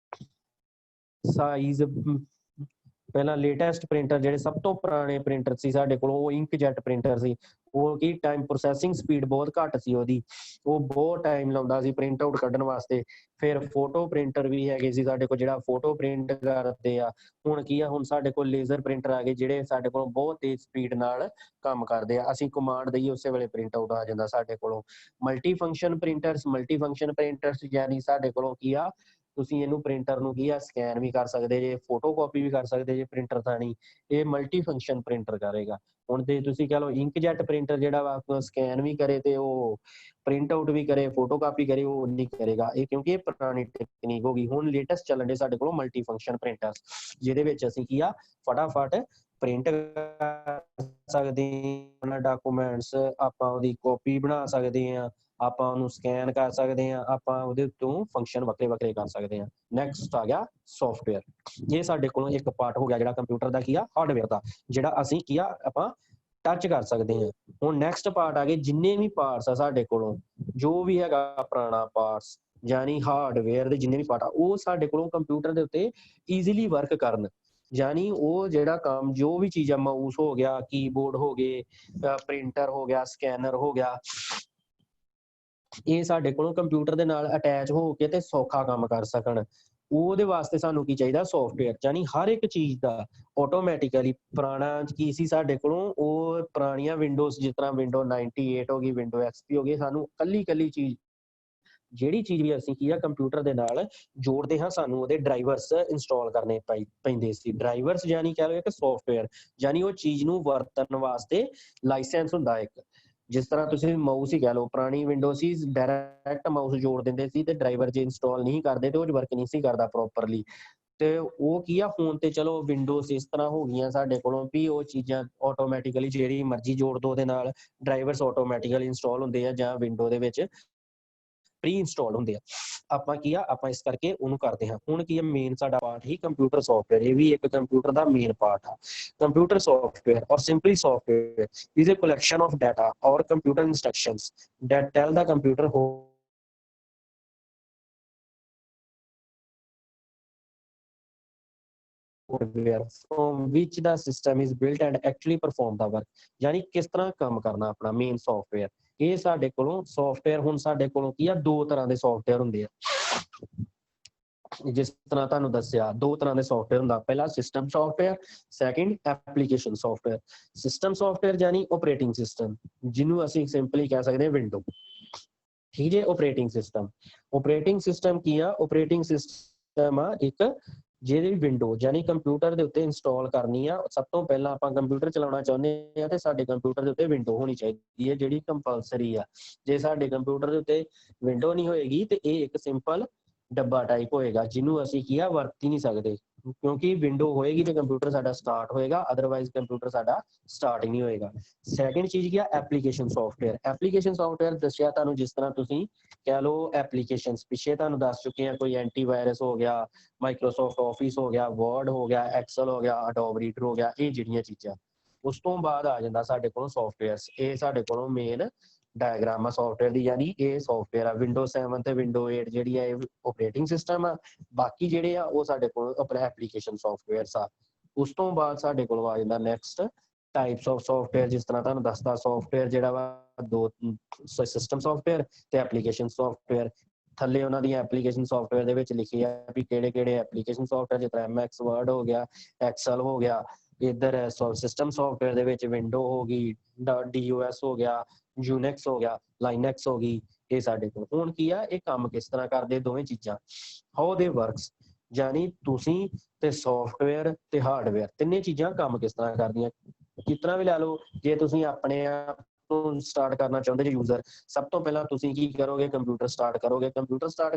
ਸਾਈਜ਼ ਪਹਿਲਾਂ ਲੇਟੈਸਟ ਪ੍ਰਿੰਟਰ ਜਿਹੜੇ ਸਭ ਤੋਂ ਪੁਰਾਣੇ ਪ੍ਰਿੰਟਰ ਸੀ ਸਾਡੇ ਕੋਲ ਉਹ ਇੰਕਜੈਟ ਪ੍ਰਿੰਟਰ ਸੀ। ਉਹ ਕੀ ਟਾਈਮ ਪ੍ਰੋਸੈਸਿੰਗ ਸਪੀਡ ਬਹੁਤ ਘੱਟ ਸੀ ਉਹਦੀ, ਉਹ ਬਹੁਤ ਟਾਈਮ ਲਾਉਂਦਾ ਸੀ ਪ੍ਰਿੰਟ ਆਊਟ ਕੱਢਣ ਵਾਸਤੇ। ਫਿਰ ਫੋਟੋ ਪ੍ਰਿੰਟਰ ਵੀ ਹੈਗੇ ਸੀ ਸਾਡੇ ਕੋਲ ਜਿਹੜਾ ਫੋਟੋ ਪ੍ਰਿੰਟ ਕਰਦੇ ਆ। ਹੁਣ ਕੀ ਆ ਹੁਣ ਸਾਡੇ ਕੋਲ ਲੇਜ਼ਰ ਪ੍ਰਿੰਟਰ ਆ ਗਏ ਜਿਹੜੇ ਸਾਡੇ ਕੋਲ ਬਹੁਤ ਤੇਜ਼ ਸਪੀਡ ਨਾਲ ਕੰਮ ਕਰਦੇ ਆ। ਅਸੀਂ ਕਮਾਂਡ ਦਈਏ ਉਸੇ ਵੇਲੇ ਪ੍ਰਿੰਟ ਆਊਟ ਆ ਜਾਂਦਾ ਸਾਡੇ ਕੋਲੋਂ। ਮਲਟੀਫੰਕਸ਼ਨ ਪ੍ਰਿੰਟਰਸ ਯਾਨੀ ਸਾਡੇ ਕੋਲੋਂ ਕੀ ਆ ਤੁਸੀਂ ਇਹਨੂੰ ਪ੍ਰਿੰਟਰ ਨੂੰ ਕੀ ਆ ਸਕੈਨ ਵੀ ਕਰ ਸਕਦੇ ਜੇ, ਫੋਟੋ ਕਾਪੀ ਵੀ ਕਰ ਸਕਦੇ ਜੇ ਪ੍ਰਿੰਟਰ ਥਾਣੀ। ਇਹ ਮਲਟੀ ਫੰਕਸ਼ਨ ਪ੍ਰਿੰਟਰ ਕਰੇਗਾ। ਹੁਣ ਤੇ ਤੁਸੀਂ ਕਹ ਲਓ ਇੰਕਜੈਟ ਪ੍ਰਿੰਟਰ ਜਿਹੜਾ ਵਾ ਸਕੈਨ ਵੀ ਕਰੇ ਤੇ ਉਹ ਪ੍ਰਿੰਟ ਆਊਟ ਵੀ ਕਰੇ ਫੋਟੋ ਕਾਪੀ ਕਰੇ ਉਹ ਨਹੀਂ ਕਰੇਗਾ ਇਹ, ਕਿਉਂਕਿ ਇਹ ਪੁਰਾਣੀ ਟੈਕਨੀਕ ਹੋ ਗਈ। ਹੁਣ ਲੇਟੈਸਟ ਚੱਲਣ ਦੇ ਸਾਡੇ ਕੋਲ ਮਲਟੀ ਫੰਕਸ਼ਨ ਪ੍ਰਿੰਟਰਸ ਜਿਹਦੇ ਵਿੱਚ ਅਸੀਂ ਕੀ ਆ ਫਟਾਫਟ ਪ੍ਰਿੰਟ ਕਰ ਸਕਦੇ ਹਾਂ ਡਾਕੂਮੈਂਟਸ, ਆਪਾਂ ਉਹਦੀ ਕਾਪੀ ਬਣਾ ਸਕਦੇ ਹਾਂ, ਆਪਾਂ ਉਹਨੂੰ ਸਕੈਨ ਕਰ ਸਕਦੇ ਹਾਂ, ਆਪਾਂ ਉਹਦੇ ਤੋਂ ਫੰਕਸ਼ਨ ਵੱਖਰੇ ਕਰ ਸਕਦੇ ਹਾਂ। ਨੈਕਸਟ ਆ ਗਿਆ ਸੌਫਟਵੇਅਰ। ਇਹ ਸਾਡੇ ਕੋਲੋਂ ਇੱਕ ਪਾਰਟ ਹੋ ਗਿਆ ਜਿਹੜਾ ਕੰਪਿਊਟਰ ਦਾ ਕੀ ਆ ਹਾਰਡਵੇਅਰ ਦਾ, ਜਿਹੜਾ ਅਸੀਂ ਕੀ ਆ ਆਪਾਂ ਟੱਚ ਕਰ ਸਕਦੇ ਹਾਂ। ਹੁਣ ਨੈਕਸਟ ਪਾਰਟ ਆ ਗਏ ਜਿੰਨੇ ਵੀ ਪਾਰਟਸ ਆ ਸਾਡੇ ਕੋਲੋਂ ਜੋ ਵੀ ਹੈਗਾ ਪੁਰਾਣਾ ਪਾਰਟਸ ਯਾਨੀ ਹਾਰਡਵੇਅਰ ਦੇ ਜਿੰਨੇ ਵੀ ਪਾਰਟ ਆ ਉਹ ਸਾਡੇ ਕੋਲੋਂ ਕੰਪਿਊਟਰ ਦੇ ਉੱਤੇ ਈਜ਼ੀਲੀ ਵਰਕ ਕਰਨ। ਯਾਨੀ ਉਹ ਜਿਹੜਾ ਕੰਮ ਜੋ ਵੀ ਚੀਜ਼ ਆ ਮਾਊਸ ਹੋ ਗਿਆ, ਕੀਬੋਰਡ ਹੋ ਗਏ, ਪ੍ਰਿੰਟਰ ਹੋ ਗਿਆ, ਸਕੈਨਰ ਹੋ ਗਿਆ, ਇਹ ਸਾਡੇ ਕੋਲੋਂ ਕੰਪਿਊਟਰ ਦੇ ਨਾਲ ਅਟੈਚ ਹੋ ਕੇ ਤੇ ਸੌਖਾ ਕੰਮ ਕਰ ਸਕਣ। ਉਹਦੇ ਵਾਸਤੇ ਸਾਨੂੰ ਕੀ ਚਾਹੀਦਾ ਸੌਫਟਵੇਅਰ। ਯਾਨੀ ਹਰ ਇੱਕ ਚੀਜ਼ ਦਾ ਆਟੋਮੈਟਿਕਲੀ ਪੁਰਾਣਾ ਕੀ ਸੀ ਸਾਡੇ ਕੋਲੋਂ ਉਹ ਪੁਰਾਣੀਆਂ ਵਿੰਡੋਜ਼ ਜਿਸ ਤਰ੍ਹਾਂ ਵਿੰਡੋ 98 ਹੋ ਗਈ, ਵਿੰਡੋ XP ਹੋ ਗਈ, ਸਾਨੂੰ ਕੱਲੀ ਚੀਜ਼ ਜਿਹੜੀ ਚੀਜ਼ ਵੀ ਅਸੀਂ ਕੀ ਆ ਕੰਪਿਊਟਰ ਦੇ ਨਾਲ ਜੋੜਦੇ ਹਾਂ ਸਾਨੂੰ ਉਹਦੇ ਡਰਾਈਵਰਸ ਇੰਸਟਾਲ ਕਰਨੇ ਪੈਂਦੇ ਸੀ। ਡਰਾਈਵਰਸ ਯਾਨੀ ਕਹਿ ਲਓ ਇੱਕ ਸੌਫਟਵੇਅਰ ਯਾਨੀ ਉਹ ਚੀਜ਼ ਨੂੰ ਵਰਤਣ ਵਾਸਤੇ ਲਾਇਸੈਂਸ ਹੁੰਦਾ ਇੱਕ। ਜਿਸ ਤਰ੍ਹਾਂ ਤੁਸੀਂ ਮਾਊਸ ਹੀ ਕਹਿ ਲਓ ਪੁਰਾਣੀ ਵਿੰਡੋ ਸੀ ਡਾਇਰੈਕਟ ਮਾਊਸ ਜੋੜ ਦਿੰਦੇ ਸੀ ਤੇ ਡਰਾਈਵਰ ਜੇ ਇੰਸਟਾਲ ਨਹੀਂ ਕਰਦੇ ਤੇ ਉਹ ਵਰਕ ਨਹੀਂ ਸੀ ਕਰਦਾ ਪ੍ਰੋਪਰਲੀ। ਤੇ ਉਹ ਕੀ ਆ ਫੋਨ ਤੇ ਚਲੋ ਵਿੰਡੋਜ਼ ਇਸ ਤਰ੍ਹਾਂ ਹੋ ਗਈਆਂ ਸਾਡੇ ਕੋਲੋਂ ਵੀ ਉਹ ਚੀਜ਼ਾਂ ਆਟੋਮੈਟਿਕਲੀ ਜਿਹੜੀ ਮਰਜ਼ੀ ਜੋੜ ਦੋ ਉਹਦੇ ਨਾਲ ਡਰਾਈਵਰਸ ਆਟੋਮੈਟਿਕਲੀ ਇੰਸਟਾਲ ਹੁੰਦੇ ਆ ਜਾਂ ਵਿੰਡੋ ਦੇ ਵਿੱਚ ਪ੍ਰੀ ਇੰਸਟਾਲ ਹੁੰਦੇ ਆ। ਆਪਾਂ ਕੀ ਆ ਆਪਾਂ ਇਸ ਕਰਕੇ ਉਹਨੂੰ ਕਰਦੇ ਹਾਂ। ਹੁਣ ਕੀ ਆ ਮੇਨ ਸਾਡਾ ਪਾਰਟ ਹੀ ਕੰਪਿਊਟਰ ਸੌਫਟਵੇਅਰ। ਇਹ ਵੀ ਇੱਕ ਕੰਪਿਊਟਰ ਦਾ ਮੇਨ ਪਾਰਟ ਆ। Computer software or simply software is a collection of data or computer instructions that tell the computer from which the system is built and actually perform the work। ਯਾਨੀ ਕਿਸ ਤਰ੍ਹਾਂ ਕੰਮ ਕਰਨਾ ਆਪਣਾ ਮੇਨ ਸੌਫਟਵੇਅਰ। ਇਹ ਸਾਡੇ ਕੋਲੋਂ ਸੌਫਟਵੇਅਰ ਹੁਣ ਸਾਡੇ ਕੋਲੋਂ ਕੀ ਆ ਦੋ ਤਰ੍ਹਾਂ ਦੇ ਸੌਫਟਵੇਅਰ ਹੁੰਦੇ ਆ। ਜਿਸ ਤਰ੍ਹਾਂ ਤੁਹਾਨੂੰ ਦੱਸਿਆ ਦੋ ਤਰ੍ਹਾਂ ਦੇ ਸੌਫਟਵੇਅਰ ਹੁੰਦਾ, ਪਹਿਲਾ system software, second application software. System software ਯਾਨੀ ਆਪਰੇਟਿੰਗ ਸਿਸਟਮ ਜਿਹਨੂੰ ਅਸੀਂ ਸਿੰਪਲੀ ਕਹਿ ਸਕਦੇ ਹਾਂ ਵਿੰਡੋ। ਠੀਕ ਹੈ ਆਪਰੇਟਿੰਗ ਸਿਸਟਮ ਕੀ ਆ ਆਪਰੇਟਿੰਗ ਸਿਸਟਮ ਆ ਇੱਕ ਜਿਹਦੀ ਵਿੰਡੋ ਯਾਨੀ ਕੰਪਿਊਟਰ ਦੇ ਉੱਤੇ ਇੰਸਟਾਲ ਕਰਨੀ ਆ। ਸਭ ਤੋਂ ਪਹਿਲਾਂ ਆਪਾਂ ਕੰਪਿਊਟਰ ਚਲਾਉਣਾ ਚਾਹੁੰਦੇ ਆ ਤੇ ਸਾਡੇ ਕੰਪਿਊਟਰ ਦੇ ਉੱਤੇ ਵਿੰਡੋ ਹੋਣੀ ਚਾਹੀਦੀ ਹੈ ਜਿਹੜੀ ਕੰਪਲਸਰੀ ਆ। ਜੇ ਸਾਡੇ ਕੰਪਿਊਟਰ ਦੇ ਉੱਤੇ ਵਿੰਡੋ ਨਹੀਂ ਹੋਏਗੀ ਤੇ ਇਹ ਇੱਕ ਸਿੰਪਲ ਡੱਬਾ ਟਾਈਪ ਹੋਏਗਾ ਜਿਹਨੂੰ ਅਸੀਂ ਕੀ ਆ ਵਰਤ ਹੀ ਨਹੀਂ ਸਕਦੇ, ਕਿਉਂਕਿ ਵਿੰਡੋ ਹੋਏਗੀ ਤੇ ਕੰਪਿਊਟਰ ਸਾਡਾ ਸਟਾਰਟ ਹੋਏਗਾ, ਅਦਰਵਾਈਜ਼ ਕੰਪਿਊਟਰ ਸਾਡਾ ਸਟਾਰਟ ਹੀ ਨਹੀਂ ਹੋਏਗਾ। ਸੈਕਿੰਡ ਚੀਜ਼ ਕੀ ਆ ਐਪਲੀਕੇਸ਼ਨ ਸੌਫਟਵੇਅਰ। ਐਪਲੀਕੇਸ਼ਨ ਸੌਫਟਵੇਅਰ ਦੱਸਿਆ ਤੁਹਾਨੂੰ ਜਿਸ ਤਰ੍ਹਾਂ ਤੁਸੀਂ ਕਹਿ ਲਓ ਐਪਲੀਕੇਸ਼ਨਸ ਪਿੱਛੇ ਤੁਹਾਨੂੰ ਦੱਸ ਚੁੱਕੇ ਆ ਕੋਈ ਐਂਟੀਵਾਇਰਸ ਹੋ ਗਿਆ, ਮਾਈਕਰੋਸਾਫਟ ਆਫਿਸ ਹੋ ਗਿਆ, ਵਰਡ ਹੋ ਗਿਆ, ਐਕਸਲ ਹੋ ਗਿਆ, ਅਡੋਬ ਰੀਡਰ ਹੋ ਗਿਆ, ਇਹ ਜਿਹੜੀਆਂ ਚੀਜ਼ਾਂ। ਉਸ ਤੋਂ ਬਾਅਦ ਆ ਜਾਂਦਾ ਸਾਡੇ ਕੋਲੋਂ ਸੌਫਟਵੇਅਰਸ। ਇਹ ਸਾਡੇ ਕੋਲੋਂ ਮੇਨ ਡਾਇਗਰਾਮ ਆ ਸੌਫਟਵੇਅਰ ਦੀ ਯਾਨੀ ਇਹ ਸੌਫਟਵੇਅਰ ਆ ਵਿੰਡੋ 7 ਤੇ ਵਿੰਡੋ 8 ਜਿਹੜੀ ਆ ਇਹ ਆਪਰੇਟਿੰਗ ਸਿਸਟਮ ਆ। ਬਾਕੀ ਜਿਹੜੇ ਆ ਉਹ ਸਾਡੇ ਕੋਲ ਆਪਣੇ ਐਪਲੀਕੇਸ਼ਨ ਸੌਫਟਵੇਅਰਸ ਆ। ਉਸ ਤੋਂ ਬਾਅਦ ਸਾਡੇ ਕੋਲ ਆ ਜਾਂਦਾ ਨੈਕਸਟ ਟਾਈਪਸ ਆਫ ਸੌਫਟਵੇਅਰ। ਜਿਸ ਤਰ੍ਹਾਂ ਤੁਹਾਨੂੰ ਦੱਸਦਾ ਸੌਫਟਵੇਅਰ ਜਿਹੜਾ ਵਾ ਦੋ ਸਿਸਟਮ ਸੌਫਟਵੇਅਰ ਤੇ ਐਪਲੀਕੇਸ਼ਨ ਸੌਫਟਵੇਅਰ। ਥੱਲੇ ਉਹਨਾਂ ਦੀਆਂ ਐਪਲੀਕੇਸ਼ਨ ਸੌਫਟਵੇਅਰ ਦੇ ਵਿੱਚ ਲਿਖੀ ਆ ਵੀ ਕਿਹੜੇ ਐਪਲੀਕੇਸ਼ਨ ਸੌਫਟਵੇਅਰ ਜਿਸ ਤਰ੍ਹਾਂ MS ਵਰਡ ਹੋ ਗਿਆ, ਐਕਸਲ ਹੋ ਗਿਆ। ਇੱਧਰ ਸਿਸਟਮ ਸੌਫਟਵੇਅਰ ਦੇ ਵਿੱਚ ਵਿੰਡੋ ਹੋ ਗਈ, DOS ਹੋ ਗਿਆ, ਯੂਨਿਕਸ ਹੋ ਗਿਆ, ਲਾਈਨੈਕਸ ਹੋ ਗਈ, ਇਹ ਸਾਡੇ ਕੋਲ ਹੁਣ ਕੀ ਆ, ਇਹ ਕੰਮ ਕਿਸ ਤਰ੍ਹਾਂ ਕਰਦੇ ਦੋਵੇਂ ਚੀਜ਼ਾਂ, ਹਾਊ ਦੇ ਵਰਕਸ, ਯਾਨੀ ਤੁਸੀਂ ਤੇ ਸੌਫਟਵੇਅਰ ਤੇ ਹਾਰਡਵੇਅਰ ਤਿੰਨੇ ਚੀਜ਼ਾਂ ਕੰਮ ਕਿਸ ਤਰ੍ਹਾਂ ਕਰਦੀਆਂ। ਕਿਸ ਤਰ੍ਹਾਂ ਵੀ ਲੈ ਲਓ, ਜੇ ਤੁਸੀਂ ਆਪਣੇ ਆਪ ਨੂੰ ਸਟਾਰਟ ਕਰਨਾ ਚਾਹੁੰਦੇ ਜੇ ਯੂਜ਼ਰ, ਸਭ ਤੋਂ ਪਹਿਲਾਂ ਤੁਸੀਂ ਕੀ ਕਰੋਗੇ, ਕੰਪਿਊਟਰ ਸਟਾਰਟ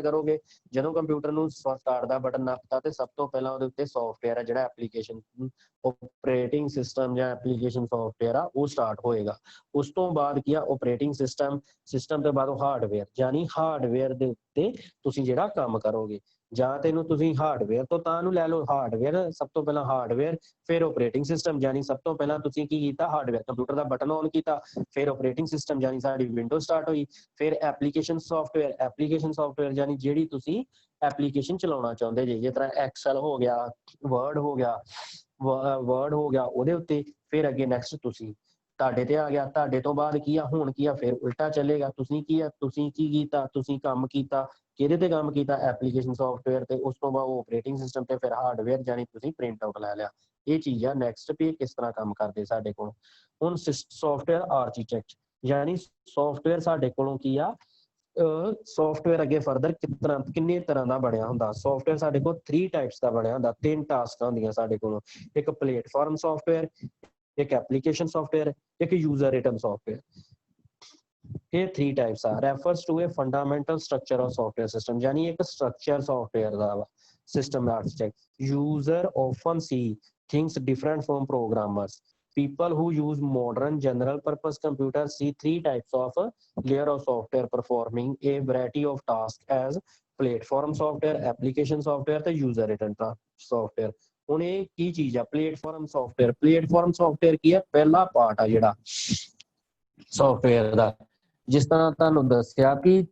ਕਰੋਗੇ। ਜਦੋਂ ਕੰਪਿਊਟਰ ਨੂੰ ਸਟਾਰਟ ਦਾ ਬਟਨ ਨੱਪਤਾ ਤੇ ਸਭ ਤੋਂ ਪਹਿਲਾਂ ਉਹਦੇ ਉੱਤੇ ਸੌਫਟਵੇਅਰ ਹੈ ਜਿਹੜਾ ਐਪਲੀਕੇਸ਼ਨ ਆਪਰੇਟਿੰਗ ਸਿਸਟਮ ਜਾਂ ਐਪਲੀਕੇਸ਼ਨ ਸੌਫਟਵੇਅਰ ਆ ਉਹ ਸਟਾਰਟ ਹੋਏਗਾ। ਉਸ ਤੋਂ ਬਾਅਦ ਕੀ ਆ, ਆਪਰੇਟਿੰਗ ਸਿਸਟਮ ਤੋਂ ਬਾਅਦ ਹਾਰਡਵੇਅਰ, ਯਾਨੀ ਹਾਰਡਵੇਅਰ ਦੇ ਉੱਤੇ ਤੁਸੀਂ ਜਿਹੜਾ ਕੰਮ ਕਰੋਗੇ। ਜਾਂ ਤੈਨੂੰ ਤੁਸੀਂ ਹਾਰਡਵੇਅਰ ਤੋਂ ਤਾਂ ਨੂੰ ਲੈ ਲਓ, ਹਾਰਡਵੇਅਰ ਸਭ ਤੋਂ ਪਹਿਲਾਂ ਹਾਰਡਵੇਅਰ, ਫਿਰ ਆਪਰੇਟਿੰਗ ਸਿਸਟਮ, ਯਾਨੀ ਸਭ ਤੋਂ ਪਹਿਲਾਂ ਤੁਸੀਂ ਕੀ ਕੀਤਾ, hardware computer the button on ਕੀਤਾ, ਫਿਰ ਆਪਰੇਟਿੰਗ ਸਿਸਟਮ ਯਾਨੀ ਸਾਡੀ ਵਿੰਡੋ ਸਟਾਰਟ ਹੋਈ, ਫਿਰ ਐਪਲੀਕੇਸ਼ਨ ਸੌਫਟਵੇਅਰ ਯਾਨੀ ਜਿਹੜੀ ਤੁਸੀਂ ਐਪਲੀਕੇਸ਼ਨ ਚਲਾਉਣਾ ਚਾਹੁੰਦੇ ਜੇ, ਜਿਸ ਤਰ੍ਹਾਂ ਐਕਸਲ ਹੋ ਗਿਆ, ਵਰਡ ਹੋ ਗਿਆ ਉਹਦੇ ਉੱਤੇ, ਫਿਰ ਅੱਗੇ ਨੈਕਸਟ ਤੁਸੀਂ ਤੁਹਾਡੇ ਤੇ ਆ ਗਿਆ। ਤੁਹਾਡੇ ਤੋਂ ਬਾਅਦ ਕੀ ਆ, ਹੁਣ ਕੀ ਆ, ਫਿਰ ਉਲਟਾ ਚੱਲੇਗਾ। ਤੁਸੀਂ ਕੀ ਕੀਤਾ, ਤੁਸੀਂ ਕੰਮ ਕੀਤਾ, ਕਿਹਦੇ ਤੇ ਕੰਮ ਕੀਤਾ, ਐਪਲੀਕੇਸ਼ਨ ਸੌਫਟਵੇਅਰ ਤੇ, ਉਸ ਤੋਂ ਬਾਅਦ ਆਪਰੇਟਿੰਗ ਸਿਸਟਮ ਤੇ, ਫਿਰ ਹਾਰਡਵੇਅਰ ਯਾਨੀ ਤੁਸੀਂ ਪ੍ਰਿੰਟ ਆਊਟ ਲੈ ਲਿਆ। ਇਹ ਚੀਜ਼ ਆ ਨੈਕਸਟ ਵੀ ਕਿਸ ਤਰ੍ਹਾਂ ਕੰਮ ਕਰਦੇ ਸਾਡੇ ਕੋਲ। ਹੁਣ ਸੌਫਟਵੇਅਰ ਆਰਕੀਟੈਕਟ, ਯਾਨੀ ਸੌਫਟਵੇਅਰ ਸਾਡੇ ਕੋਲੋਂ ਕੀ ਆ, ਸੌਫਟਵੇਅਰ ਅੱਗੇ ਫਰਦਰ ਕਿੰਨੇ ਤਰ੍ਹਾਂ ਦਾ ਬਣਿਆ ਹੁੰਦਾ। ਸੌਫਟਵੇਅਰ ਸਾਡੇ ਕੋਲ 3 ਟਾਈਪਸ ਦਾ ਬਣਿਆ ਹੁੰਦਾ, 3 ਟਾਸਕਾਂ ਹੁੰਦੀਆਂ ਸਾਡੇ ਕੋਲੋਂ, ਇੱਕ ਪਲੇਟਫਾਰਮ ਸੌਫਟਵੇਅਰ, ਇੱਕ ਐਪਲੀਕੇਸ਼ਨ ਸੌਫਟਵੇਅਰ, ਇੱਕ ਯੂਜ਼ਰ ਰਿਟਨ ਸੌਫਟਵੇਅਰ। ਇਹ 3 ਟਾਈਪਸ ਆ, refers to a fundamental structure of software system, ਯਾਨੀ ਇੱਕ ਸਟਰਕਚਰ ਸੌਫਟਵੇਅਰ ਦਾ ਵਾ system architect. User often see things different from programmers. People who use modern general purpose computers see 3 types of layer of software performing a variety of tasks as platform software, application software ਤੇ user written software। ਹੁਣ ਇਹ ਕੀ ਚੀਜ਼ ਆ, ਪਲੇਟਫਾਰਮ ਸੌਫਟਵੇਅਰ ਕੀ ਆ, ਪਹਿਲਾ ਪਾਰਟ ਆ ਜਿਹੜਾ ਸੌਫਟਵੇਅਰ ਦਾ। ਜਿਸ ਤਰ੍ਹਾਂ ਤੁਹਾਨੂੰ ਦੱਸਿਆ ਕਿ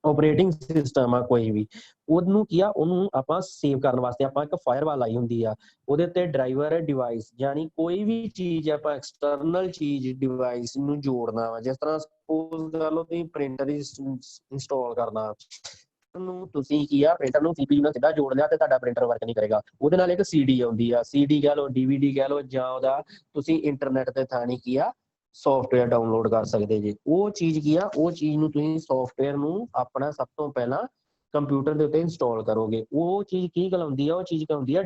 ਆਪਰੇਟਿੰਗ ਸਿਸਟਮ ਆ ਕੋਈ ਵੀ, ਉਹਨੂੰ ਕੀ ਆ, ਉਹਨੂੰ ਆਪਾਂ ਸੇਵ ਕਰਨ ਵਾਸਤੇ ਆਪਾਂ ਇੱਕ ਫਾਇਰਵਾਲ ਲਾਈ ਹੁੰਦੀ ਆ, ਉਹਦੇ ਉੱਤੇ ਡਰਾਈਵਰ ਡਿਵਾਈਸ, ਯਾਨੀ ਕੋਈ ਵੀ ਚੀਜ਼ ਆਪਾਂ ਐਕਸਟਰਨਲ ਚੀਜ਼ ਡਿਵਾਈਸ ਨੂੰ ਜੋੜਨਾ ਵਾ। ਜਿਸ ਤਰ੍ਹਾਂ ਸਪੋਜ਼ ਕਰ ਲਓ ਤੁਸੀਂ ਪ੍ਰਿੰਟਰ ਇੰਸਟਾਲ ਕਰਨਾ, ਨੂੰ ਤੁਸੀਂ ਕੀ ਆ, ਪ੍ਰਿੰਟਰ ਨੂੰ CPU ਨਾਲ ਸਿੱਧਾ ਜੋੜ ਲਿਆ ਤੇ ਤੁਹਾਡਾ ਪ੍ਰਿੰਟਰ ਵਰਕ ਨਹੀਂ ਕਰੇਗਾ। ਉਹਦੇ ਨਾਲ ਇੱਕ CD ਆਉਂਦੀ ਆ, CD ਕਹਿ ਲਓ, DVD ਕਹਿ ਲਓ, ਜਾਂ ਉਹਦਾ ਤੁਸੀਂ ਇੰਟਰਨੈਟ ਤੇ ਥਾਣੀ ਕੀ ਆ ਸੌਫਟਵੇਅਰ ਡਾਊਨਲੋਡ ਕਰ ਸਕਦੇ ਜੇ। ਉਹ ਚੀਜ਼ ਕੀ ਆ, ਉਹ ਚੀਜ਼ ਨੂੰ ਤੁਸੀਂ ਸੌਫਟਵੇਅਰ ਨੂੰ ਆਪਣਾ ਸਭ ਤੋਂ ਪਹਿਲਾਂ ਕੰਪਿਊਟਰ ਦੇ ਉੱਤੇ ਇੰਸਟਾਲ ਕਰੋਗੇ। ਉਹ ਚੀਜ਼ ਕੀ कहलाਉਂਦੀ ਆ, ਉਹ ਚੀਜ਼ कहलाਉਂਦੀ ਆ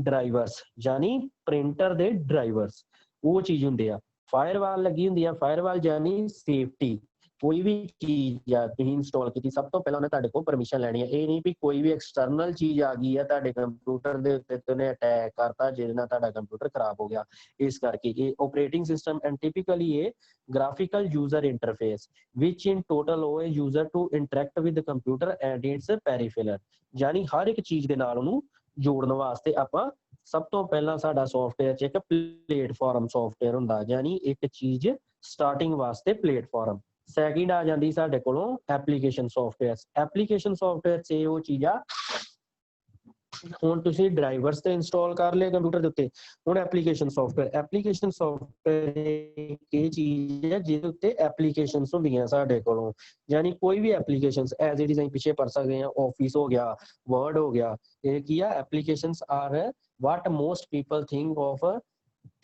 ਡਰਾਈਵਰਸ, ਯਾਨੀ ਪ੍ਰਿੰਟਰ ਦੇ ਡਰਾਈਵਰਸ। ਉਹ ਚੀਜ਼ ਹੁੰਦੇ ਆ। ਫਾਇਰਵਾਲ ਲੱਗੀ ਹੁੰਦੀ ਆ, ਫਾਇਰਵਾਲ ਯਾਨੀ ਸੇਫਟੀ। ਕੋਈ ਵੀ ਚੀਜ਼ ਆ ਤੁਸੀਂ ਇੰਸਟਾਲ ਕੀਤੀ, ਸਭ ਤੋਂ ਪਹਿਲਾਂ ਉਹਨੇ ਤੁਹਾਡੇ ਕੋਲ ਪਰਮਿਸ਼ਨ ਲੈਣੀ ਹੈ। ਇਹ ਨਹੀਂ ਵੀ ਕੋਈ ਵੀ ਐਕਸਟਰਨਲ ਚੀਜ਼ ਆ ਗਈ ਆ ਤੁਹਾਡੇ ਕੰਪਿਊਟਰ ਦੇ ਉੱਤੇ ਤੇ ਉਹਨੇ ਅਟੈਕ ਕਰਤਾ ਜਿਹਦੇ ਨਾਲ ਤੁਹਾਡਾ ਕੰਪਿਊਟਰ ਖਰਾਬ ਹੋ ਗਿਆ। ਇਸ ਕਰਕੇ ਇਹ ਆਪਰੇਟਿੰਗ ਸਿਸਟਮ ਐਂਡ ਟਿਪੀਕਲੀ ਇਹ graphical user interface which in total allow a user to interact with the computer and its peripheral, ਯਾਨੀ ਹਰ ਇੱਕ ਚੀਜ਼ ਦੇ ਨਾਲ ਉਹਨੂੰ ਜੋੜਨ ਵਾਸਤੇ ਆਪਾਂ ਸਭ ਤੋਂ ਪਹਿਲਾਂ ਸਾਡਾ ਸੌਫਟਵੇਅਰ 'ਚ ਇੱਕ ਪਲੇਟਫਾਰਮ ਸੌਫਟਵੇਅਰ ਹੁੰਦਾ, ਯਾਨੀ ਇੱਕ ਚੀਜ਼ ਸਟਾਰਟਿੰਗ ਵਾਸਤੇ ਪਲੇਟਫਾਰਮ। ਸੈਕਿੰਡ ਆ ਜਾਂਦੀ ਸਾਡੇ ਕੋਲੋਂ ਐਪਲੀਕੇਸ਼ਨ ਸੌਫਟਵੇਅਰ 'ਚ ਉਹ ਚੀਜ਼ ਆ, ਹੁਣ ਤੁਸੀਂ ਡਰਾਈਵਰਸ ਤੇ ਇੰਸਟਾਲ ਕਰ ਲਏ ਕੰਪਿਊਟਰ ਦੇ ਉੱਤੇ। ਹੁਣ ਐਪਲੀਕੇਸ਼ਨ ਸੌਫਟਵੇਅਰ ਇਹ ਚੀਜ਼ ਹੈ ਜਿਹਦੇ ਉੱਤੇ ਐਪਲੀਕੇਸ਼ਨਸ ਹੁੰਦੀਆਂ ਸਾਡੇ ਕੋਲੋਂ, ਯਾਨੀ ਕੋਈ ਵੀ ਐਪਲੀਕੇਸ਼ਨਸ ਐਜ਼ ਇਟ ਇਜ਼ ਅਸੀਂ ਪਿੱਛੇ ਪੜ ਸਕਦੇ ਹਾਂ, ਆਫਿਸ ਹੋ ਗਿਆ, ਵਰਡ ਹੋ ਗਿਆ। ਇਹ ਕੀ ਆ, applications are what most people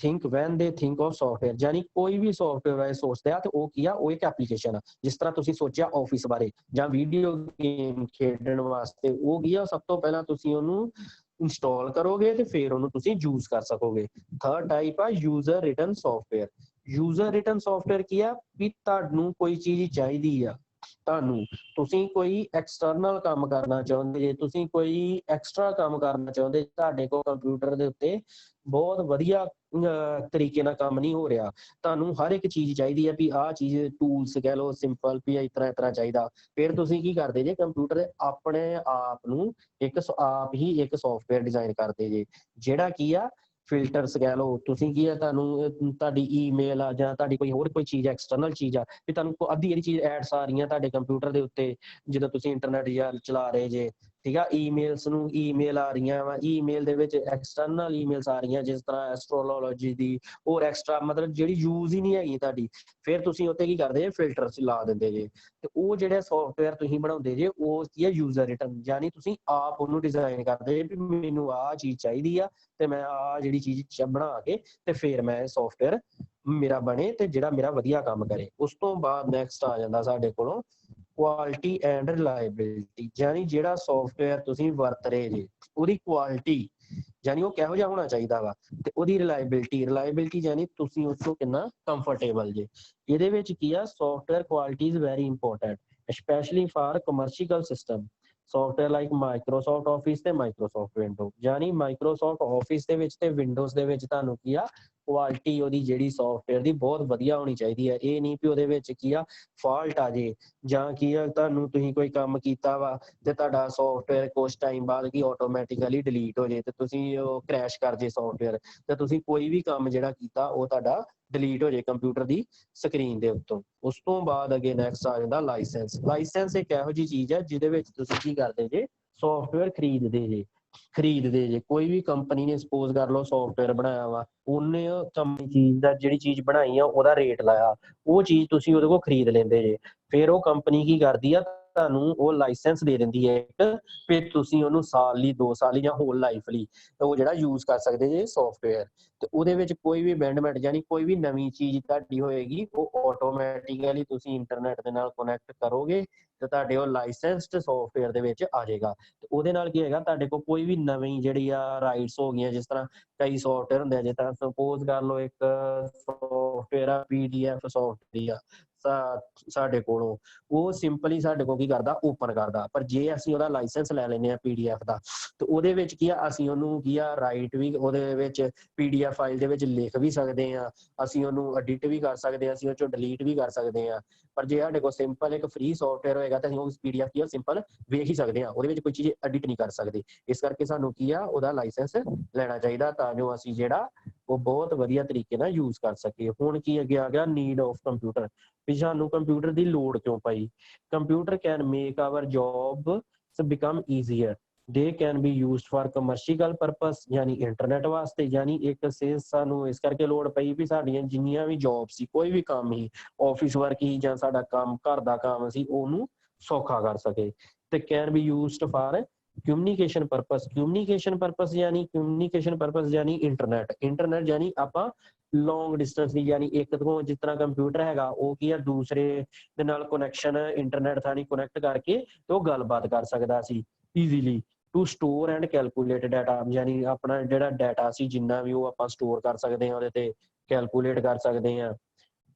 think when they think of software, ਯਾਨੀ ਕੋਈ ਵੀ ਸੌਫਟਵੇਅਰ ਬਾਰੇ ਸੋਚਦੇ ਆ ਤੇ ਉਹ ਕੀ ਆ, ਉਹ ਇੱਕ ਐਪਲੀਕੇਸ਼ਨ ਆ। ਜਿਸ ਤਰ੍ਹਾਂ ਤੁਸੀਂ ਸੋਚਿਆ ਆਫਿਸ ਬਾਰੇ ਜਾਂ ਵੀਡੀਓ ਗੇਮ ਖੇਡਣ ਵਾਸਤੇ, ਉਹ ਕੀ ਆ, ਸਭ ਤੋਂ ਪਹਿਲਾਂ ਤੁਸੀਂ ਉਹਨੂੰ ਇੰਸਟਾਲ ਕਰੋਗੇ ਤੇ ਫਿਰ ਉਹਨੂੰ ਤੁਸੀਂ ਯੂਜ਼ ਕਰ ਸਕੋਗੇ। ਥਰਡ ਟਾਈਪ ਆ ਯੂਜ਼ਰ ਰਿਟਨ ਸੌਫਟਵੇਅਰ ਕੀ ਆ, ਵੀ ਤੁਹਾਨੂੰ ਕੋਈ ਚੀਜ਼ ਚਾਹੀਦੀ ਆ, ਤੁਸੀਂ ਕੋਈ ਐਕਸਟਰਨਲ ਕੰਮ ਕਰਨਾ ਚਾਹੁੰਦੇ ਜੇ, ਤੁਸੀਂ ਕੋਈ ਐਕਸਟਰਾ ਕੰਮ ਕਰਨਾ ਚਾਹੁੰਦੇ, ਤੁਹਾਡੇ ਕੋਲ ਕੰਪਿਊਟਰ ਦੇ ਉੱਤੇ ਬਹੁਤ ਵਧੀਆ ਤਰੀਕੇ ਨਾਲ ਕੰਮ ਨਹੀਂ ਹੋ ਰਿਹਾ, ਤੁਹਾਨੂੰ ਹਰ ਇੱਕ ਚੀਜ਼ ਚਾਹੀਦੀ ਹੈ ਵੀ ਆਹ ਚੀਜ਼ ਟੂਲਸ ਕਹਿ ਲਓ ਸਿੰਪਲ ਵੀ ਇਸ ਤਰ੍ਹਾਂ ਚਾਹੀਦਾ। ਫਿਰ ਤੁਸੀਂ ਕੀ ਕਰਦੇ ਜੇ, ਕੰਪਿਊਟਰ ਦੇ ਆਪਣੇ ਆਪ ਨੂੰ ਆਪ ਹੀ ਇੱਕ ਸੌਫਟਵੇਅਰ ਡਿਜ਼ਾਈਨ ਕਰਦੇ ਜੇ, ਜਿਹੜਾ ਕੀ ਆ ਫਿਲਟਰਸ ਕਹਿ ਲਓ। ਤੁਸੀਂ ਕੀ ਆ, ਤੁਹਾਨੂੰ ਤੁਹਾਡੀ ਈਮੇਲ ਆ ਜਾਂ ਤੁਹਾਡੀ ਕੋਈ ਚੀਜ਼ ਐਕਸਟਰਨਲ ਚੀਜ਼ ਆ, ਵੀ ਤੁਹਾਨੂੰ ਅੱਧੀ ਜਿਹੜੀ ਚੀਜ਼ ਐਡਸ ਆ ਰਹੀਆਂ ਤੁਹਾਡੇ ਕੰਪਿਊਟਰ ਦੇ ਉੱਤੇ ਜਦੋਂ ਤੁਸੀਂ ਇੰਟਰਨੈਟ ਜਾਂ ਚਲਾ ਰਹੇ ਜੇ, ਠੀਕ ਆ। ਈਮੇਲ ਆ ਰਹੀਆਂ ਵਾ, ਈਮੇਲ ਦੇ ਵਿੱਚ ਐਕਸਟਰਨਲ ਈਮੇਲਸ ਆ ਰਹੀਆਂ, ਜਿਸ ਤਰ੍ਹਾਂ ਐਸਟਰੋਲੋਜੀ ਦੀ ਹੋਰ ਐਕਸਟਰਾ, ਮਤਲਬ ਜਿਹੜੀ ਯੂਜ਼ ਹੀ ਨਹੀਂ ਹੈਗੀ ਤੁਹਾਡੀ। ਫਿਰ ਤੁਸੀਂ ਉੱਤੇ ਕੀ ਕਰਦੇ ਜੇ, ਫਿਲਟਰਸ ਲਾ ਦਿੰਦੇ ਜੇ, ਤੇ ਉਹ ਜਿਹੜੇ ਸੌਫਟਵੇਅਰ ਤੁਸੀਂ ਬਣਾਉਂਦੇ ਜੇ ਉਹ ਕੀ ਹੈ, ਯੂਜ਼ਰ ਰਿਟਨ, ਯਾਨੀ ਤੁਸੀਂ ਆਪ ਉਹਨੂੰ ਡਿਜ਼ਾਈਨ ਕਰਦੇ ਵੀ ਮੈਨੂੰ ਆਹ ਚੀਜ਼ ਚਾਹੀਦੀ ਆ ਤੇ ਮੈਂ ਆਹ ਜਿਹੜੀ ਚੀਜ਼ ਬਣਾ ਕੇ ਤੇ ਫਿਰ ਮੈਂ ਸੌਫਟਵੇਅਰ ਮੇਰਾ ਬਣੇ ਤੇ ਜਿਹੜਾ ਮੇਰਾ ਵਧੀਆ ਕੰਮ ਕਰੇ। ਉਸ ਤੋਂ ਬਾਅਦ ਨੈਕਸਟ ਆ ਜਾਂਦਾ ਸਾਡੇ ਕੋਲੋਂ ਕੁਆਲਿਟੀ ਐਂਡ ਰਿਲਾਇਬਿਲਿਟੀ, ਯਾਨੀ ਜਿਹੜਾ ਸੌਫਟਵੇਅਰ ਤੁਸੀਂ ਵਰਤ ਰਹੇ ਜੇ ਉਹਦੀ ਕੁਆਲਿਟੀ ਯਾਨੀ ਉਹ ਕਿਹੋ ਜਿਹਾ ਹੋਣਾ ਚਾਹੀਦਾ ਵਾ, ਤੇ ਉਹਦੀ ਰਿਲਾਇਬਿਲਿਟੀ ਯਾਨੀ ਤੁਸੀਂ ਉਸ ਤੋਂ ਕਿੰਨਾ ਕੰਫਰਟੇਬਲ ਜੇ। ਇਹਦੇ ਵਿੱਚ ਕੀ ਆ, software quality is very important especially for commercial system software like Microsoft Office ਤੇ Microsoft Windows, ਯਾਨੀ Microsoft Office ਦੇ ਵਿੱਚ ਤੇ Windows ਦੇ ਵਿੱਚ ਤੁਹਾਨੂੰ ਕੀ ਆ, ਕੁਆਲਿਟੀ ਉਹਦੀ ਜਿਹੜੀ ਸੌਫਟਵੇਅਰ ਦੀ ਬਹੁਤ ਵਧੀਆ ਹੋਣੀ ਚਾਹੀਦੀ ਹੈ। ਇਹ ਨਹੀਂ ਵੀ ਉਹਦੇ ਵਿੱਚ ਕੀ ਆ ਫਾਲਟ ਆ ਜੇ, ਜਾਂ ਕੀ ਆ ਤੁਹਾਨੂੰ ਤੁਸੀਂ ਕੋਈ ਕੰਮ ਕੀਤਾ ਵਾ ਤੇ ਤੁਹਾਡਾ ਸੌਫਟਵੇਅਰ ਕੁਛ ਟਾਈਮ ਬਾਅਦ ਕੀ ਆਟੋਮੈਟਿਕਲੀ ਡਿਲੀਟ ਹੋ ਜੇ ਤੇ ਤੁਸੀਂ ਉਹ ਕ੍ਰੈਸ਼ ਕਰ ਜੇ ਸੌਫਟਵੇਅਰ, ਤੇ ਤੁਸੀਂ ਕੋਈ ਵੀ ਕੰਮ ਜਿਹੜਾ ਕੀਤਾ ਉਹ ਤੁਹਾਡਾ ਡਿਲੀਟ ਹੋ ਜੇ ਕੰਪਿਊਟਰ ਦੀ ਸਕਰੀਨ ਦੇ ਉੱਤੋਂ। ਉਸ ਤੋਂ ਬਾਅਦ ਅੱਗੇ ਨੈਕਸਟ ਆ ਜਾਂਦਾ ਲਾਇਸੈਂਸ ਇੱਕ ਇਹੋ ਜਿਹੀ ਚੀਜ਼ ਹੈ ਜਿਹਦੇ ਵਿੱਚ ਤੁਸੀਂ ਕੀ ਕਰਦੇ ਜੇ, ਸੌਫਟਵੇਅਰ ਖਰੀਦਦੇ ਜੇ। ਕੋਈ ਵੀ ਕੰਪਨੀ ਨੇ ਸਪੋਜ਼ ਕਰ ਲਓ ਸੌਫਟਵੇਅਰ ਬਣਾਇਆ ਵਾ, ਉਹਨੇ ਕੰਪਨੀ ਚੀਜ਼ ਦਾ ਜਿਹੜੀ ਚੀਜ਼ ਬਣਾਈ ਆ ਉਹਦਾ ਰੇਟ ਲਾਇਆ, ਉਹ ਚੀਜ਼ ਤੁਸੀਂ ਉਹਦੇ ਕੋਲ ਖਰੀਦ ਲੈਂਦੇ ਜੇ। ਫਿਰ ਉਹ ਕੰਪਨੀ ਕੀ ਕਰਦੀ ਆ, ਤੁਹਾਨੂੰ ਉਹ ਲਾਇਸੈਂਸ ਦੇ ਦਿੰਦੀ ਹੈ ਫਿਰ ਤੁਸੀਂ ਉਹਨੂੰ ਸਾਲ ਲਈ 2 ਸਾਲ ਲਈ ਜਾਂ ਹੋਲ ਲਾਈਫ ਲਈ ਉਹ ਜਿਹੜਾ ਯੂਜ਼ ਕਰ ਸਕਦੇ ਜੇ ਸੌਫਟਵੇਅਰ। ਤੇ ਉਹਦੇ ਵਿੱਚ ਕੋਈ ਵੀ ਅਮੈਂਡਮੈਂਟ ਯਾਨੀ ਕੋਈ ਵੀ ਨਵੀਂ ਚੀਜ਼ ਤੁਹਾਡੀ ਹੋਏਗੀ ਉਹ ਆਟੋਮੈਟਿਕਲੀ ਤੁਸੀਂ ਇੰਟਰਨੈਟ ਦੇ ਨਾਲ ਕਨੈਕਟ ਕਰੋਗੇ ਤੇ ਤੁਹਾਡੇ ਉਹ ਲਾਇਸੈਂਸਡ ਸੌਫਟਵੇਅਰ ਦੇ ਵਿੱਚ ਆ ਜਾਏਗਾ। ਤੇ ਉਹਦੇ ਨਾਲ ਕੀ ਹੋਏਗਾ, ਤੁਹਾਡੇ ਕੋਲ ਕੋਈ ਵੀ ਨਵੀਂ ਜਿਹੜੀ ਆ ਰਾਈਟਸ ਹੋ ਗਈਆਂ, ਜਿਸ ਤਰ੍ਹਾਂ ਕਈ ਸੌਫਟਵੇਅਰ ਹੁੰਦੇ ਆ, ਜਿਸ ਤਰ੍ਹਾਂ ਸਪੋਜ਼ ਕਰ ਲਓ ਇੱਕ ਸੌਫਟਵੇਅਰ ਆ PDF ਸੌਫਟਵੇਅਰ ਆ ਸਾਡੇ ਕੋਲੋਂ, ਉਹ ਸਿੰਪਲੀ ਸਾਡੇ ਕੋਲ ਕੀ ਕਰਦਾ, ਓਪਨ ਕਰਦਾ। ਪਰ ਜੇ ਅਸੀਂ ਉਹਦਾ ਲਾਇਸੈਂਸ ਲੈ ਲੈਂਦੇ ਆ PDF ਦਾ, ਤੇ ਉਹਦੇ ਵਿੱਚ ਕੀ ਆ, ਅਸੀਂ ਉਹਨੂੰ ਕੀ ਆ ਰਾਈਟ ਵੀ ਉਹਦੇ ਵਿੱਚ PDF ਫਾਈਲ ਦੇ ਵਿੱਚ ਲਿਖ ਵੀ ਸਕਦੇ ਆ, ਅਸੀਂ ਉਹਨੂੰ ਐਡਿਟ ਵੀ ਕਰ ਸਕਦੇ ਆ, ਅਸੀਂ ਉਹ ਚੋਂ ਡਿਲੀਟ ਵੀ ਕਰ ਸਕਦੇ ਆ। ਪਰ ਜੇ ਸਾਡੇ ਕੋਲ ਸਿੰਪਲ ਇੱਕ ਫ੍ਰੀ ਸੌਫਟਵੇਅਰ ਹੋਏਗਾ ਤਾਂ ਅਸੀਂ ਉਹ PDF ਕੀ ਆ ਸਿੰਪਲ ਵੇਖ ਹੀ ਸਕਦੇ ਆ, ਉਹਦੇ ਵਿੱਚ ਕੋਈ ਚੀਜ਼ ਐਡਿਟ ਨਹੀਂ ਕਰ ਸਕਦੇ। ਇਸ ਕਰਕੇ ਸਾਨੂੰ ਕੀ ਆ, ਉਹਦਾ ਲਾਇਸੈਂਸ ਲੈਣਾ ਚਾਹੀਦਾ ਤਾਂ ਜੋ ਅਸੀਂ ਜਿਹੜਾ ਉਹ ਬਹੁਤ ਵਧੀਆ ਤਰੀਕੇ ਨਾਲ ਯੂਜ਼ ਕਰ ਸਕੀਏ। ਹੁਣ ਕੀ ਅੱਗੇ ਆ ਗਿਆ, ਨੀਡ ਆਫ ਕੰਪਿਊਟਰ, ਵੀ ਸਾਨੂੰ ਕੰਪਿਊਟਰ ਦੀ ਲੋੜ ਕਿਉਂ ਪਈ। Computer can make our jobs become easier, they can be used for commercial purpose, ਯਾਨੀ ਇੰਟਰਨੈਟ ਵਾਸਤੇ। ਯਾਨੀ ਇੱਕ ਸਾਨੂੰ ਇਸ ਕਰਕੇ ਲੋੜ ਪਈ ਵੀ ਸਾਡੀਆਂ ਜਿੰਨੀਆਂ ਵੀ ਜੌਬ ਸੀ, ਕੋਈ ਵੀ ਕੰਮ ਸੀ, ਆਫਿਸ ਵਰਕ ਹੀ ਜਾਂ ਸਾਡਾ ਕੰਮ ਘਰ ਦਾ ਕੰਮ ਸੀ, ਉਹਨੂੰ ਸੌਖਾ ਕਰ ਸਕੇ। ਤੇ can be used for communication purpose ਯਾਨੀ ਇੰਟਰਨੈਟ ਯਾਨੀ ਆਪਾਂ ਲੌਂਗ ਡਿਸਟੈਂਸ ਦੀ, ਯਾਨੀ ਇੱਕ ਤੋਂ ਜਿਸ ਤਰ੍ਹਾਂ ਕੰਪਿਊਟਰ ਹੈਗਾ ਉਹ ਕੀ ਆ ਦੂਸਰੇ ਦੇ ਨਾਲ ਕਨੈਕਸ਼ਨ ਇੰਟਰਨੈਟ ਥਾਣੀ ਕਨੈਕਟ ਕਰਕੇ ਤੇ ਉਹ ਗੱਲਬਾਤ ਕਰ ਸਕਦਾ ਸੀ easily. To store and calculate data, ਯਾਨੀ ਆਪਣਾ ਜਿਹੜਾ ਡਾਟਾ ਸੀ ਜਿੰਨਾ ਵੀ ਉਹ ਆਪਾਂ ਸਟੋਰ ਕਰ ਸਕਦੇ ਹਾਂ, ਉਹਦੇ ਤੇ ਕੈਲਕੂਲੇਟ ਕਰ ਸਕਦੇ ਹਾਂ।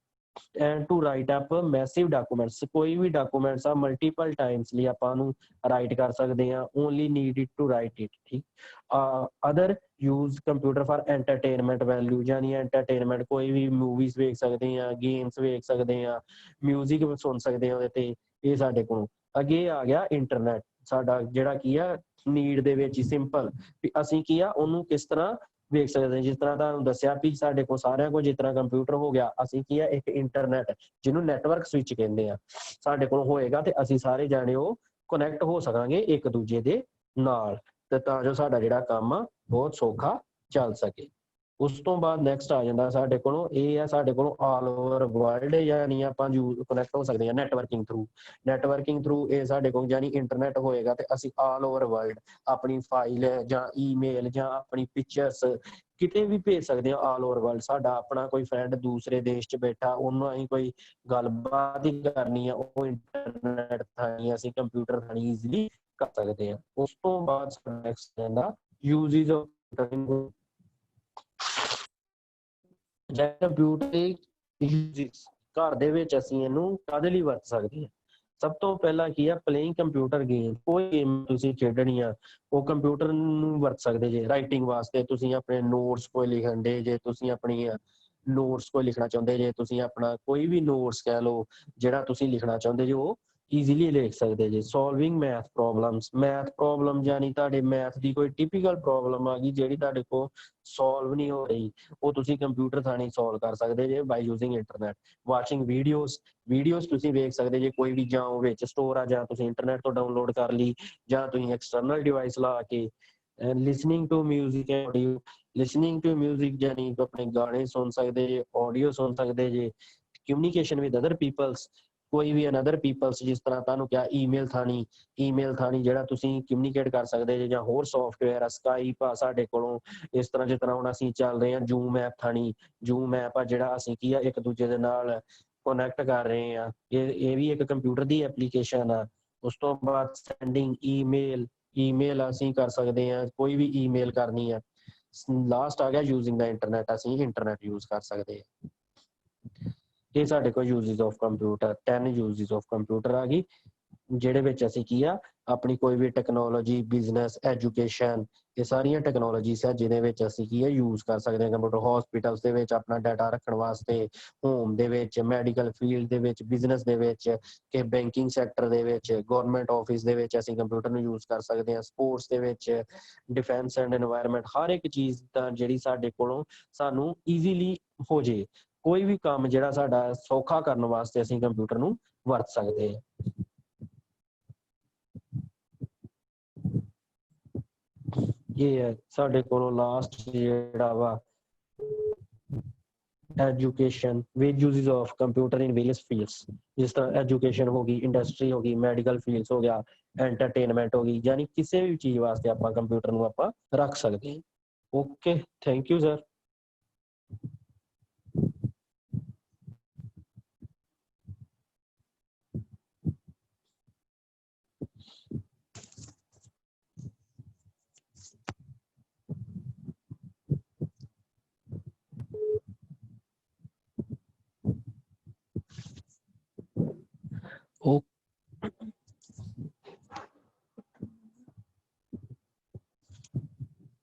And to write up massive documents, ਕੋਈ ਵੀ ਡਾਕੂਮੈਂਟਸ ਆ ਮਲਟੀਪਲ ਟਾਈਮਸ ਲਈ ਆਪਾਂ ਨੂੰ ਰਾਈਟ ਕਰ ਸਕਦੇ ਹਾਂ, only need it to write it. ਠੀਕ, other use computer for entertainment value, ਯਾਨੀ ਐਂਟਰਟੇਨਮੈਂਟ ਕੋਈ ਵੀ ਮੂਵੀਜ਼ ਵੇਖ ਸਕਦੇ ਹਾਂ, ਗੇਮਸ ਵੇਖ ਸਕਦੇ ਹਾਂ, ਮਿਊਜ਼ਿਕ ਸੁਣ ਸਕਦੇ ਹਾਂ ਉਹਦੇ ਤੇ। ਇਹ ਸਾਡੇ ਕੋਲ ਅੱਗੇ ਆ ਗਿਆ ਇੰਟਰਨੈਟ, ਸਾਡਾ ਜਿਹੜਾ ਕੀ ਆ ਨੀਡ ਦੇ ਵਿੱਚ ਹੀ ਸਿੰਪਲ ਵੀ ਅਸੀਂ ਕੀ ਆ ਉਹਨੂੰ ਕਿਸ ਤਰ੍ਹਾਂ ਵੇਖ ਸਕਦੇ ਹਾਂ। ਜਿਸ ਤਰ੍ਹਾਂ ਤੁਹਾਨੂੰ ਦੱਸਿਆ ਵੀ ਸਾਡੇ ਕੋਲ ਸਾਰਿਆਂ ਕੋਲ ਜਿਸ ਤਰ੍ਹਾਂ ਕੰਪਿਊਟਰ ਹੋ ਗਿਆ, ਅਸੀਂ ਕੀ ਆ ਇੱਕ ਇੰਟਰਨੈਟ ਜਿਹਨੂੰ ਨੈਟਵਰਕ ਸਵਿਚ ਕਹਿੰਦੇ ਆ ਸਾਡੇ ਕੋਲ ਹੋਏਗਾ ਤੇ ਅਸੀਂ ਸਾਰੇ ਜਾਣੇ ਉਹ ਕਨੈਕਟ ਹੋ ਸਕਾਂਗੇ ਇੱਕ ਦੂਜੇ ਦੇ ਨਾਲ, ਤੇ ਤਾਂ ਜੋ ਸਾਡਾ ਜਿਹੜਾ ਕੰਮ ਆ ਬਹੁਤ ਸੌਖਾ ਚੱਲ ਸਕੇ। ਉਸ ਤੋਂ ਬਾਅਦ ਨੈਕਸਟ ਆ ਜਾਂਦਾ ਸਾਡੇ ਕੋਲੋਂ, ਇਹ ਆ ਸਾਡੇ ਕੋਲੋਂ ਆਲ ਓਵਰ ਵਰਲਡ, ਯਾਨੀ ਆਪਾਂ ਕਨੈਕਟ ਹੋ ਸਕਦੇ ਹਾਂ ਨੈਟਵਰਕਿੰਗ ਥਰੂ। ਇਹ ਸਾਡੇ ਕੋਲ ਯਾਨੀ ਇੰਟਰਨੈਟ ਹੋਏਗਾ ਤੇ ਅਸੀਂ ਆਲ ਓਵਰ ਵਰਲਡ ਆਪਣੀ ਫਾਈਲ ਜਾਂ ਈਮੇਲ ਜਾਂ ਆਪਣੀ ਪਿਕਚਰਸ ਕਿਤੇ ਵੀ ਭੇਜ ਸਕਦੇ ਹਾਂ ਆਲ ਓਵਰ ਵਰਲਡ। ਸਾਡਾ ਆਪਣਾ ਕੋਈ ਫਰੈਂਡ ਦੂਸਰੇ ਦੇਸ਼ 'ਚ ਬੈਠਾ, ਉਹਨੂੰ ਅਸੀਂ ਕੋਈ ਗੱਲਬਾਤ ਹੀ ਕਰਨੀ ਆ, ਉਹ ਇੰਟਰਨੈਟ ਥਾਣੀ ਅਸੀਂ ਕੰਪਿਊਟਰ ਥਾਣੀ ਈਜ਼ੀਲੀ ਕਰ ਸਕਦੇ ਹਾਂ। ਉਸ ਤੋਂ ਬਾਅਦ ਨੈਕਸਟ ਜਾਂਦਾ ਯੂਜ਼ਿਸ ਆਫ ਕੰਪਿਊਟਰ ਘਰ ਦੇ ਵਿੱਚ ਅਸੀਂ ਇਹਨੂੰ ਕਾਹਦੇ ਲਈ ਵਰਤ ਸਕਦੇ ਹਾਂ। ਸਭ ਤੋਂ ਪਹਿਲਾਂ ਕੀ ਆ, ਪਲੇਇੰਗ ਕੰਪਿਊਟਰ ਗੇਮ, ਕੋਈ ਗੇਮ ਤੁਸੀਂ ਖੇਡਣੀ ਆ ਉਹ ਕੰਪਿਊਟਰ ਨੂੰ ਵਰਤ ਸਕਦੇ ਜੇ। ਰਾਈਟਿੰਗ ਵਾਸਤੇ ਤੁਸੀਂ ਆਪਣੇ ਨੋਟਸ ਕੋਈ ਲਿਖਣ ਦੇ ਜੇ, ਤੁਸੀਂ ਆਪਣੀ ਨੋਟਸ ਕੋਈ ਲਿਖਣਾ ਚਾਹੁੰਦੇ ਜੇ, ਤੁਸੀਂ ਆਪਣਾ ਕੋਈ ਵੀ ਨੋਟਸ ਕਹਿ ਲਓ ਜਿਹੜਾ ਤੁਸੀਂ ਲਿਖਣਾ ਚਾਹੁੰਦੇ ਜੇ ਉਹ ਈਜ਼ੀਲੀ ਲਿਖ ਸਕਦੇ ਜੇ। ਸੋਲਵਿੰਗ ਮੈਥ ਪ੍ਰੋਬਲਮ ਯਾਨੀ ਤੁਹਾਡੇ ਮੈਥ ਦੀ ਕੋਈ ਟਿਪੀਕਲ ਪ੍ਰੋਬਲਮ ਆ ਗਈ ਜਿਹੜੀ ਤੁਹਾਡੇ ਕੋਲ ਸੋਲਵ ਨਹੀਂ ਹੋ ਰਹੀ, ਉਹ ਤੁਸੀਂ ਕੰਪਿਊਟਰ ਥਾਣੀ ਸੋਲਵ ਕਰ ਸਕਦੇ ਜੇ ਬਾਈ ਯੂਜ਼ਿੰਗ ਇੰਟਰਨੈਟ। ਵਾਚਿੰਗ ਵੀਡੀਓਜ਼ ਤੁਸੀਂ ਵੇਖ ਸਕਦੇ ਜੇ, ਕੋਈ ਵੀ ਜਾਂ ਉਹ ਵਿੱਚ ਸਟੋਰ ਆ ਜਾਂ ਤੁਸੀਂ ਇੰਟਰਨੈਟ ਤੋਂ ਡਾਊਨਲੋਡ ਕਰ ਲਈ ਜਾਂ ਤੁਸੀਂ ਐਕਸਟਰਨਲ ਡਿਵਾਈਸ ਲਾ ਕੇ। ਲਿਸਨਿੰਗ ਟੂ ਮਿਊਜ਼ਿਕ ਯਾਨੀ ਆਪਣੇ ਗਾਣੇ ਸੁਣ ਸਕਦੇ ਜੇ, ਆਡੀਓ ਸੁਣ ਸਕਦੇ ਜੇ। ਕਮਿਊਨੀਕੇਸ਼ਨ ਵਿਦ ਅਦਰ ਪੀਪਲਸ, ਕੋਈ ਵੀ ਅਨਦਰ ਪੀਪਲਸ, ਜਿਸ ਤਰ੍ਹਾਂ ਤੁਹਾਨੂੰ ਕਿਹਾ ਈਮੇਲ ਥਾਣੀ ਜਿਹੜਾ ਤੁਸੀਂ ਕਮਿਊਨੀਕੇਟ ਕਰ ਸਕਦੇ ਜੇ, ਜਾਂ ਹੋਰ ਸੌਫਟਵੇਅਰ ਆ, ਸਕਾਈਪ ਆ ਸਾਡੇ ਕੋਲੋਂ, ਇਸ ਤਰ੍ਹਾਂ ਜਿਸ ਤਰ੍ਹਾਂ ਹੁਣ ਅਸੀਂ ਚੱਲ ਰਹੇ ਹਾਂ ਜ਼ੂਮ ਐਪ ਆ ਜਿਹੜਾ ਅਸੀਂ ਕੀ ਆ ਇੱਕ ਦੂਜੇ ਦੇ ਨਾਲ ਕਨੈਕਟ ਕਰ ਰਹੇ ਆ, ਇਹ ਵੀ ਇੱਕ ਕੰਪਿਊਟਰ ਦੀ ਐਪਲੀਕੇਸ਼ਨ ਆ। ਉਸ ਤੋਂ ਬਾਅਦ ਸੈਂਡਿੰਗ ਈਮੇਲ ਅਸੀਂ ਕਰ ਸਕਦੇ ਹਾਂ, ਕੋਈ ਵੀ ਈਮੇਲ ਕਰਨੀ ਆ। ਲਾਸਟ ਆ ਗਿਆ ਯੂਜ਼ਿੰਗ ਦਾ ਇੰਟਰਨੈਟ, ਅਸੀਂ ਇੰਟਰਨੈਟ ਯੂਜ਼ ਕਰ ਸਕਦੇ ਹਾਂ। ਇਹ ਸਾਡੇ ਕੋਲ uses of computer 10 uses of computer ਆ ਗਈ, ਜਿਹੜੇ ਵਿੱਚ ਅਸੀਂ ਕੀ ਆ ਆਪਣੀ ਕੋਈ ਵੀ ਟੈਕਨੋਲੋਜੀ, ਬਿਜ਼ਨਸ, ਐਜੂਕੇਸ਼ਨ, ਇਹ ਸਾਰੀਆਂ ਟੈਕਨੋਲੋਜੀਸ ਆ ਜਿਹਦੇ ਵਿੱਚ ਅਸੀਂ ਕੀ ਆ ਯੂਜ਼ ਕਰ ਸਕਦੇ ਹਾਂ ਕੰਪਿਊਟਰ। ਹਸਪੀਟਲਸ ਦੇ ਵਿੱਚ ਆਪਣਾ ਡਾਟਾ ਰੱਖਣ ਵਾਸਤੇ, ਹੋਮ ਦੇ ਵਿੱਚ, ਮੈਡੀਕਲ ਫੀਲਡ ਦੇ ਵਿੱਚ, ਬਿਜ਼ਨਸ ਦੇ ਵਿੱਚ, ਕਿ ਬੈਂਕਿੰਗ ਸੈਕਟਰ ਦੇ ਵਿੱਚ, ਗਵਰਨਮੈਂਟ ਆਫਿਸ ਦੇ ਵਿੱਚ ਅਸੀਂ ਕੰਪਿਊਟਰ ਨੂੰ ਯੂਜ਼ ਕਰ ਸਕਦੇ ਹਾਂ। ਸਪੋਰਟਸ ਦੇ ਵਿੱਚ, ਡਿਫੈਂਸ ਐਂਡ এনवायरमेंट, ਹਰ ਇੱਕ ਚੀਜ਼ ਤਾਂ ਜਿਹੜੀ ਸਾਡੇ ਕੋਲੋਂ ਸਾਨੂੰ ਈਜ਼ੀਲੀ ਹੋ ਜੇ, ਕੋਈ ਵੀ ਕੰਮ ਜਿਹੜਾ ਸਾਡਾ ਸੌਖਾ ਕਰਨ ਵਾਸਤੇ ਅਸੀਂ ਕੰਪਿਊਟਰ ਨੂੰ ਵਰਤ ਸਕਦੇ ਹਾਂ। ਇਹ ਹੈ ਸਾਡੇ ਕੋਲੋਂ ਲਾਸਟ ਜਿਹੜਾ ਵਾ education with uses of computer in various fields, ਜਿਸ ਤਰ੍ਹਾਂ ਐਜੂਕੇਸ਼ਨ ਹੋ ਗਈ, ਇੰਡਸਟਰੀ ਹੋ ਗਈ, ਮੈਡੀਕਲ ਫੀਲਡਸ ਹੋ ਗਿਆ, ਐਂਟਰਟੇਨਮੈਂਟ ਹੋ ਗਈ, ਯਾਨੀ ਕਿਸੇ ਵੀ ਚੀਜ਼ ਵਾਸਤੇ ਆਪਾਂ ਕੰਪਿਊਟਰ ਨੂੰ ਆਪਾਂ ਰੱਖ ਸਕਦੇ ਹਾਂ। Okay, thank you sir.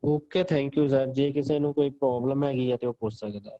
Okay, thank you sir. ਜੇ ਕਿਸੇ ਨੂੰ ਕੋਈ ਪ੍ਰੋਬਲਮ ਹੈਗੀ ਹੈ ਤੇ ਉਹ ਪੁੱਛ ਸਕਦਾ ਹੈ।